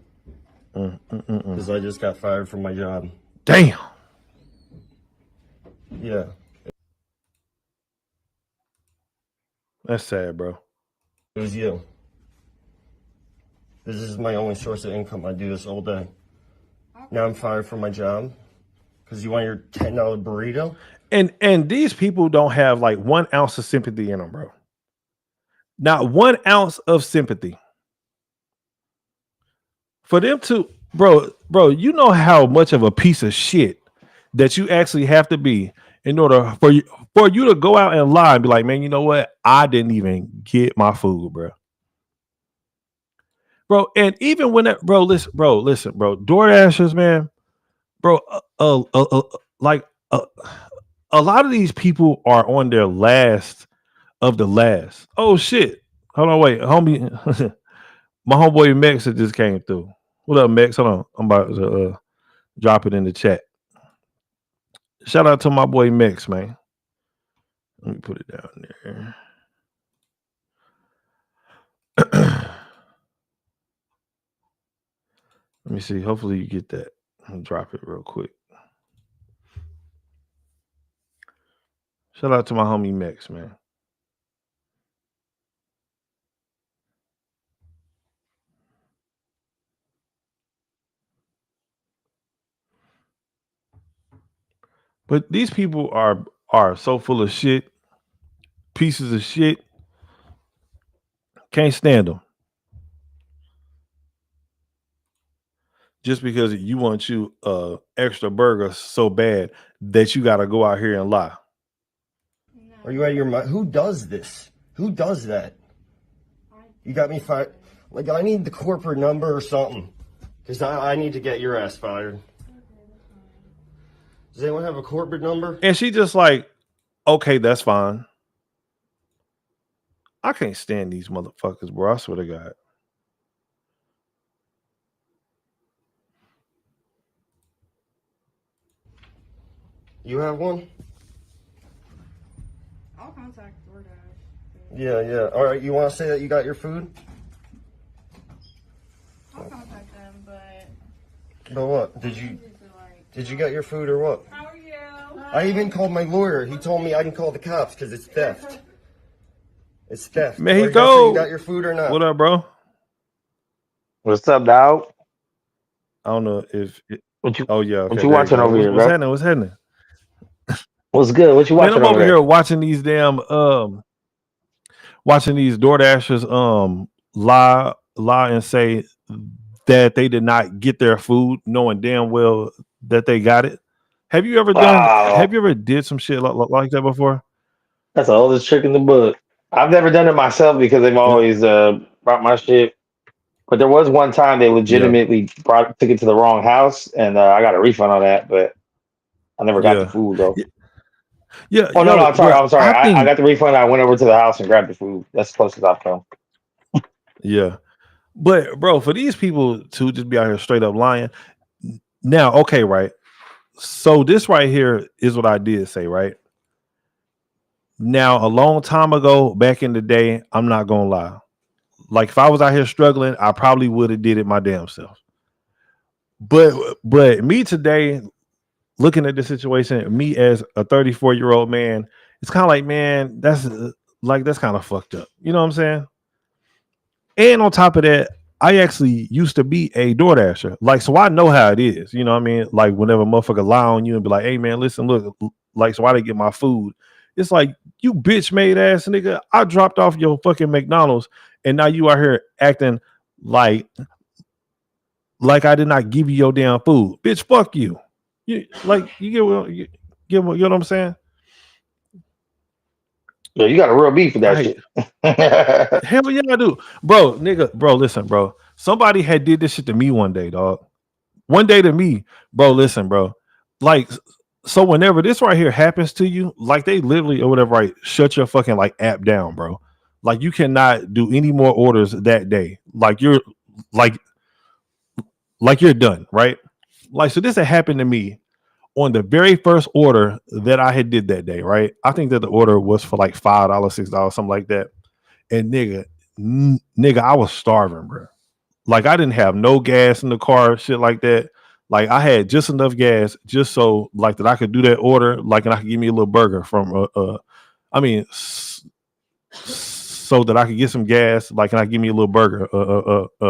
because I just got fired from my job. Damn. Yeah. That's sad, bro. It was you. This is my only source of income. I do this all day. Now I'm fired from my job because you want your $10 burrito? And these people don't have like 1 ounce of sympathy in them, bro. Not 1 ounce of sympathy. For them to, bro, you know how much of a piece of shit that you actually have to be in order for you to go out and lie and be like, man, you know what? I didn't even get my food, bro. Bro, and even when that, listen, DoorDashers, man, bro, like a lot of these people are on their last of the last. Oh shit! Hold on, wait, homie, my homeboy Mex just came through. What up, Mex? Hold on, I'm about to drop it in the chat. Shout out to my boy Mex, man. Let me put it down there. Let me see. Hopefully you get that. I'll drop it real quick. Shout out to my homie Mex, man. But these people are so full of shit, pieces of shit. Can't stand them. Just because you want you extra burger so bad that you got to go out here and lie. Are you out of your mind? Who does this? Who does that? You got me fired. Like, I need the corporate number or something. Because I need to get your ass fired. Does anyone have a corporate number? And she just like, okay, that's fine. I can't stand these motherfuckers, bro. I swear to God. You have one? I'll contact DoorDash. Yeah. All right, you want to say that you got your food? I'll contact them, but... But what? Did you get your food or what? How are you? I even called my lawyer. He told me I can call the cops because it's theft. It's theft. Mexico. You got your food or not? What up, bro? What's up, dog? I don't know if. What you? Oh yeah. Okay, What you watching over here, what's bro? happening? What's happening? What's good? What you Man, watching I'm over over here there? watching these damn watching these DoorDashers lie and say that they did not get their food, knowing damn well that they got it. Have you ever Wow. did some shit like that before? That's the oldest trick in the book. I've never done it myself because they've always brought my shit. But there was one time they legitimately took it to the wrong house, and I got a refund on that. But I never got the Yeah. food though. Yeah. Oh no, yo, I'm sorry. bro, I'm sorry. I I think got the refund. I went over to the house and grabbed the food. That's the closest I've come. yeah. But bro, for these people to just be out here straight up lying. Now, okay, right. So this right here is what I did say, right? Now, a long time ago, back in the day, I'm not gonna lie. Like if I was out here struggling, I probably would have did it my damn self. But me today, looking at the situation, me as a 34-year-old man, it's kind of like, man, that's kind of fucked up. You know what I'm saying? And on top of that, I actually used to be a DoorDasher. Like, so I know how it is. You know what I mean? Like, whenever a motherfucker lie on you and be like, hey, man, listen, look, like, so I didn't get my food. It's like, you bitch made ass nigga. I dropped off your fucking McDonald's and now you are here acting like I did not give you your damn food. Bitch, fuck you. You get what I'm saying? Yeah, you got a real beef with that shit. Hell yeah, I do. Bro, listen, bro. Somebody had did this shit to me one day, dog. One day to me, bro, listen, bro. Like, so whenever this right here happens to you, like they literally or whatever, right, shut your fucking like app down, bro. Like you cannot do any more orders that day. Like you're you're done, right? Like, so this had happened to me on the very first order that I had did that day, right? I think that the order was for like $5, $6, something like that. And nigga, I was starving, bro. Like I didn't have no gas in the car, shit like that. Like I had just enough gas just so like that I could do that order, like, and I could give me a little burger from so that I could get some gas, like, and I give me a little burger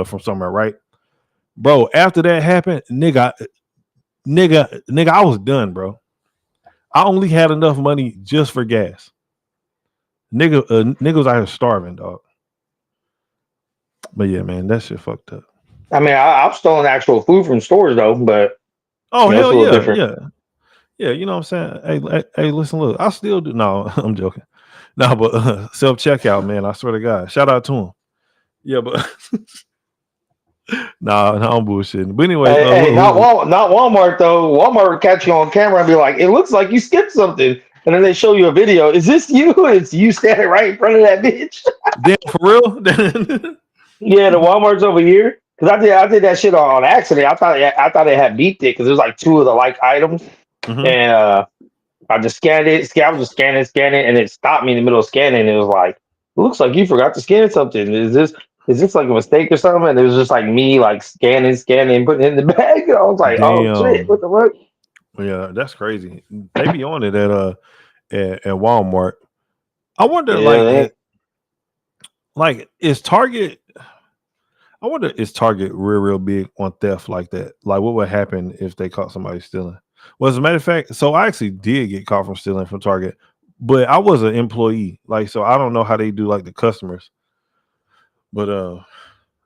from somewhere, right? Bro, after that happened, nigga, I was done, bro. I only had enough money just for gas. Nigga was out here starving, dog. But yeah, man, that shit fucked up. I mean, I've stolen actual food from stores though, but oh hell it's a yeah, different. yeah. You know what I'm saying? Hey, listen, look, I still do. No, I'm joking. No, but self checkout, man. I swear to God, shout out to him. Yeah, but nah, I'm bullshitting. But anyway, Hey, not Walmart though. Walmart would catch you on camera and be like, "It looks like you skipped something," and then they show you a video. Is this you? It's you standing right in front of that bitch. Damn, for real? Yeah, the Walmart's over here. Cause I did that shit on accident. I thought it had beeped it because there's like two of the like items, and I just scanned it. I was just scanning, and it stopped me in the middle of scanning. And it was like, "It looks like you forgot to scan something. Is this like a mistake or something?" And it was just like me like scanning, putting it in the bag. And I was like, "Oh shit, what the fuck?" Yeah, that's crazy. They be on it at Walmart. I wonder, like is Target? I wonder is Target real big on theft like that? Like, what would happen if they caught somebody stealing? Well, as a matter of fact, so I actually did get caught from stealing from Target, but I was an employee. Like, so I don't know how they do like the customers. But I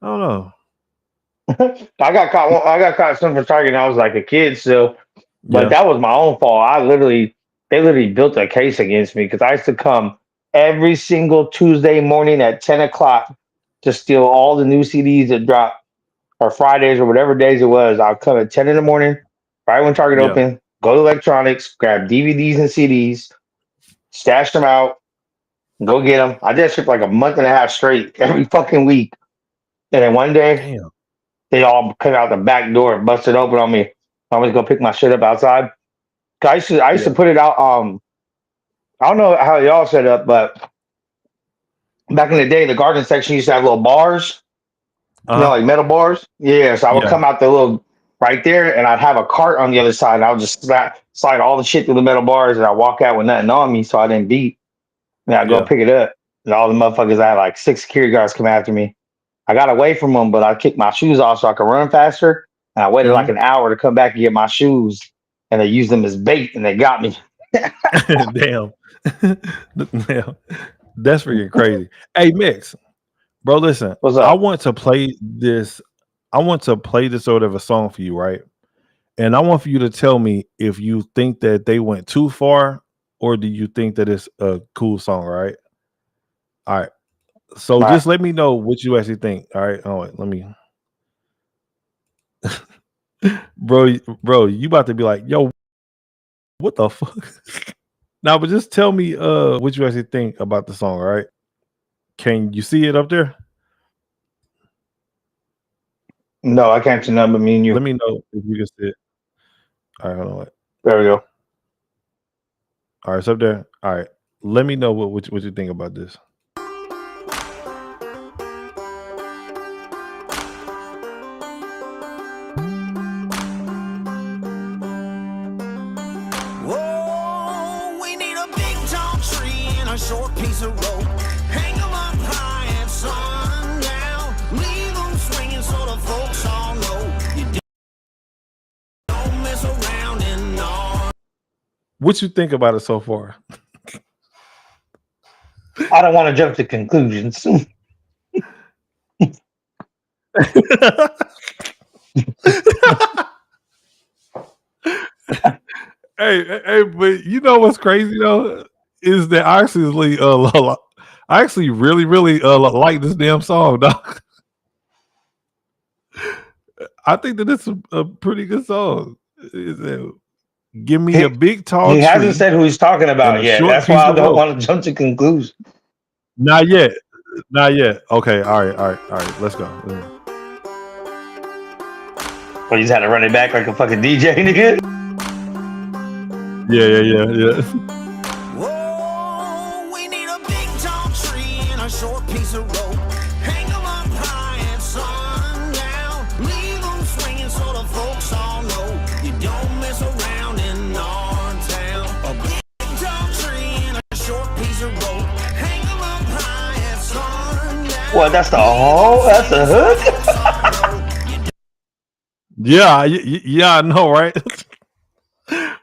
don't know. I got caught. I got caught stealing from Target. And I was like a kid still, but Yeah. that was my own fault. They literally built a case against me because I used to come every single Tuesday morning at 10 o'clock to steal all the new CDs that dropped, or Fridays or whatever days it was. I'll come at 10 in the morning, right when Target Yeah. opened, go to electronics, grab DVDs and CDs, stash them out, go get them. I did that shit for like a month and a half straight every fucking week. And then one day, Damn. they all came out the back door and busted open on me. I was gonna pick my shit up outside. 'Cause I used to Yeah. put it out. I don't know how y'all set up, but back in the day, the garden section used to have little bars, like metal bars. Yeah, so I would Yeah. come out the little right there, and I'd have a cart on the other side. And I would just slide all the shit through the metal bars, and I walk out with nothing on me, so I didn't beat. And I go Yeah. pick it up, and all the motherfuckers, I had like 6 security guards come after me. I got away from them, but I kicked my shoes off so I could run faster. And I waited like an hour to come back and get my shoes, and they used them as bait, and they got me. Damn. Damn. That's freaking crazy. Hey, Mix, bro, listen. What's I up? want to play this. I want to play this sort of a song for you, right? And I want for you to tell me if you think that they went too far, or do you think that it's a cool song, right? All right. So All right. just let me know what you actually think. All right. Oh, wait, let me. Bro, you about to be like, yo, what the fuck? Now, but just tell me what you actually think about the song, all right? Can you see it up there? No, I can't see nothing but me and Let you. me know if you can see it. All right, hold on. Wait. There we go. All right, it's up there. All right. Let me know what you think about this. Whoa, we need a big tall tree and a short piece of rope. Hang 'em up high at sundown. Leave 'em swinging so the folks all know you don't mess around in our. What you think about it so far? I don't want to jump to conclusions. Hey, but you know what's crazy though is that I actually really like this damn song, dog. I think that it's a pretty good song. Give me a big tall He hasn't tree said who he's talking and about a yet. short That's why piece I of don't rope. want to jump to conclusions. Not yet. Not yet. Okay. All right. Let's go. Or you just had to run it back like a fucking DJ, nigga. Yeah. Whoa, we need a big tall tree and a short piece of rope. Hang 'em up high at sundown. Leave 'em swinging so the folks all know you don't mess around in our town. A big tall tree and a short piece of rope. Hang 'em up high at sundown. What? That's the hook. Yeah, I know, right?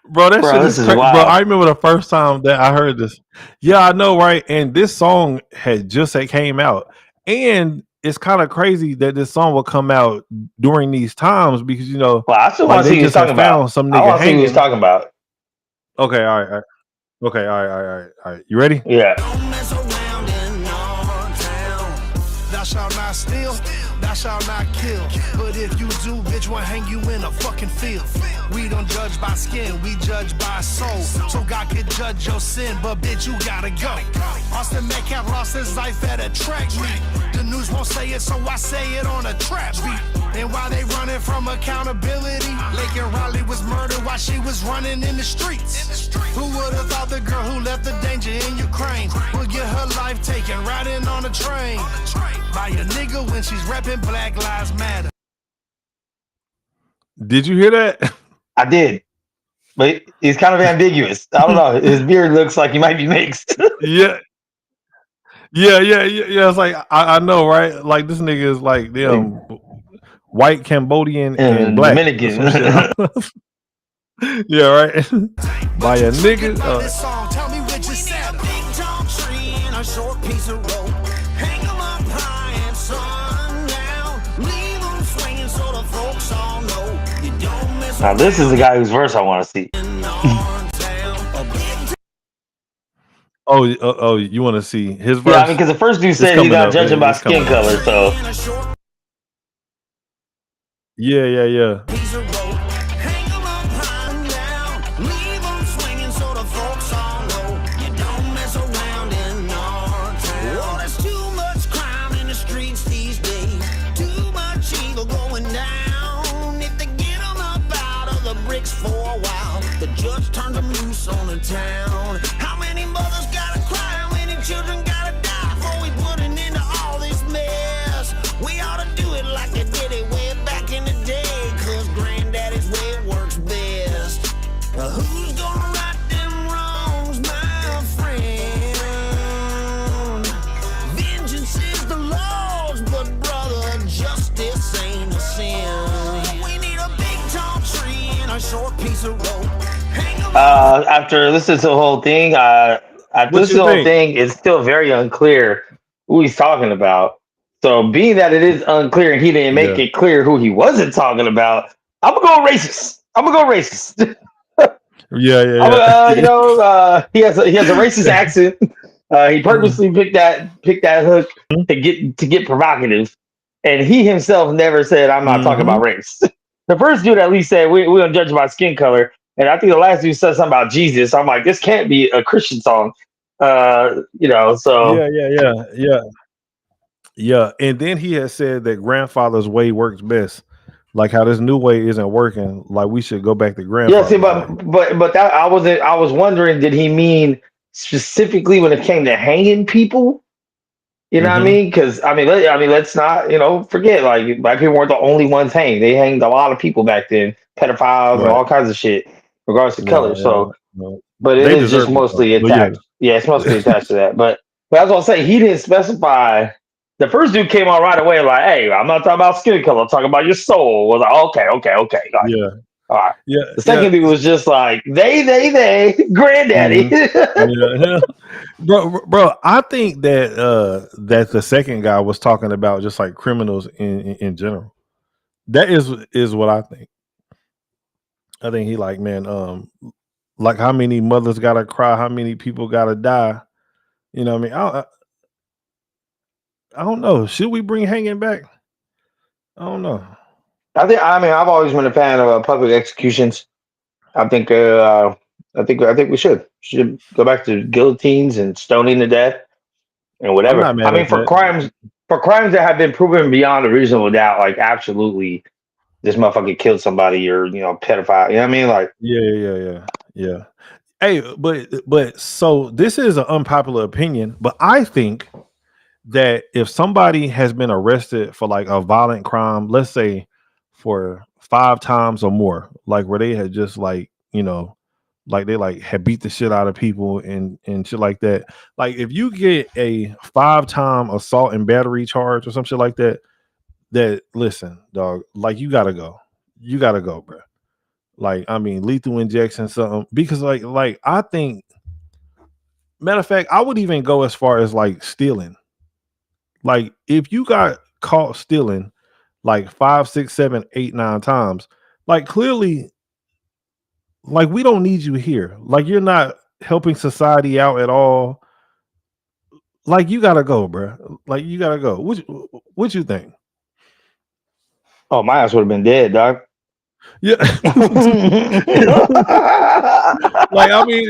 Bro, that shit This is is crazy. Bro, wild. I remember the first time that I heard this. Yeah, I know, right? And this song had just came out. And it's kind of crazy that this song will come out during these times because, Well, I still like want to they see what he's just have talking about. found some I nigga want to see what he's hanging. talking about. Okay, all right. Okay, all right. You ready? Yeah. Don't mess around in our town. Thou shalt not steal, thou shalt not kill. But if you do, bitch, we'll hang you in a fucking field. We don't judge by skin, we judge by soul. So God can judge your sin, but bitch, you gotta go. Austin Metcalf lost his life at a track meet. The news won't say it, so I say it on a trap beat. And while they running from accountability, Lake and Riley was murdered while she was running in the streets. Who would have thought the girl who left the danger in Ukraine would get her life taken riding on a train by a nigga when she's repping Black Lives Matter? Did you hear that? I did. But he's kind of ambiguous. I don't know. His beard looks like he might be mixed. Yeah. It's like I know, right? Like this nigga is like them white Cambodian and black. Dominican. Some shit. Yeah, right. By a nigga. This song, tell me which is sadder. Big tall tree and a short piece of rope. Hang 'em up high at sundown. Leave 'em swinging so the folks all know you don't miss Now this is the guy whose verse I want to see. Oh, you want to see his verse? Yeah, I mean, because the first dude It's said he's coming not up. judging by It's skin coming up. color, so Yeah. Leave 'em swinging so the folks all know you don't mess around in our town. Oh, there's too much crime in the streets these days. Too much evil going down. If they get 'em up out of the bricks for a while, the judge turns 'em loose on the town. How many mothers gotta cry? How many children gotta die before we put an end to all this mess? We ought to do it like they did it way back in the day, 'cause granddaddy's way works best. Who's gonna right them wrongs, my friend? Vengeance is the Lord's, but brother, justice ain't a sin. We need a big tall tree and a short piece of rope. after listening to the whole thing, What you think? it's still very unclear who he's talking about. So, being that it is unclear and he didn't make Yeah. it clear who he wasn't talking about, I'm gonna go racist. Yeah. He has a racist accent. He purposely picked that hook to get provocative, and he himself never said, "I'm not talking about race." The first dude at least said, "We don't judge by skin color," and I think the last dude said something about Jesus. I'm like, this can't be a Christian song, So Yeah. And then he has said that grandfather's way works best. Like how this new way isn't working. Like we should go back to yeah. See, grandfather's way. but that I was wondering, did he mean specifically when it came to hanging people? You know what I Mm-hmm. mean? Because let's not forget, like, black people weren't the only ones hanged. They hanged a lot of people back then, pedophiles and Right. all kinds of shit, regardless of color. So, No. but it They is just deserve it though. mostly But yeah. attached. Yeah, it's mostly attached to that. But I was gonna say he didn't specify. The first dude came on right away, like, "Hey, I'm not talking about skin color. I'm talking about your soul." Was like, okay. Like, Yeah. all right. Yeah. The second dude was just like, they, granddaddy. Yeah. Bro, I think that the second guy was talking about just like criminals in general. That is what I think. I think he like, man, like how many mothers gotta cry, how many people gotta die. You know what I mean? I don't know. Should we bring hanging back? I don't know. I've always been a fan of public executions. I think I think we should go back to guillotines and stoning to death and I'm whatever. not I mad mean, at that. for crimes that have been proven beyond a reasonable doubt, like, absolutely, this motherfucker killed somebody, or pedophile. You know what I mean? Like, Yeah. Hey, but so this is an unpopular opinion, but I think that if somebody has been arrested for like a violent crime, let's say for 5 times or more, like where they had just like, like they like had beat the shit out of people and shit like that. Like if you get a 5-time assault and battery charge or some shit like that, listen, dog, like you gotta go. You gotta go, bro. Like, I mean, lethal injection, something, because like I think, matter of fact, I would even go as far as like stealing. Like, if you got caught stealing like 5, 6, 7, 8, 9 times, like clearly, like we don't need you here. Like you're not helping society out at all. Like you gotta go, bro. Like you gotta go. What you think? oh, my ass would have been dead, dog. Yeah. Like I mean,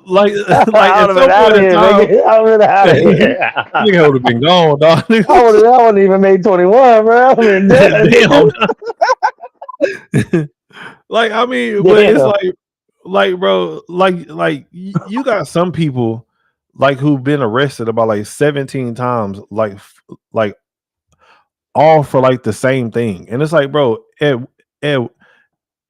like I at would have been some out point of in here, time, nigga. I would have been out of here. nigga would have been gone, dog. I wouldn't even made 21, bro. I would have been dead. Damn. Like I mean, but it's Damn. like bro, like you got some people like who've been arrested about like 17 times, like all for like the same thing, and it's like, bro, at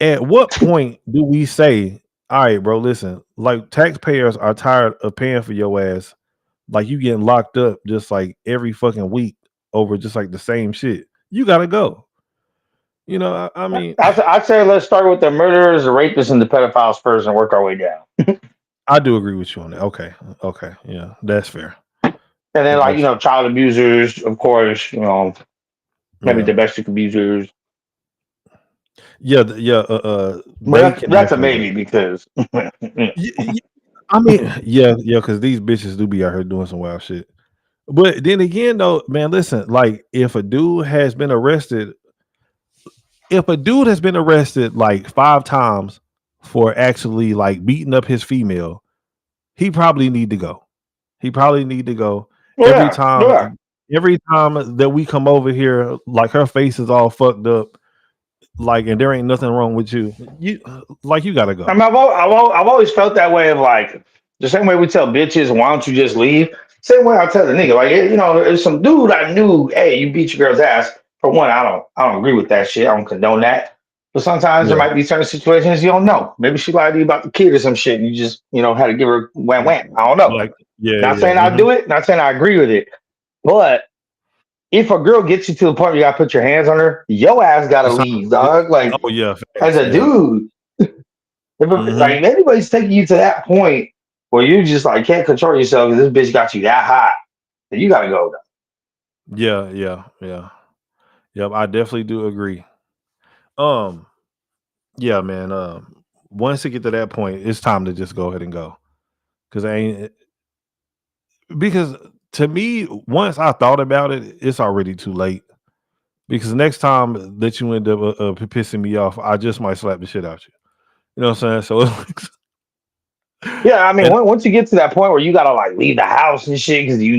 at what point do we say, all right, bro, listen, like taxpayers are tired of paying for your ass, like you getting locked up just like every fucking week over just like the same shit. You gotta go. You know, I mean, I'd say let's start with the murderers, the rapists, and the pedophiles first, and work our way down. I do agree with you on that. Okay, yeah, that's fair. And then, like, That's child abusers, of course, maybe yeah, domestic abusers. yeah. But They that's, can that's a definitely. maybe because I mean, yeah, because these bitches do be out here doing some wild shit. But then again, though, man, listen, like if a dude has been arrested, like 5 times for actually like beating up his female, he probably need to go. He probably need to go. Every yeah, yeah. time, every time that we come over here, like her face is all fucked up, like, and there ain't nothing wrong with you. You gotta I go. mean, I've always felt that way of like the same way we tell bitches, why don't you just leave? Same way I tell the nigga, like, there's some dude I knew, hey, you beat your girl's ass. For one, I don't agree with that shit. I don't condone that. But sometimes there Yeah, might be certain situations you don't know. Maybe she lied to you about the kid or some shit, and you just, had to give her wham wham. I don't know. like Not yeah. saying I do it, not saying I agree with it. But if a girl gets you to the point where you gotta put your hands on her, your ass gotta It's not, leave, dog. Like oh yeah, as facts. a Yeah. dude. Hmm. Like if anybody's taking you to that point where you just like can't control yourself because this bitch got you that hot, then you gotta go. Yeah. Yep, I definitely do agree. Um, yeah, man. Once it get to that point, it's time to just go ahead and go. Cause I ain't because to me, once I thought about it, it's already too late. Because next time that you end up pissing me off, I just might slap the shit out you. You know what I'm saying? So, Yeah, I mean, and once you get to that point where you gotta like leave the house and shit because yeah,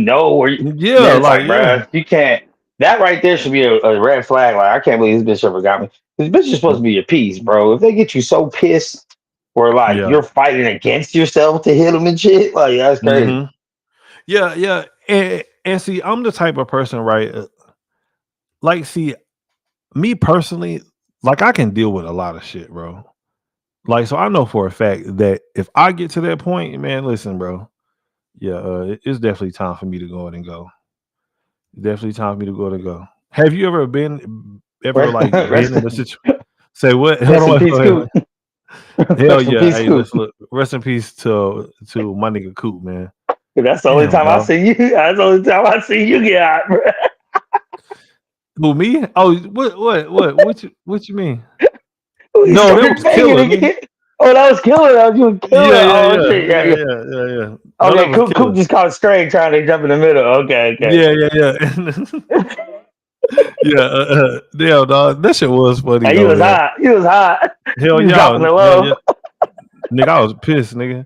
then it's like like, yeah. bruh, you can't. That right there should be a red flag. Like, I can't believe this bitch ever got me. This bitch is supposed to be your piece, bro. If they get you so pissed, where like Yeah. you're fighting against yourself to hit them and shit, like that's crazy. Hmm. Yeah. And see, I'm the type of person, right? Like, see, me personally, like I can deal with a lot of shit, bro. Like, so I know for a fact that if I get to that point, man, listen, bro. Yeah, it's definitely time for me to go ahead and go. Definitely time for me to go ahead and go. Have you ever like been Rest, in a situation? Say what? Hold rest on, in wait, peace, go ahead. Coop. Hell Rest in yeah. peace, Hey, Coop. let's look. Rest in peace to my nigga Coop, man. That's the only Damn, time I dog. see you. That's the only time I see you get hot, bro. Who me? Oh, what you mean? You No, that started was banging killer, nigga. again. Oh, that was killer. That was you killer. Oh shit, yeah, yeah. Yeah. No, that Okay, was Coop killer. just caught straight trying to jump in the middle. Okay, okay. Yeah. Yeah, damn, dog. That shit was funny Hey, you though, was man. hot. You was hot. Hell You was yeah, dropping it hell low. yeah. Nigga, I was pissed, nigga.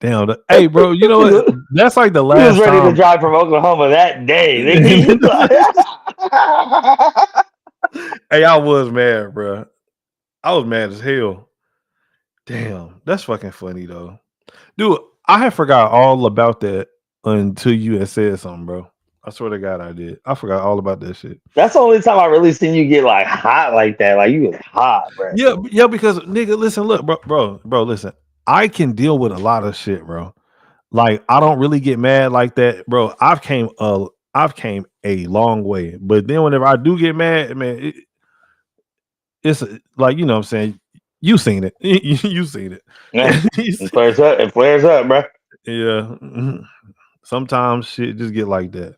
Damn. Hey, bro, you know what? That's like the You was last ready to time. drive from Oklahoma that day. Nigga. You like, Hey, I was mad, bro. I was mad as hell. Damn, that's fucking funny though. Dude, I had forgot all about that until you had said something, bro. I swear to God, I did. I forgot all about that shit. that's the only time I really seen you get like hot like that. Like you was hot, bro. Yeah, because nigga, listen, look, bro, listen. I can deal with a lot of shit, bro. Like I don't really get mad like that, bro. I've came a long way, but then whenever I do get mad, man, it's like you know what I'm saying. You seen it, you seen it. Yeah, it flares up. It flares up, bro. Yeah. Sometimes shit just get like that.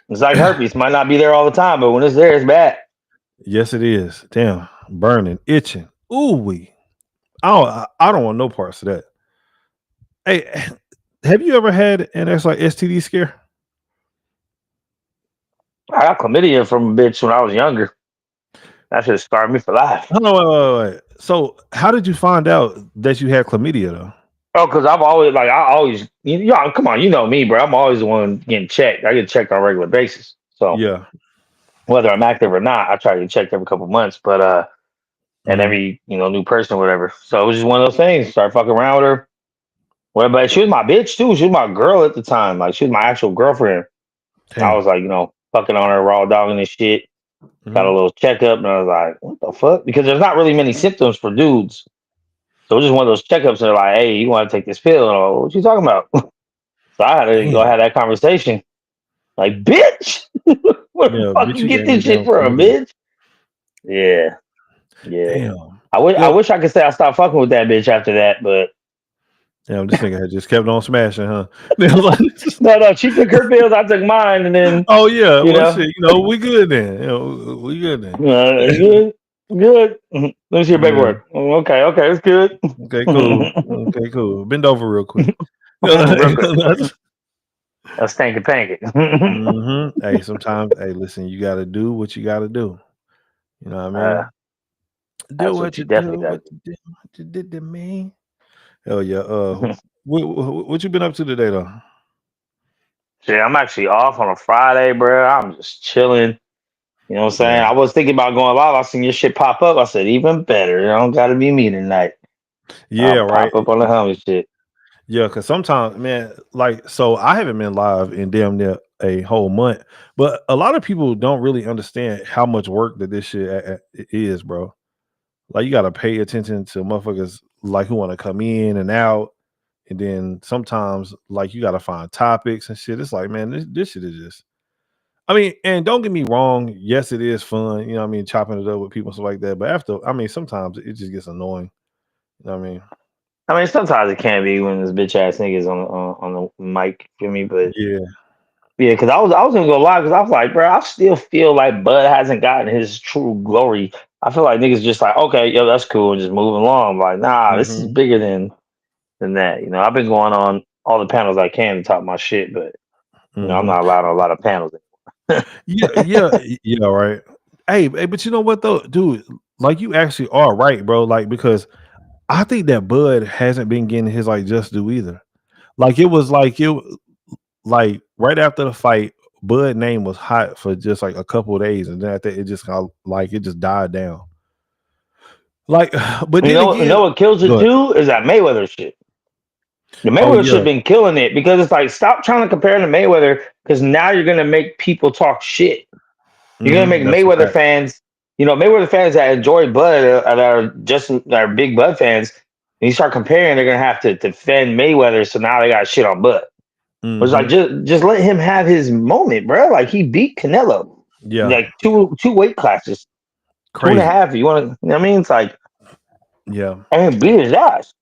It's like herpes. Might not be there all the time, but when it's there, it's bad. Yes, it is. Damn, burning, itching. Ooh wee. I don't want no parts of that. Hey, have you ever had an like STD scare? I got chlamydia from a bitch when I was younger. That should scarred me for life. Hold on, wait. So, how did you find out that you had chlamydia though? Oh, because I've always like I always come on, you know me, bro. I'm always the one getting checked. I get checked on a regular basis. So Yeah. whether I'm active or not, I try to get checked every couple months. But and Mhm. every new person or whatever. So it was just one of those things. Start fucking around with her. Well, but she was my bitch too. She was my girl at the time. Like she was my actual girlfriend. I Damn. was like, fucking on her, raw dogging and shit. Got a Mhm. little checkup, and I was like, what the fuck? Because there's not really many symptoms for dudes. So it was just one of those checkups. And they're like, hey, you want to take this pill? And I'm like, what you talking about? So I had to go Damn. have that conversation. Like, bitch, where the Yeah, fuck bitch, you you get gave me this shit damn from, chlamydia. bitch? Yeah. Damn. I wish I could say I stopped fucking with that bitch after that, but Damn, this nigga had just kept on smashing, huh? no, she took her pills, I took mine, and then Oh yeah, you well know, shit, we good then. We good then. good. Let me see your Yeah. paperwork. Okay, it's good. Okay, cool. Okay, cool. Bend over real quick. Real quick. A stanky panky. Hey, sometimes, hey, listen, you got to do what you got to do. You know what I mean? Do That's what what you you definitely do, got. what you did to me. Hell yeah. What you been up to today though? Shit, I'm actually off on a Friday, bro. I'm just chilling. You know what I'm saying? Yeah. I was thinking about going live. I seen your shit pop up. I said, even better. It don't got to be me tonight. Yeah, I'll right. pop up on the homie shit. Yeah, because sometimes, man, like, so I haven't been live in damn near a whole month, but a lot of people don't really understand how much work that this shit is, bro. Like, you got to pay attention to motherfuckers like who want to come in and out. And then sometimes, like, you got to find topics and shit. It's like, man, this shit is just, I mean, and don't get me wrong. Yes, it is fun. You know what I mean? Chopping it up with people and stuff like that. But after, I mean, sometimes it just gets annoying. You know what I mean? I mean, sometimes it can be when this bitch ass niggas on the mic for me, but Yeah. yeah, because I was gonna go live because I was like, bro, I still feel like Bud hasn't gotten his true glory. I feel like niggas just like, okay, yo, that's cool, and just moving along. Like, nah, this is bigger than that. You know, I've been going on all the panels I can to talk my shit, but you know, I'm not allowed on a lot of panels. Yeah, right. Hey, but you know what though, dude? Like, you actually are right, bro. Like, because I think that Bud hasn't been getting his like just due either. Like, like right after the fight, Bud name was hot for just like a couple of days, and then after it just got like it just died down. Like, but You then know again, what kills it good. too is that Mayweather shit. The Oh Mayweather shit yeah, been killing it because it's like stop trying to compare him to Mayweather because now you're gonna make people talk shit. You're gonna make that's a Mayweather fact. fans, Mayweather fans that enjoy Bud that are big Bud fans. And you start comparing, they're gonna have to defend Mayweather, so now they got shit on Bud. It's like just let him have his moment, bro. Like he beat Canelo, Yeah, like two weight classes, two and a crazy. half. You want to? You know what I mean, it's like Yeah. and beat his ass.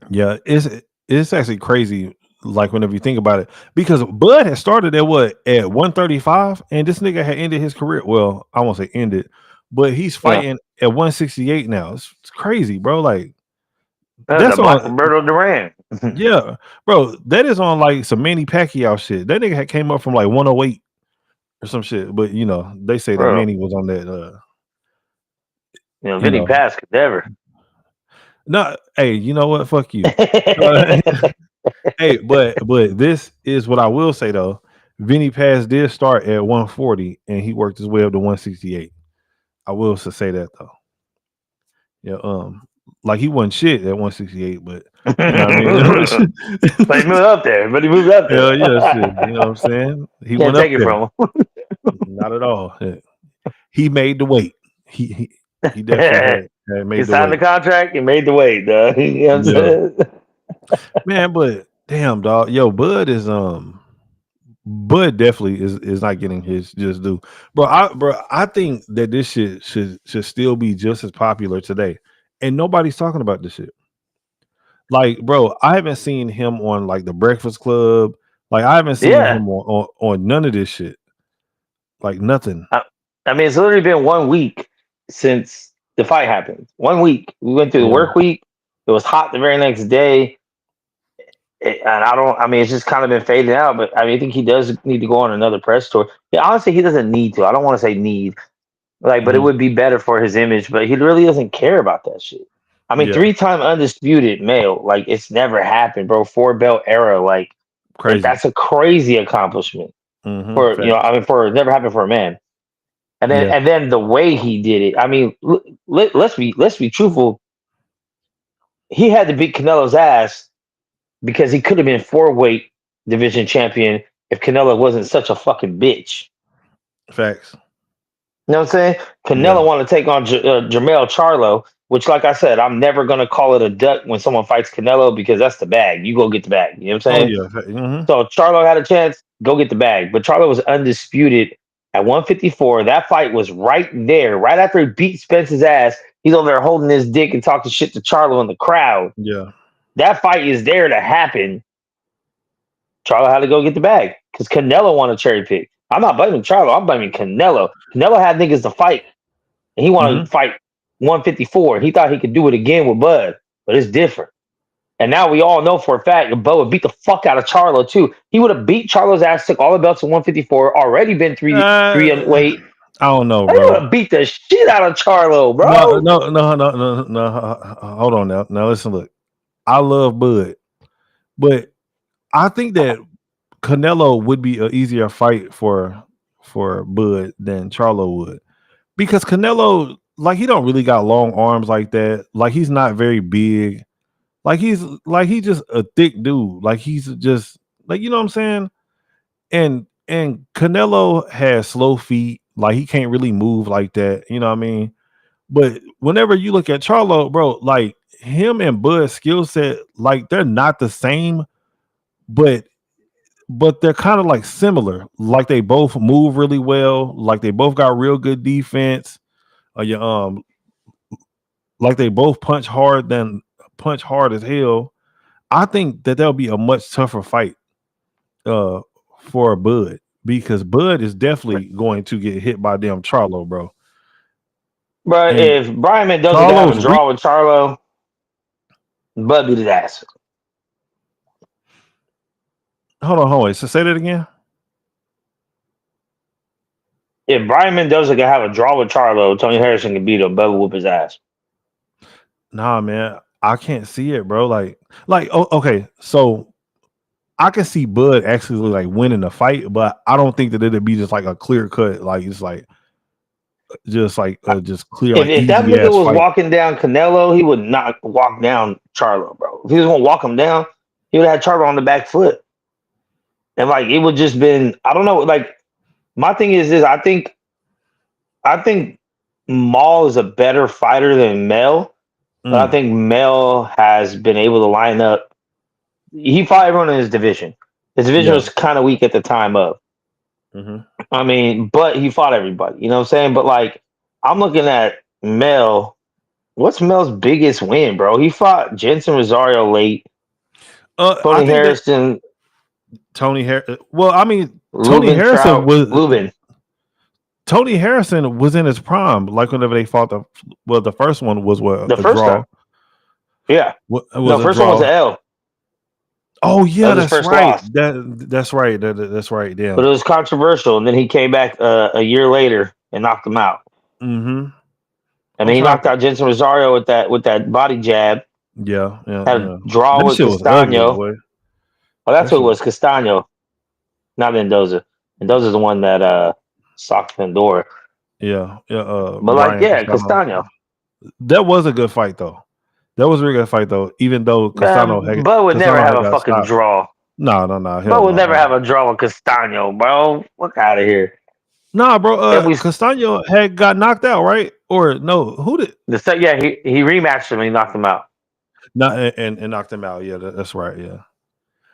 Yeah, it's actually crazy. Like, whenever you think about it, because Bud had started at 135, and this nigga had ended his career. Well, I won't say ended, but he's Yeah, fighting at 168 now. It's crazy, bro. Like, that's the that's Black on. Roberto Duran. Yeah, bro. That is on like some Manny Pacquiao shit. That nigga had came up from like 108 or some shit. But they say that Bro, Manny was on that. You Vinny know, Paz could never. no. Hey, you know what? Fuck you. Hey, but this is what I will say though. Vinny Paz did start at 140 and he worked his way up to 168. I will say that though. Yeah, like he wasn't shit at 168, but you know what I mean? But he moved up there. Hell yeah, shit. You know what I'm saying? He Can't went up take it there. from him. Not at all. Yeah. He made the weight. He definitely had He made the signed the weight. contract. He made the weight, dog. You know what I'm Yeah. saying? Man, but damn dog. Yo, Bud definitely is not getting his just due, bro. I think that this shit should still be just as popular today, and nobody's talking about this shit. Like, bro, I haven't seen him on like the Breakfast Club. Like, I haven't seen Yeah. him on none of this shit. Like nothing. I mean, it's literally been 1 week since the fight happened. 1 week. We went through the Yeah, work week. It was hot the very next day. And I mean, it's just kind of been fading out. But I mean, I think he does need to go on another press tour. Yeah, honestly, he doesn't need to. I don't want to say need. Like, but it would be better for his image. But he really doesn't care about that shit. I mean, yeah, 3-time undisputed male. Like, it's never happened, bro. 4-belt era. Like, crazy. that's a crazy accomplishment for I Facts. mean, for it never happened for a man. Yeah, And then the way he did it. I mean, let's be truthful. He had to beat Canelo's ass because he could have been 4-weight division champion if Canelo wasn't such a fucking bitch. facts. You know what I'm saying? Yeah. Canelo wanted to take on Jermell Charlo, which, like I said, I'm never gonna call it a duck when someone fights Canelo because that's the bag. You go get the bag. You know what I'm Oh saying? yeah. So Charlo had a chance, go get the bag. But Charlo was undisputed at 154. That fight was right there. Right after he beat Spence's ass, he's over there holding his dick and talking shit to Charlo in the crowd. Yeah. That fight is there to happen. Charlo had to go get the bag because Canelo wanted to cherry pick. I'm not blaming Charlo. I'm blaming Canelo. Canelo had niggas to fight, and he wanted to fight 154. He thought he could do it again with Bud, but it's different. And now we all know for a fact that Bud would beat the fuck out of Charlo too. He would have beat Charlo's ass, took all the belts at 154, already been three and weight. I don't know, He bro. would have beat the shit out of Charlo, bro. No. Hold on now. Now listen, look. I love Bud, but I think that Canelo would be an easier fight for Bud than Charlo would, because Canelo, like, he don't really got long arms like that. Like, he's not very big. Like, he's just a thick dude. Like, he's just like, you know what I'm saying? And Canelo has slow feet. Like, he can't really move like that. You know what I mean? But whenever you look at Charlo, bro, like, him and Bud's skill set, like, they're not the same, but they're kind of like similar. Like, they both move really well. Like, they both got real good defense. Like, they both punch hard as hell. I think that there'll be a much tougher fight for Bud, because Bud is definitely going to get hit by damn Charlo, bro. But And if Brian Mendoza could have a draw with Charlo, Bud beat his ass. Hold on. So say that again. If Brian Mendoza could have a draw with Charlo, Tony Harrison could beat him. Bud would whoop his ass. Nah, man, I can't see it, bro. Like, okay, so I can see Bud actually like winning the fight, but I don't think that it'd be just like a clear cut, like it's like just clear. If that nigga was walking down Canelo, he would not walk down Charlo, bro. If he was gonna walk him down, he would have had Charlo on the back foot, and like it would just been, I don't know. Like, my thing is this: I think Maul is a better fighter than Mel, but I think Mel has been able to line up. He fought everyone in his division. His division was kind of weak at the time of. I mean, but he fought everybody. You know what I'm saying? But like, I'm looking at Mel. What's Mel's biggest win, bro? He fought Jensen Rosario late. Tony Harrison. Well, I mean, Tony Harrison was in his prime. Like, whenever they fought the first one was the first draw. time. Yeah. The first one was an L. Oh yeah, that's right. That's right. That's right. Yeah. But it was controversial, and then he came back a year later and knocked him out. Mm-hmm. And then he knocked out Jensen Rosario with that body jab. Yeah. Had a draw with Castano. That's what it was, Castano, not Mendoza. Mendoza's the one that socked Pandora. Yeah. But Castano. That was a good fight though. That was a really good fight though. Even though Castano, Bud would never have a fucking draw. No. Bud would never have a draw with Castano, bro. Fuck out of here. Nah, bro. Castano had got knocked out, right? Or no? Who did? He rematched him and he knocked him out. No, and knocked him out. Yeah, that's right. Yeah.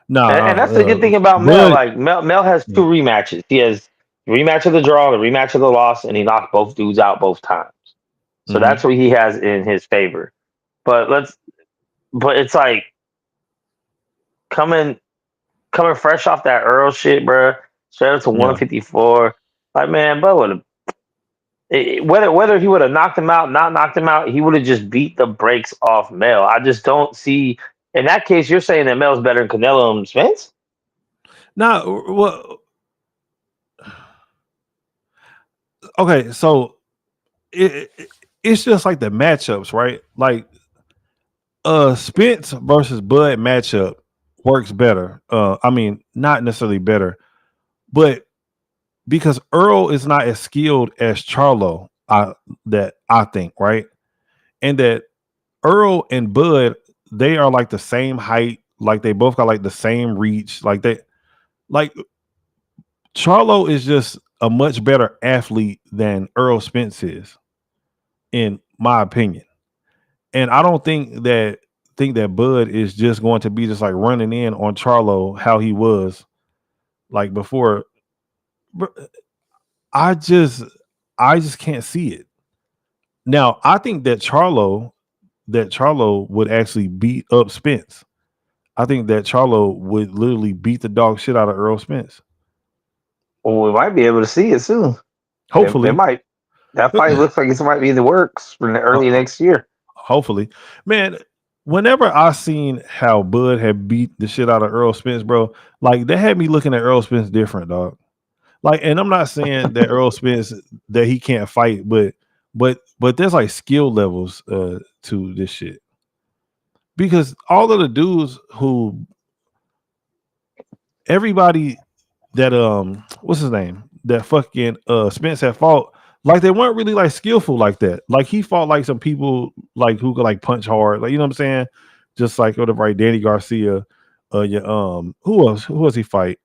No, and that's the good thing about Mel. Like Mel has two rematches. He has the rematch of the draw, the rematch of the loss, and he knocked both dudes out both times. So that's what he has in his favor. But it's like coming fresh off that Earl shit, bro. Straight up to 154. Like, man, Bud would have, whether he would have knocked him out, not knocked him out, he would have just beat the brakes off Mel. I just don't see. In that case, you're saying that Mel's better than Canelo and Spence? No, well, okay, so it's just like the matchups, right? Like, Spence versus Bud matchup works better. I mean, not necessarily better, but because Earl is not as skilled as Charlo, that I think, right? And that Earl and Bud, they are like the same height, like they both got like the same reach, like Charlo is just a much better athlete than Earl Spence is, in my opinion. And I don't think that Bud is just going to be just like running in on Charlo how he was like before. I just can't see it. Now, I think that Charlo would actually beat up Spence. I think that Charlo would literally beat the dog shit out of Earl Spence. Well, we might be able to see it soon. Hopefully. It might. That fight looks like it might be in the works for early next year. Hopefully. Man, whenever I seen how Bud had beat the shit out of Earl Spence, bro, like that had me looking at Earl Spence different, dog. Like, and I'm not saying that Earl Spence that he can't fight, but there's like skill levels to this shit. Because all of the dudes who everybody that what's his name? That fucking Spence had fought, like they weren't really like skillful like that. Like he fought like some people like who could like punch hard, like you know what I'm saying? Just like whatever, right? Danny Garcia, who else he fight?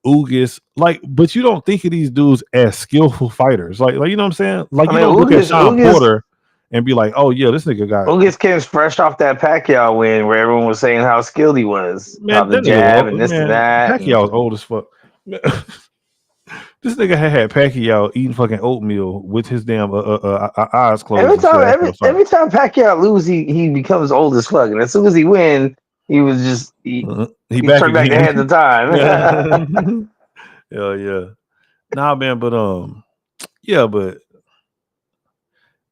Ugis, like, but you don't think of these dudes as skillful fighters, like you know what I'm saying? Like you don't look at Sean Porter and be like, oh yeah, this nigga got. Ugis came fresh off that Pacquiao win, where everyone was saying how skilled he was, Man, the that jab nigga, and this man, and that. Pacquiao's old as fuck. This nigga had Pacquiao eating fucking oatmeal with his damn eyes closed. Every time Pacquiao lose, he becomes old as fuck, and as soon as he win, he was just he back turned back the again. hands of time. Hell yeah, nah, man, but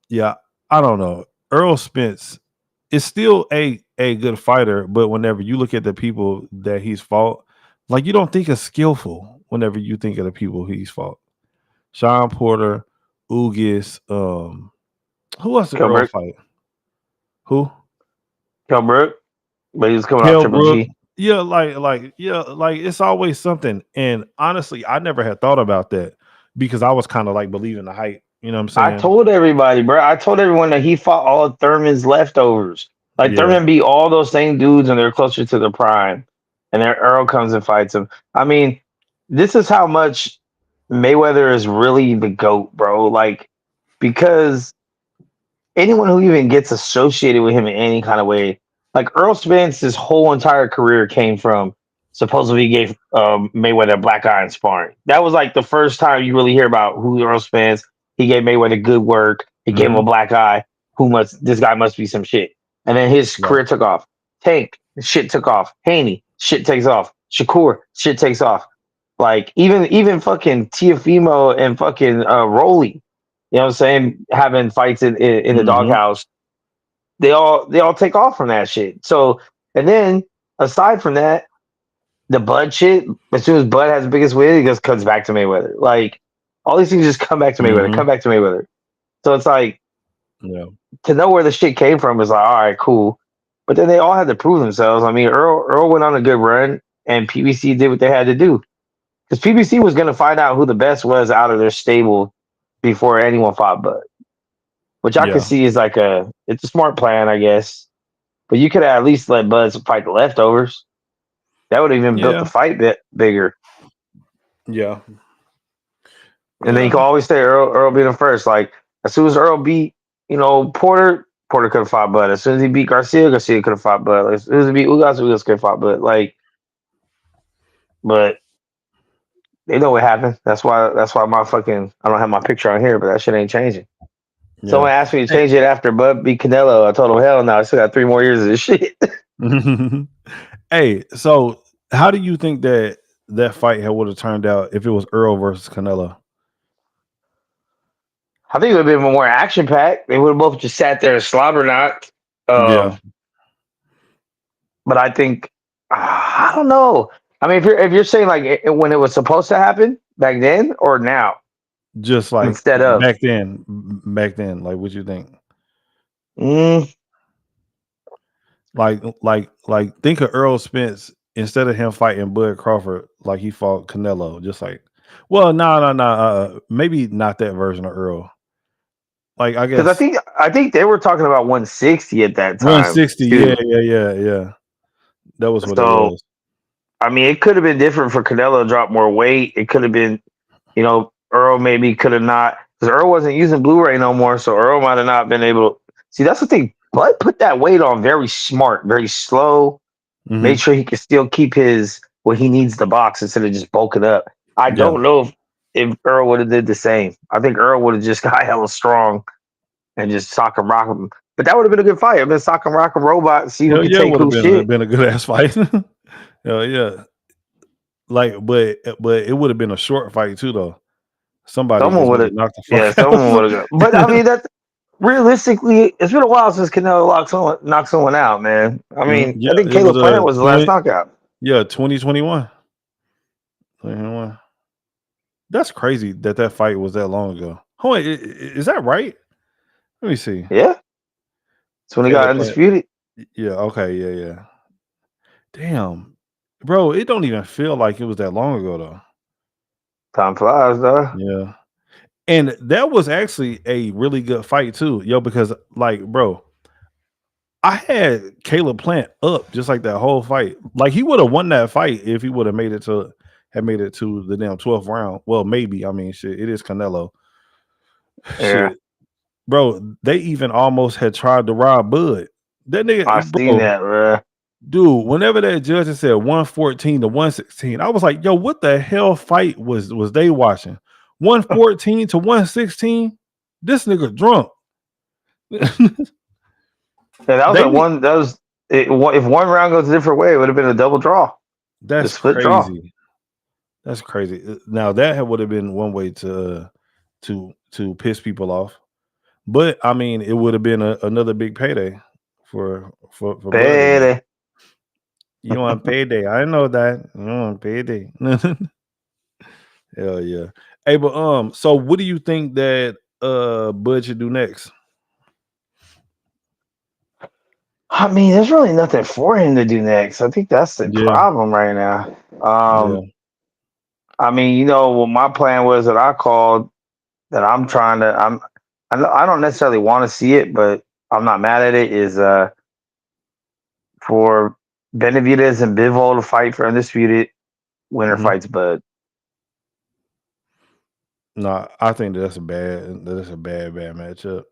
yeah, I don't know. Earl Spence is still a good fighter, but whenever you look at the people that he's fought, like you don't think of skillful whenever you think of the people he's fought. Sean Porter, Ugis, who else did Earl fight? Who? Kell Brook, but he was coming Kell off Triple Brook. G. Yeah, like it's always something. And honestly, I never had thought about that because I was kind of like believing the hype. You know what I'm saying? I told everybody, bro. I told everyone that he fought all of Thurman's leftovers. Like Thurman beat all those same dudes, and they're closer to their prime. And then Earl comes and fights him. I mean, this is how much Mayweather is really the GOAT, bro. Like, because anyone who even gets associated with him in any kind of way, like Earl Spence's whole entire career came from supposedly he gave Mayweather a black eye in sparring. That was like the first time you really hear about who Earl Spence. He gave Mayweather good work. He gave him a black eye. This guy must be some shit. And then his career took off. Tank, shit took off. Haney, shit takes off. Shakur, shit takes off. Like even fucking Tiafimo and fucking Rolly, you know what I'm saying, having fights in the doghouse. They all take off from that shit. So, and then aside from that, the Bud shit, as soon as Bud has the biggest win, it just comes back to Mayweather. Like all these things just come back to Mayweather, come back to Mayweather. So it's like, to know where the shit came from is like, all right, cool. But then they all had to prove themselves. I mean, Earl went on a good run, and PBC did what they had to do. Because PBC was going to find out who the best was out of their stable before anyone fought Bud. Which I could see is like it's a smart plan, I guess. But you could have at least let Bud fight the leftovers. That would have even built the fight bit bigger. Yeah. And then you can always say Earl beat him first. Like, as soon as Earl beat, Porter could have fought Bud. As soon as he beat Garcia could have fought Bud. Like, as soon as he beat Ugas could have fought Bud. Like, but they know what happened. That's why my fucking, I don't have my picture on here, but that shit ain't changing. Yeah. Someone asked me to change it after Bud beat Canelo. I told him, hell no, I still got 3 more years of this shit. Hey, so how do you think that fight would have turned out if it was Earl versus Canelo? I think it would have been more action packed. They would have both just sat there and slobber knocked. But I think I don't know. I mean, if you're saying like when it was supposed to happen back then or now, just like instead of back then, like what you think? Like think of Earl Spence instead of him fighting Bud Crawford, like he fought Canelo. Just like, well, no, maybe not that version of Earl. Like I guess because I think they were talking about 160 at that time. 160, yeah. That was what it was. I mean, it could have been different for Canelo to drop more weight. It could have been, Earl maybe could have not, because Earl wasn't using Blu-ray no more, so Earl might have not been able to. See, that's the thing. Bud put that weight on very smart, very slow. Make sure he can still keep what he needs to box instead of just bulking up. I don't know if Earl would have did the same. I think Earl would have just got hella strong and just sock and rock him. But that would have been a good fight. I've been sock and rock a robot, see who Hell can yeah, take would have who shit. been a good ass fight. Hell yeah. Like, but it would have been a short fight too, though. Somebody Someone just would would have, have knocked the yeah, fuck someone would out. have. But I mean, that realistically, it's been a while since Canelo knocked someone out, man. I mean, Yeah, I think it was Caleb Plant a was the last knockout. 2021. 2021. That's crazy that fight was that long ago. Oh, wait, is that right? Let me see. Yeah, that's when he got Caleb Plant. undisputed. Yeah. Okay. Yeah. Damn, bro, it don't even feel like it was that long ago though. Time flies, though. Yeah. And that was actually a really good fight too, yo, because like, bro, I had Caleb Plant up just like that whole fight. Like he would have won that fight if he would have made it to the damn 12th round. Well, maybe. I mean, shit, it is Canelo. Yeah, Shit. Bro, they even almost had tried to rob Bud. That nigga, I seen bro, that, bro. dude, whenever that judge had said 114 to 116, I was like, yo, what the hell fight was they watching? 114 to 116? This nigga drunk. Yeah, that was They a one. That was if one round goes a different way, it would have been a double draw. The That's split draw. crazy. That's crazy. Now that would have been one way to piss people off. But I mean, it would have been another big payday for Bud. Payday. You want payday? I know that. You want payday. Hell yeah. Hey, but so what do you think that Bud should do next? I mean, there's really nothing for him to do next. I think that's the Yeah. problem right now. Yeah. I mean, what my plan was that I called that I'm trying to. I don't necessarily want to see it, but I'm not mad at it. Is for Benavidez and Bivol to fight for undisputed. Winner Mhm. fights Bud. No, I think that's a bad matchup.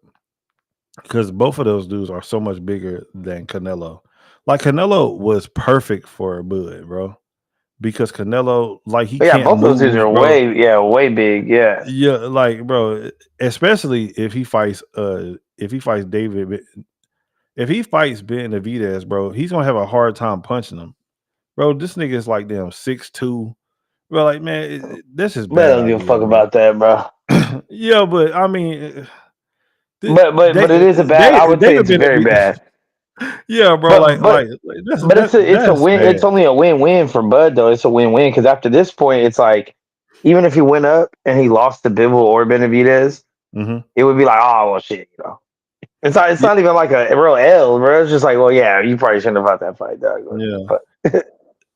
Because both of those dudes are so much bigger than Canelo. Like Canelo was perfect for Bud, bro. Because Canelo, like he But yeah, can't both those dudes move, are bro. way big. Yeah, Yeah, like bro, especially if he fights David, if he fights Benavidez, bro, he's gonna have a hard time punching him. Bro, this nigga is like damn 6'2". Bro, like man, this is but I bad don't give a idea, fuck bro. about that, bro. Yeah, but I mean, But it is a bad. I would say David it's very bad. Yeah, bro, But like but it's a that's win. bad. It's only a win-win for Bud though. It's a win-win because after this point, it's like even if he went up and he lost to Bivol or Benavidez, Mhm. it would be like, oh well, shit, It's not. It's not even like a real L, bro. It's just like, well, yeah, you probably shouldn't have fought that fight, dog. Yeah. But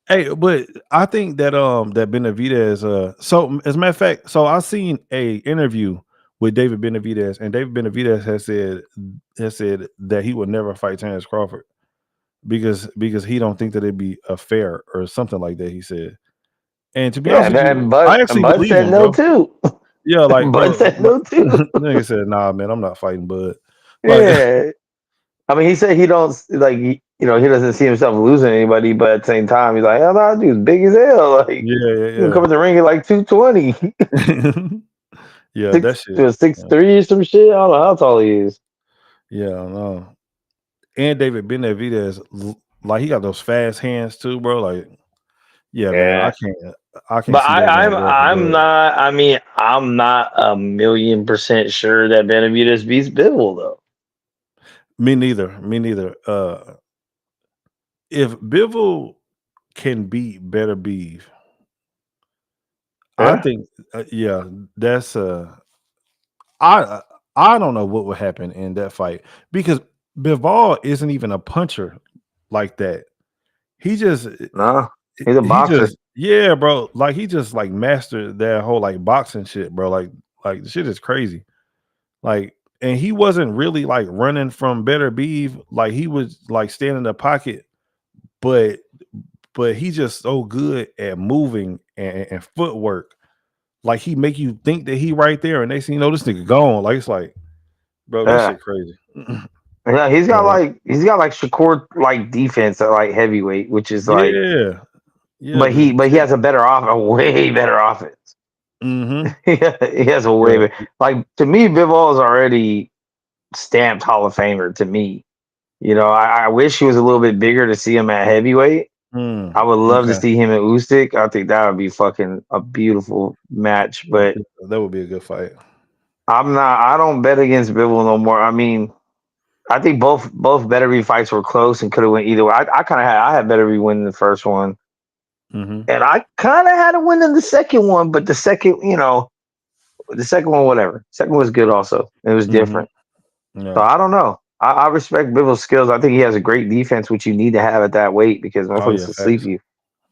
Hey, but I think that that Benavidez so as a matter of fact, so I seen a interview with David Benavidez, and David Benavidez has said that he would never fight Terrence Crawford because he don't think that it'd be a fair or something like that, he said. And to be yeah, honest and with you, then I Bud actually Bud believe said him, no bro. too. Yeah, like Bud bro, said no too. nigga said, nah, man, I'm not fighting Bud. Like Yeah, I mean, he said he don't like he doesn't see himself losing anybody, but at the same time, he's like, hell, that dude's big as hell. Like he can come in the ring at like 220. Yeah, that shit. 6'3" or some shit. I don't know how tall he is. Yeah, I know. And David Benavidez, like he got those fast hands too, bro. Like, yeah, man, I can't But see that man going for I'm Bud. not. I mean, I'm not 1,000,000% sure that Benavidez beats Bivol though. Me neither. If Bivol can beat Better Beef, I Yeah. think, yeah, that's I I don't know what would happen in that fight because Bivol isn't even a puncher like that. He just No, he's a boxer. yeah, bro. Like he just like mastered that whole like boxing shit, bro. Like the shit is crazy. Like, and he wasn't really like running from Better Beef. Like he was like staying in the pocket, but he's just so good at moving and footwork. Like he make you think that he right there, and they see this nigga gone. Like it's like, bro, that Yeah. shit crazy. Yeah, he's got Yeah. like Shakur like defense at like heavyweight, which is like, Yeah, but he the shit. has a way better offense. He has a way Yeah. like to me. Bivol is already stamped Hall of Famer to me. You know, I wish he was a little bit bigger to see him at heavyweight. I would love to Okay. see him at Usyk. I think that would be fucking a beautiful match. But That would be a good fight. I'm not. I don't bet against Bivol no more. I mean, I think both Beterbiev fights were close and could have went either way. I kind of had Beterbiev winning the first one, and I kind of had a win in the second one. But the second, the second one, whatever. Second one was good also. It was different. So Yeah. I don't know. I respect Bivol's skills. I think he has a great defense, which you need to have at that weight because Oh motherfuckers yeah, will sleep facts. you.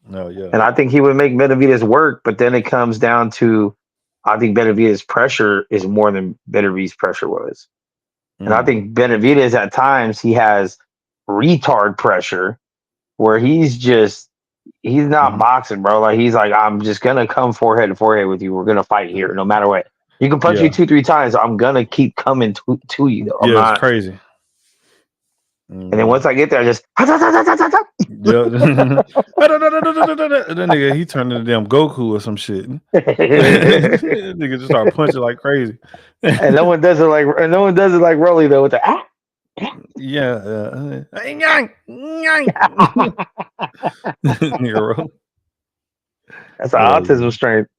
No, yeah. And I think he would make Benavidez work, but then it comes down to I think Benavidez' pressure is more than Benavidez' pressure was. And I think Benavidez at times he has retard pressure where he's not boxing, bro. Like he's like, I'm just gonna come forehead to forehead with you. We're gonna fight here, no matter what. You can punch me Yeah. 2-3 times. I'm gonna keep coming to you though. I'm Yeah, it's not. crazy. And then once I get there, I just Yeah. That nigga, he turned into damn Goku or some shit. Nigga just start punching like crazy. and no one does it like Rolly though with the Yeah. That's autism strength.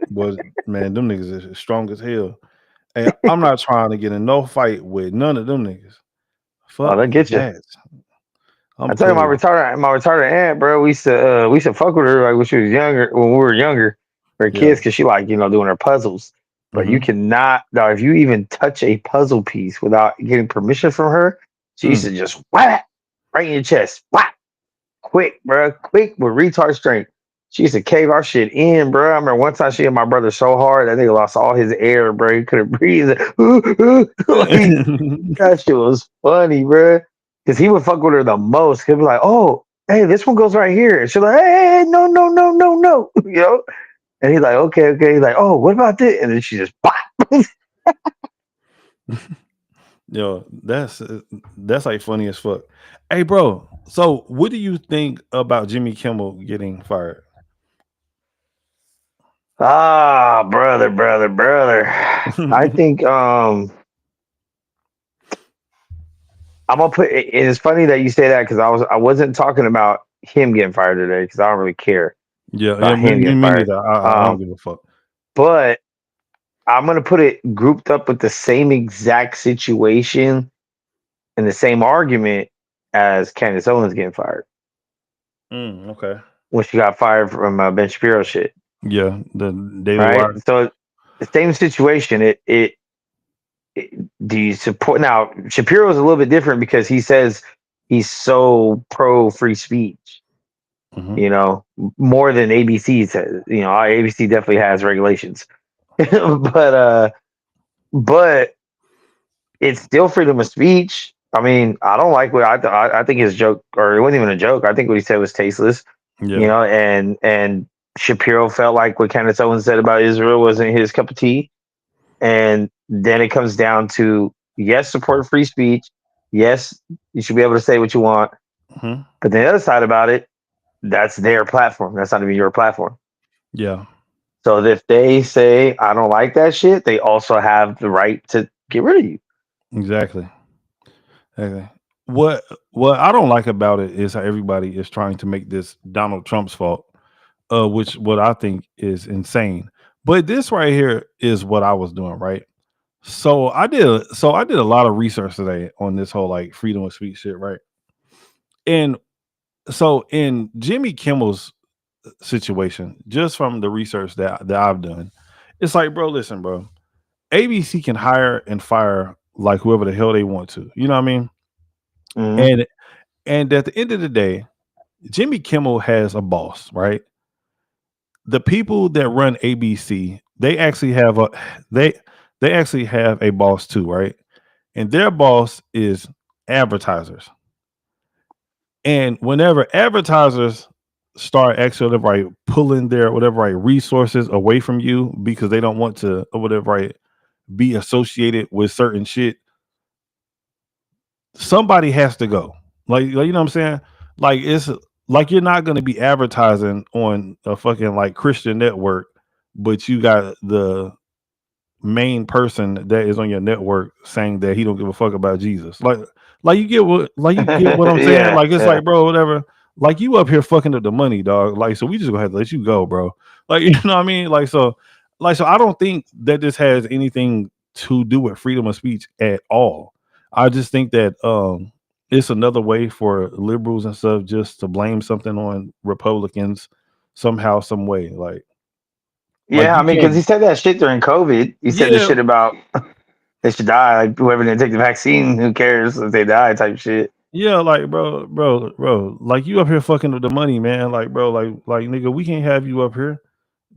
But man, them niggas is strong as hell. Hey, I'm not trying to get in no fight with none of them niggas. Fuck they'll get you. that. I tell you, my retarded aunt, bro. We used to fuck with her like when she was younger, when we were younger, for kids, because she like doing her puzzles. But you cannot now if you even touch a puzzle piece without getting permission from her, she used to just whack right in your chest, whack, quick, bro, quick with retard strength. She used to cave our shit in, bro. I remember one time she hit my brother so hard that nigga lost all his air, bro. He couldn't breathe. Like, that shit was funny, bro. Because he would fuck with her the most. He'd be like, "Oh, hey, this one goes right here." And she's like, "Hey, no, no, no, no, no," And he's like, "Okay." He's like, "Oh, what about this?" And then she just, pop. Yo, that's like funny as fuck. Hey, bro. So, what do you think about Jimmy Kimmel getting fired? Ah, brother. I think I'm gonna put. It's funny that you say that because I wasn't talking about him getting fired today because I don't really care about him Me getting fired. neither. I don't give a fuck. But I'm gonna put it grouped up with the same exact situation and the same argument as Candace Owens getting fired Okay. when she got fired from Ben Shapiro shit. Yeah, the Daily Right. Wire. So the same situation. Do you support now? Shapiro is a little bit different because he says he's so pro free speech. More than ABC says. ABC definitely has regulations, but it's still freedom of speech. I mean, I don't like what I think his joke, or it wasn't even a joke. I think what he said was tasteless. Yeah. And Shapiro felt like what Candace Owens said about Israel wasn't his cup of tea. And then it comes down to yes, support free speech. Yes, you should be able to say what you want. But the other side about it, that's their platform. That's not even your platform. Yeah. So if they say I don't like that shit, they also have the right to get rid of you. Exactly. Okay. What I don't like about it is how everybody is trying to make this Donald Trump's fault, which what I think is insane. But this right here is what I was doing, right? So I did a lot of research today on this whole like freedom of speech shit, right? And so in Jimmy Kimmel's situation, just from the research that I've done, it's like, bro, listen, bro. ABC can hire and fire like whoever the hell they want to. You know what I mean? And at the end of the day, Jimmy Kimmel has a boss, right? The people that run ABC, they actually have a boss too, right? And their boss is advertisers. And whenever advertisers start actually pulling their resources away from you because they don't want to be associated with certain shit, somebody has to go. Like you know what I'm saying? Like it's like you're not going to be advertising on a fucking like Christian network but you got the main person that is on your network saying that he don't give a fuck about Jesus. Like you get what I'm saying? Yeah, Like it's yeah. like, bro, whatever. Like you up here fucking up the money, dog. Like, so we just gonna have to let you go, bro. Like, you know what I mean? So I don't think that this has anything to do with freedom of speech at all. I just think that it's another way for liberals and stuff just to blame something on Republicans somehow, some way. Like Yeah, I you mean, because he can't. said that shit during COVID. He said the Yeah, shit about they should die. Like whoever didn't take the vaccine, who cares if they die? Type shit. yeah, like bro, like you up here fucking with the money, man. Like, bro, like nigga, we can't have you up here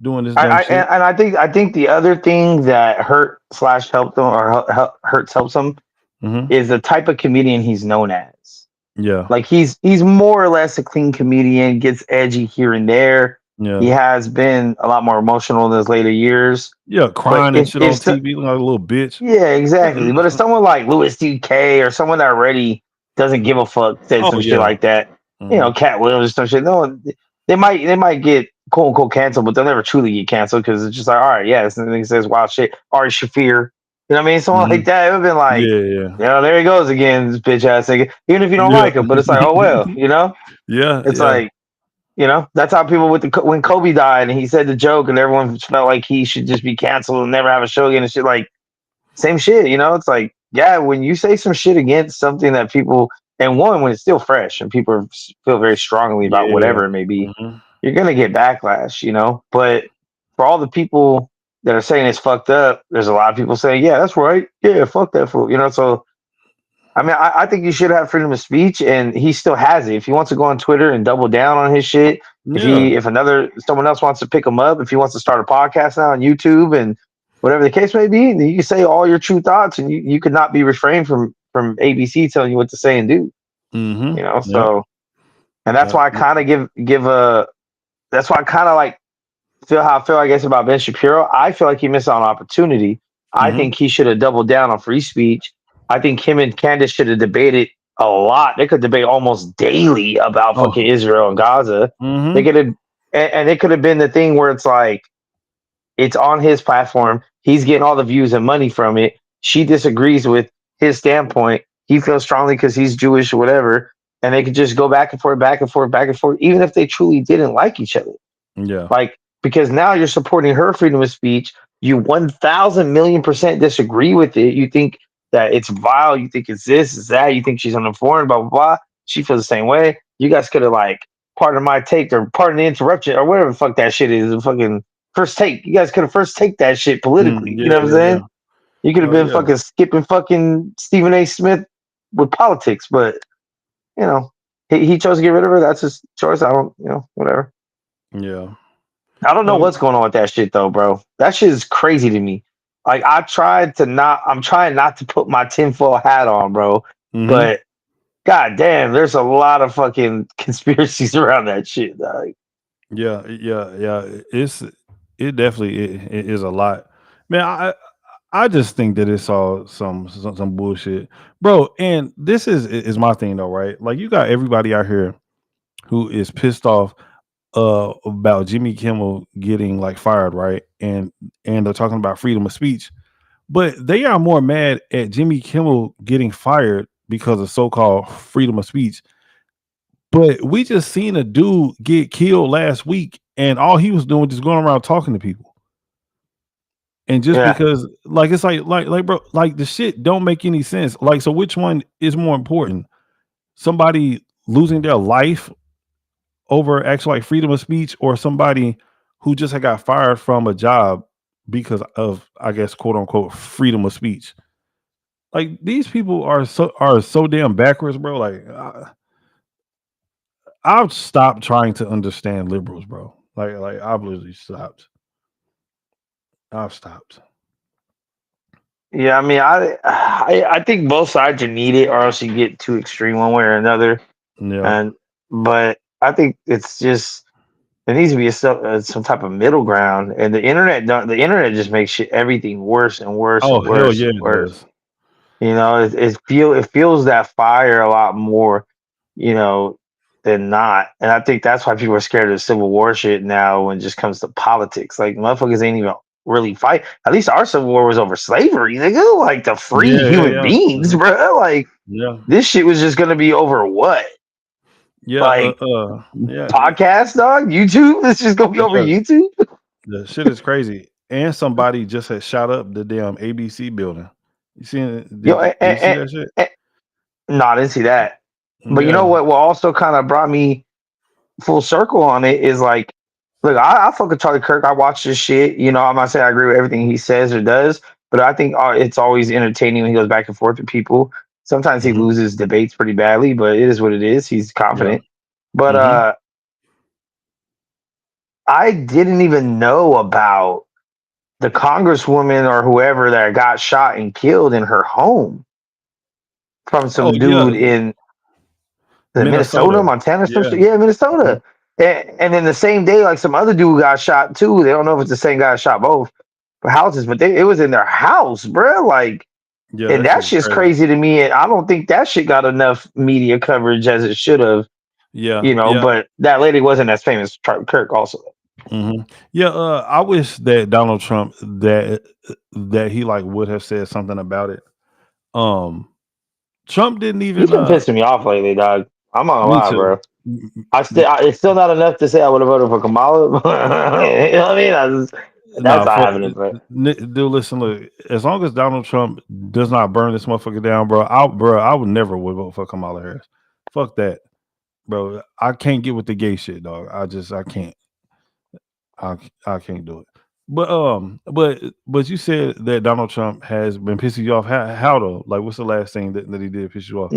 doing this dumb shit. And I think the other thing that hurt/helped him or hurts helps him Hmm. is the type of comedian he's known as. Yeah, Like he's more or less a clean comedian, gets edgy here and there. He yeah, has been a lot more emotional in his later years. yeah, But crying and shit on if TV like a little bitch. yeah, exactly. But if someone like Louis C.K. or someone that already doesn't give a fuck said Oh some shit yeah. like that, Hmm. Cat Williams or some shit, no one, they might get quote unquote canceled, but they'll never truly get canceled because it's just like, all right, yeah, this thing says wild shit. Ari Shafir, you know what I mean? Someone Hmm. like that, it would have been like, Yeah, yeah, there he goes again, this bitch ass nigga. Even if you don't yeah, like him, but it's like, oh well, yeah, it's yeah. like. That's how people when Kobe died and he said the joke and everyone felt like he should just be canceled and never have a show again and shit. Like same shit, it's like, yeah, when you say some shit against something that people, and one, when it's still fresh and people feel very strongly about Yeah. whatever it may be, Hmm. you're going to get backlash. But for all the people that are saying it's fucked up, there's a lot of people saying, yeah, that's right. Yeah, fuck that fool. So, I mean, I think you should have freedom of speech, and he still has it. If he wants to go on Twitter and double down on his shit, Yeah. if someone else wants to pick him up, if he wants to start a podcast now on YouTube and whatever the case may be, you can say all your true thoughts, and you could not be refrained from ABC telling you what to say and do. Hmm. Yep. So, and that's Yep. why I kind of give a that's why I kind of like feel how I feel, I guess, about Ben Shapiro. I feel like he missed out on opportunity. I Hmm. think he should have doubled down on free speech. I think him and Candace should have debated a lot. They could debate almost daily about Oh. fucking Israel and Gaza. They Hmm. could have, and it could have been the thing where it's like, it's on his platform. He's getting all the views and money from it. She disagrees with his standpoint. He feels strongly because he's Jewish or whatever. And they could just go back and forth, back and forth, back and forth, even if they truly didn't like each other. Yeah. Like, because now you're supporting her freedom of speech. You 1,000,000,000% disagree with it. You think that it's vile. You think it's this, it's that. You think she's uninformed, blah, blah, blah. She feels the same way. You guys could have, like, pardon my take or pardon the interruption or whatever the fuck that shit is. The fucking first take. You guys could have first take that shit politically. You Yeah, know what I'm yeah, yeah. saying? You could have Oh been yeah. fucking skipping fucking Stephen A. Smith with politics, but, he chose to get rid of her. That's his choice. I don't, whatever. Yeah. I don't know Well, what's going on with that shit though, bro. That shit is crazy to me. Like I'm trying not to put my tinfoil hat on, bro. hmm. But god damn, there's a lot of fucking conspiracies around that shit. Dog. Yeah, yeah. It definitely it is a lot, man. I just think that it's all some bullshit, bro. And this is my thing though, right? Like you got everybody out here who is pissed off about Jimmy Kimmel getting like fired, right? And they're talking about freedom of speech, but they are more mad at Jimmy Kimmel getting fired because of so-called freedom of speech. But we just seen a dude get killed last week, and all he was doing was just going around talking to people. And just Yeah. because, like, it's like, bro, like the shit don't make any sense. Like, so which one is more important? Somebody losing their life over actual like freedom of speech, or somebody who just had got fired from a job because of, I guess, quote unquote, freedom of speech? Like these people are so damn backwards, bro. Like I've stopped trying to understand liberals, bro. Like I've literally stopped. I've stopped. Yeah, I mean, I think both sides are needed, or else you get too extreme one way or another. Yeah. And but I think it's just there needs to be some type of middle ground. And the internet just makes everything worse and worse Oh and hell worse yeah, and it worse. does. It feels that fire a lot more. You know than not. And I think that's why people are scared of Civil War shit now when it just comes to politics. Like motherfuckers ain't even really fight. At least our Civil War was over slavery, nigga. Like to free human beings, bro. Like this shit was just gonna be over what? Like podcast, dog, YouTube. This just gonna be over YouTube. The shit is crazy. And somebody just had shot up the damn ABC building. You seen it? Did you see that shit? No, I didn't see that. But you know Yeah. what also kind of brought me full circle on it is like, look, I fuck with Charlie Kirk. I watch this shit. You know, I'm not saying I agree with everything he says or does, but I think it's always entertaining when he goes back and forth with people. Sometimes he loses debates pretty badly, but it is what it is. He's confident. But I didn't even know about the congresswoman or whoever that got shot and killed in her home from some dude in Minnesota, Montana, some shit. Yeah, Minnesota. And then the same day, like some other dude got shot too. They don't know if it's the same guy that shot both houses, but it was in their house, bro. Like, and that shit's crazy to me. And I don't think that shit got enough media coverage as it should have. Yeah, You know, but that lady wasn't as famous as Charlie Kirk, also. Yeah, I wish that Donald Trump that he like would have said something about it. Trump didn't even. He's been pissing me off lately, dog. I'm not gonna Me lie, too. bro. It's still not enough to say I would have voted for Kamala. You know what I mean? That's not happening, bro. Dude, listen, look. As long as Donald Trump does not burn this motherfucker down, bro, I would never vote for Kamala Harris. Fuck that, bro. I can't get with the gay shit, dog. I can't. I can't do it. But you said that Donald Trump has been pissing you off. How though? Like, what's the last thing that he did piss you off?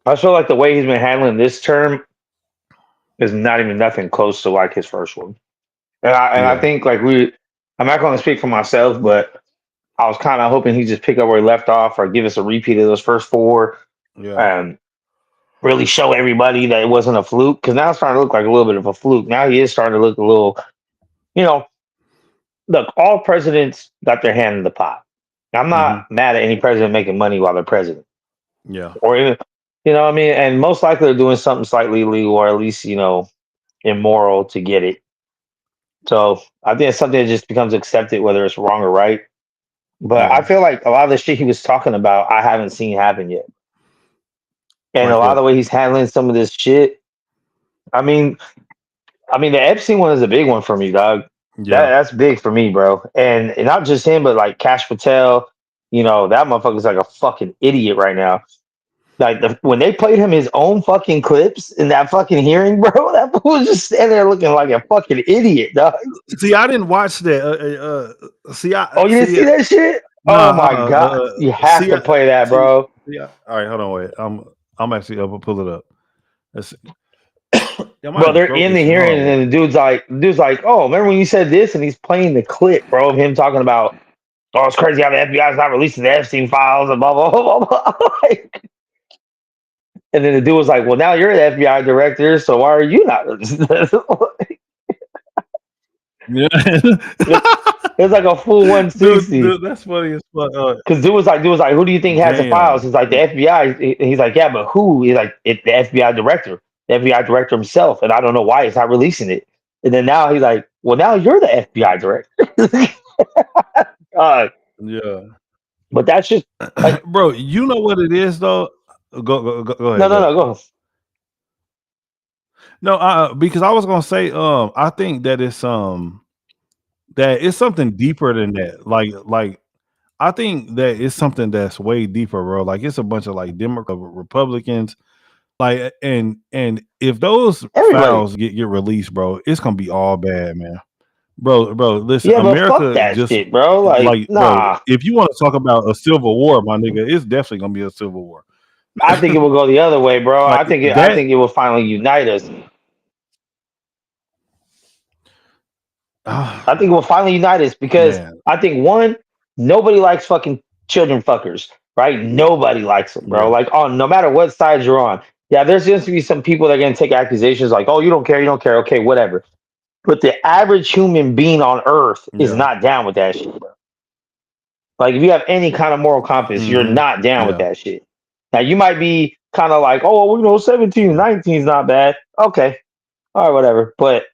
I feel like the way he's been handling this term is not even nothing close to like his first one. And I think like I'm not going to speak for myself, but I was kind of hoping he'd just pick up where he left off or give us a repeat of those first four and really show everybody that it wasn't a fluke. Because now it's starting to look like a little bit of a fluke. Now he is starting to look a little, you know, look, all presidents got their hand in the pot. I'm not mad at any president making money while they're president. Yeah. Or even, you know what I mean? And most likely they're doing something slightly illegal or at least, you know, immoral to get it. So I think it's something that just becomes accepted, whether it's wrong or right. But I feel like a lot of the shit he was talking about, I haven't seen happen yet. And a lot of the way he's handling some of this shit, I mean, the Epstein one is a big one for me, dog. That's big for me, bro. And not just him, but like Cash Patel, you know, that motherfucker's like a fucking idiot right now. Like when they played him his own fucking clips in that fucking hearing, bro, that fool was just standing there looking like a fucking idiot, dog. See, I didn't watch that. You didn't see that shit? Oh my god, you have to play that, bro. Yeah. All right, hold on, wait. I'm actually up. I'll pull it up. Let's see. Bro, they're in the hearing, and the dude's like, "Oh, remember when you said this?" And he's playing the clip, bro, of him talking about, "Oh, it's crazy how the FBI's not releasing the Epstein files and blah blah blah blah." And then the dude was like, "Well, now you're the FBI director, so why are you not?" Yeah, it's like a full 160. Dude, that's funny as fuck. Because dude was like, "Who do you think has the files?" He's like, "The FBI." He's like, "Yeah, but who?" He's like, "The FBI director, the FBI director himself." And I don't know why he's not releasing it. And then now he's like, "Well, now you're the FBI director." Yeah, but that's just, like, bro. You know what it is, though. Go ahead. No, go. No, because I was gonna say, I think that it's something deeper than that. Like I think that it's something that's way deeper, bro. Like it's a bunch of like Democrats, Republicans, like and if those files get released, bro, it's gonna be all bad, man. Bro, listen, Yeah, but America fuck that just shit, bro. Like, bro, nah. if you want to talk about a civil war, my nigga, it's definitely gonna be a civil war. I think it will go the other way, bro. Like I think it will finally unite us. I think it will finally unite us because I think one, nobody likes fucking children fuckers, right? Nobody likes them, bro. Like no matter what side you're on. Yeah, there's going to be some people that are going to take accusations like, "Oh, you don't care. Okay, whatever." But the average human being on earth is not down with that shit, bro. Like if you have any kind of moral compass, you're not down with that shit. Now you might be kind of like, oh, well, 17, 19 is not bad. Okay, all right, whatever. But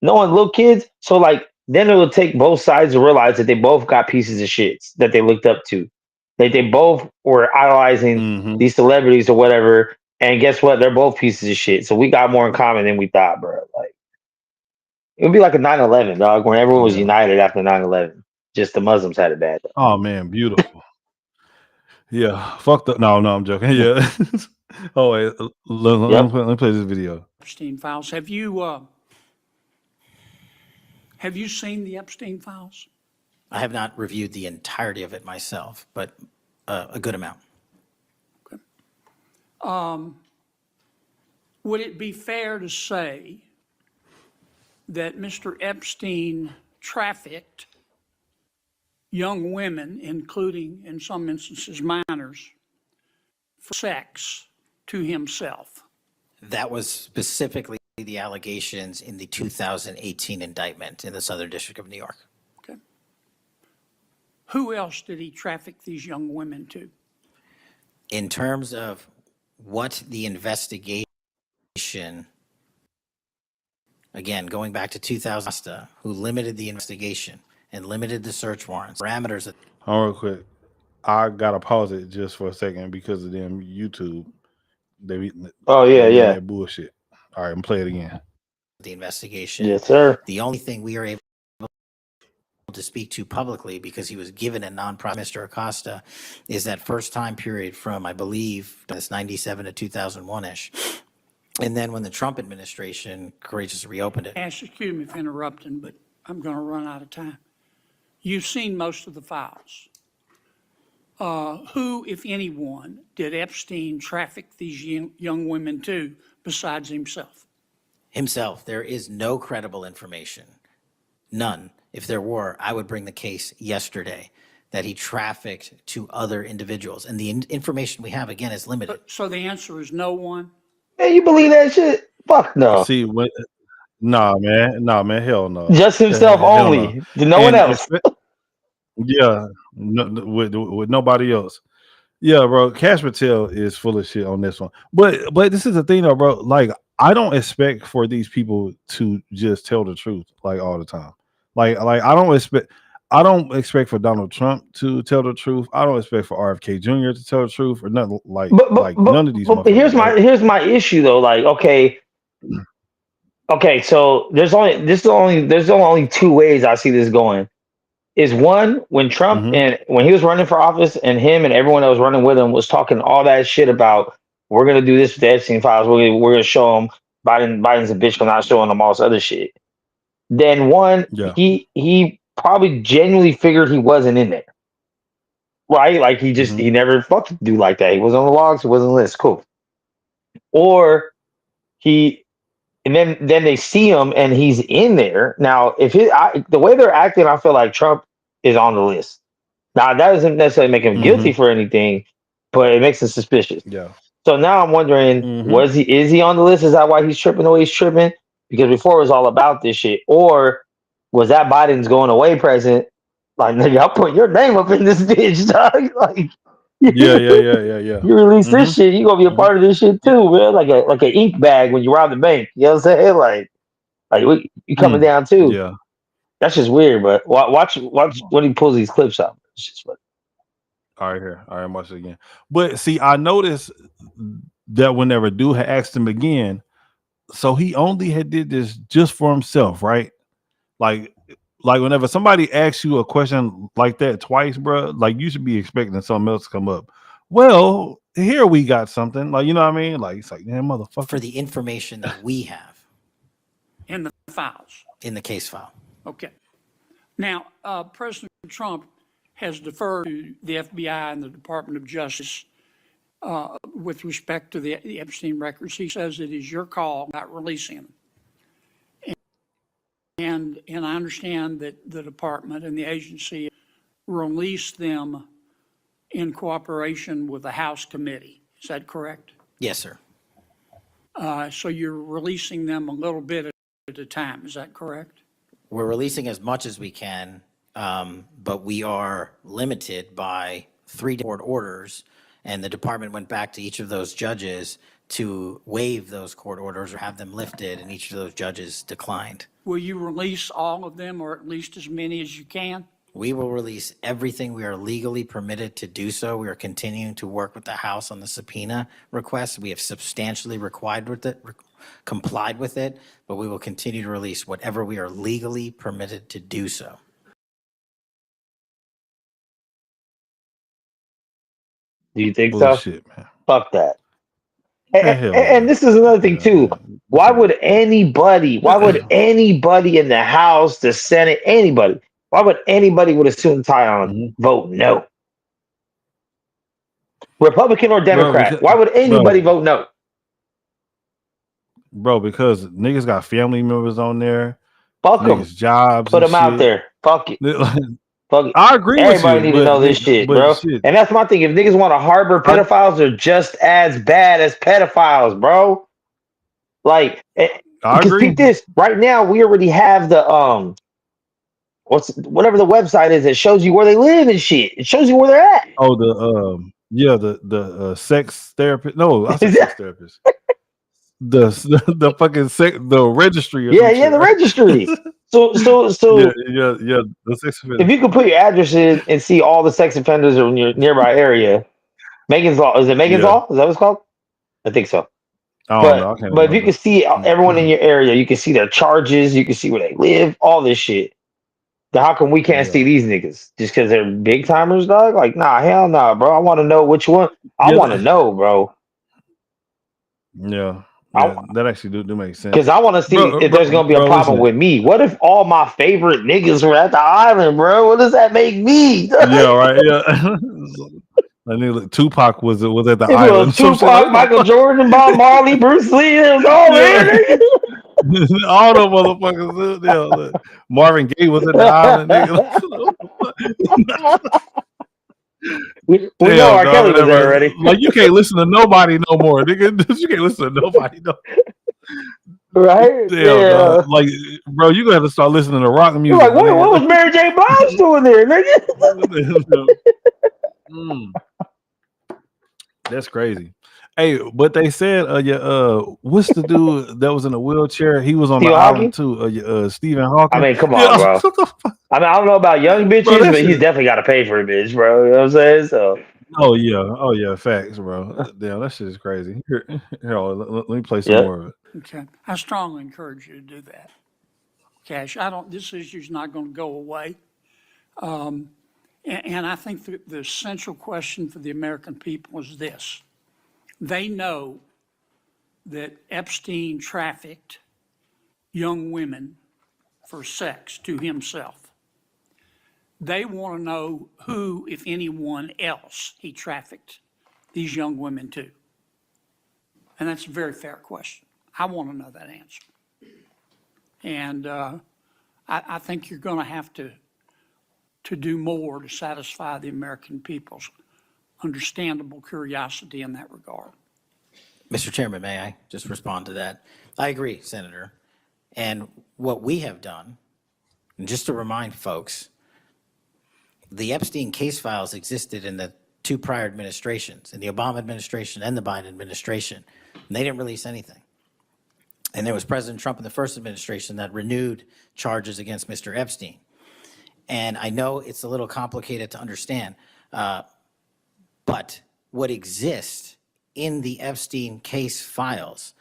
knowing little kids, so like then it will take both sides to realize that they both got pieces of shits that they looked up to. Like they both were idolizing these celebrities or whatever. And guess what? They're both pieces of shit. So we got more in common than we thought, bro. Like it would be like a 9/11, dog, when everyone was Yeah. united after 9/11. Just the Muslims had it bad. Oh man, beautiful. Yeah, fucked up. No, I'm joking. Yeah. Oh wait, Yep. let me play this video. Epstein files. Have you seen the Epstein files? I have not reviewed the entirety of it myself, but a good amount. Would it be fair to say that Mr. Epstein trafficked young women, including in some instances minors, for sex to himself? That was specifically the allegations in the 2018 indictment in the Southern District of New York. Who else did he traffic these young women to? In terms of what the investigation, again, going back to 2000, who limited the investigation and limited the search warrants, parameters that. Hold on real quick. I gotta pause it just for a second because of them YouTube. They be Yeah. that bullshit. All right, I'm play it again. The investigation. Yes, sir. The only thing we are able to speak to publicly, because he was given a non-profit, Mr. Acosta, is that first time period from, I believe, this 97 to 2001-ish. And then when the Trump administration courageously reopened it. Excuse me for interrupting, but I'm going to run out of time. You've seen most of the files. Who, if anyone, did Epstein traffic these young women to besides himself? Himself. There is no credible information. None. If there were, I would bring the case yesterday that he trafficked to other individuals. And the information we have, again, is limited. So the answer is no one? Man, you believe that shit? Fuck no. See what? Nah, man, hell no. Just himself Hell no. only. No one else. Yeah, with nobody else. Yeah, bro. Cash Patel is full of shit on this one. But this is the thing, though, bro. Like, I don't expect for these people to just tell the truth like all the time. Like I don't expect for Donald Trump to tell the truth. I don't expect for RFK Jr. to tell the truth or nothing like none of these. But here's my issue though. Like, okay, so there's only two ways I see this going. Is one, when Trump and when he was running for office and him and everyone that was running with him was talking all that shit about we're gonna do this with the Epstein files, we're gonna show them Biden's a bitch for not showing them all this other shit. Then one, he probably genuinely figured he wasn't in there. Right? Like he never fucking do like that. He was on the logs, he wasn't on the list. Cool. Or and then they see him and he's in there. Now, the way they're acting, I feel like Trump is on the list. Now, that doesn't necessarily make him guilty for anything, but it makes him suspicious. Yeah. So now I'm wondering, is he on the list? Is that why he's tripping the way he's tripping? Because before it was all about this shit. Or was that Biden's going away present? Like, nigga, I'll put your name up in this bitch, dog. Like, Yeah. you release this shit, you gonna be a part of this shit too, man. Like an ink bag when you rob the bank. You know what I'm saying? Like you coming down too. Yeah. That's just weird, but watch when he pulls these clips out. It's just funny. All right, here. All right, watch it again. But see, I noticed that whenever dude had asked him again, so he only had did this just for himself, right? Like whenever somebody asks you a question like that twice, bro, like you should be expecting something else to come up. Well, here we got something. Like, you know what I mean? Like, it's like, man, motherfucker. For the information that we have. In the files. In the case file. Okay. Now, President Trump has deferred to the FBI and the Department of Justice with respect to the Epstein records. He says it is your call, not releasing them. And I understand that the department and the agency released them in cooperation with the House committee. Is that correct? Yes, sir. So you're releasing them a little bit at a time. Is that correct? We're releasing as much as we can, but we are limited by 3 court orders And the department went back to each of those judges to waive those court orders or have them lifted, and each of those judges declined. Will you release all of them, or at least as many as you can? We will release everything we are legally permitted to do so. We are continuing to work with the House on the subpoena request. We have substantially complied with it, but we will continue to release whatever we are legally permitted to do so. Do you think Bullshit, so? man. Fuck that. Man, hell And yeah. this is another thing Yeah, too. man. Why would anybody in the House, the Senate, anybody, why would anybody with a suit and tie on vote no? Republican or Democrat? Why would anybody vote no? Bro, because niggas got family members on there. Fuck them. Niggas jobs Put and them out shit. there. Fuck it. Fuck it. I agree with Everybody you, need to know this shit, bro. shit. And that's my thing. If niggas want to harbor pedophiles, they're just as bad as pedophiles, bro. Like, I because agree. peep this. Right now, we already have the whatever the website is that shows you where they live and shit. It shows you where they're at. Oh, the sex therapist. No, I said sex therapist. The fucking the registry. Or Yeah, some shit, the right? registry. So yeah. The sex offender. if you could put your address in and see all the sex offenders in your nearby area, Megan's Law. Is it Megan's Law? Is that what it's called? I think so. I don't know. I can't But if you remember. can see everyone in your area, you can see their charges, you can see where they live, all this shit. Then how come we can't see these niggas just because they're big timers, dog? Like, nah, hell nah, bro. I want to know which one. I want to know, bro. Yeah, that actually do make sense. Because I want to see if there's gonna be a problem with me. What if all my favorite niggas were at the island, bro? What does that make me? Yeah, right. Yeah. I knew like, Tupac was at the It island. was Tupac, Michael Jordan, Bob Marley, Bruce Lee. It was all there. Nigga. All the motherfuckers. Yeah, look. Marvin Gaye was at the island. Nigga. we know R. Kelly was there already. Like you can't listen to nobody no more, nigga. You can't listen to nobody no. Right? Dog. Like, bro, you gonna have to start listening to rock music. You're like, what was Mary J. Blige doing there, nigga? That's crazy. Hey, but they said, what's the dude that was in a wheelchair? He was on Stephen the Hawking? island too. Stephen Hawking. I mean, come on, bro. I mean, I don't know about young bitches, but he's definitely got to pay for a bitch, bro. You know what I'm saying? So. Oh yeah, facts, bro. Damn, that shit is crazy. Here, let me play some more of it. Okay. I strongly encourage you to do that. Cash, this issue's not going to go away. And I think the central question for the American people is this. They know that Epstein trafficked young women for sex to himself. They want to know who, if anyone else, he trafficked these young women to. And that's a very fair question. I want to know that answer. And I think you're going to have to do more to satisfy the American people's understandable curiosity in that regard. Mr. Chairman, may I just respond to that? I agree, Senator. And what we have done, and just to remind folks, the Epstein case files existed in the two prior administrations, in the Obama administration and the Biden administration, and they didn't release anything. And there was President Trump in the first administration that renewed charges against Mr. Epstein. And I know it's a little complicated to understand, but what exists in the Epstein case files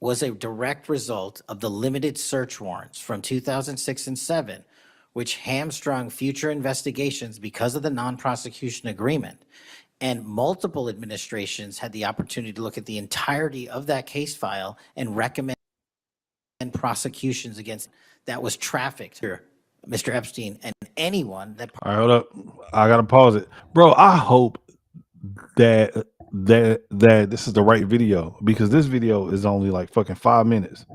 was a direct result of the limited search warrants from 2006 and 7, which hamstrung future investigations because of the non-prosecution agreement. And multiple administrations had the opportunity to look at the entirety of that case file and recommend prosecutions against that was trafficked. Mr. Epstein and anyone that. All right, hold up. I gotta pause it, bro. I hope that this is the right video, because this video is only like fucking 5 minutes.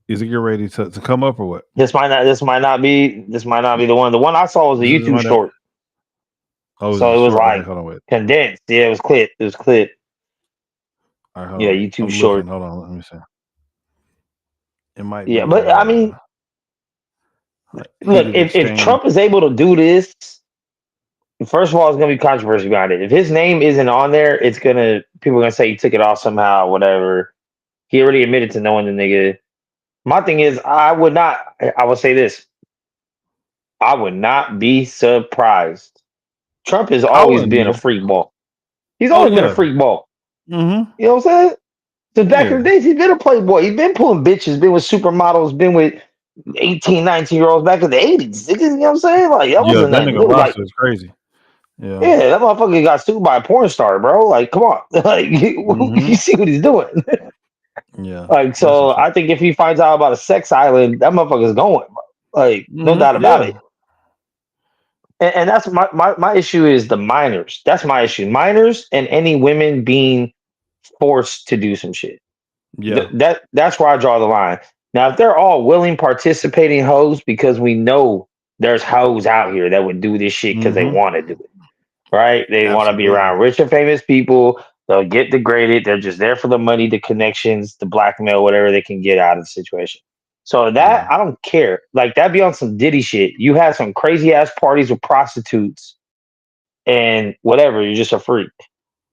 Is it get ready to come up or what? This might not be the one. The one I saw was a YouTube short. Oh, so it was like okay, condensed. Yeah, it was clipped. All right, yeah, YouTube I'm short. Hold on, let me see. It might Yeah, be, but I mean, look, if Trump is able to do this First of all, it's gonna be controversy behind it. If his name isn't on there, people are gonna say he took it off somehow, whatever. He already admitted to knowing the nigga. My thing is, I will say this. I would not be surprised. Trump has I always wouldn't been a either. freak ball. He's Oh always been a yeah. freak ball. Mm-hmm. You know what I'm saying? Since back in Yeah. the days, he's been a playboy. He's been pulling bitches, been with supermodels, been with 18, 19-year-olds back in the 80s. You know what I'm saying? Like, that Yeah, wasn't that nothing nigga new. Like, roster is crazy. Yeah. yeah, that motherfucker got sued by a porn star, bro. Like, come on. Like, Mm-hmm. you see what he's doing. Yeah. Like, That's some so shit. I think if he finds out about a sex island, that motherfucker's going, bro. Like, no doubt Mm-hmm. about Yeah. it. And that's my issue is the minors. That's my issue. Minors and any women being forced to do some shit. Yeah. That's where I draw the line. Now, if they're all willing, participating hoes, because we know there's hoes out here that would do this shit because they Mm-hmm. want to do it, right? They want to be Absolutely. around rich and famous people. They'll get degraded. They're just there for the money, the connections, the blackmail, whatever they can get out of the situation. So that Yeah. I don't care. Like that be on some Diddy shit. You have some crazy ass parties with prostitutes and whatever. You're just a freak.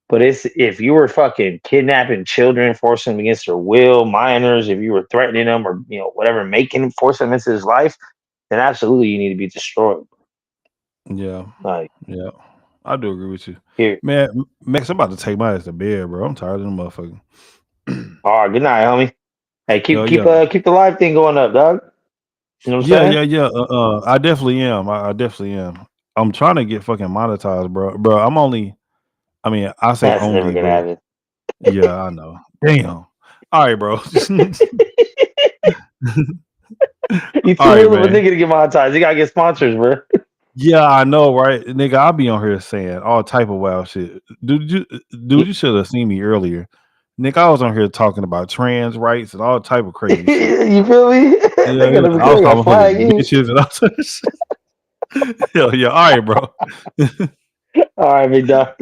But it's if you were fucking kidnapping children, forcing them against their will, minors, if you were threatening them or whatever, forcing them into his life, then absolutely you need to be destroyed. Yeah. Like Yeah. I do agree with you. here. Man, Max, I'm about to take my ass to bed, bro. I'm tired of them motherfucker. All right, good night, homie. Hey, Yo, keep yeah. keep the live thing going up, dog. You know what I'm Yeah, saying? yeah, yeah. I definitely am. I definitely am. I'm trying to get fucking monetized, bro. Bro, I mean, I say That's never only, gonna but happen. yeah, I know. Damn. All right, bro. You All too right, real of a man. nigga to get monetized. You gotta get sponsors, bro. Yeah, I know, right? Nigga, I'll be on here saying all type of wild shit. Dude, you should have seen me earlier. Nick, I was on here talking about trans rights and all type of crazy shit. You feel me? Yeah, They gonna I was talking flag fucking you. bitches and all that shit. Hell yeah. All right, bro. All right, big dog.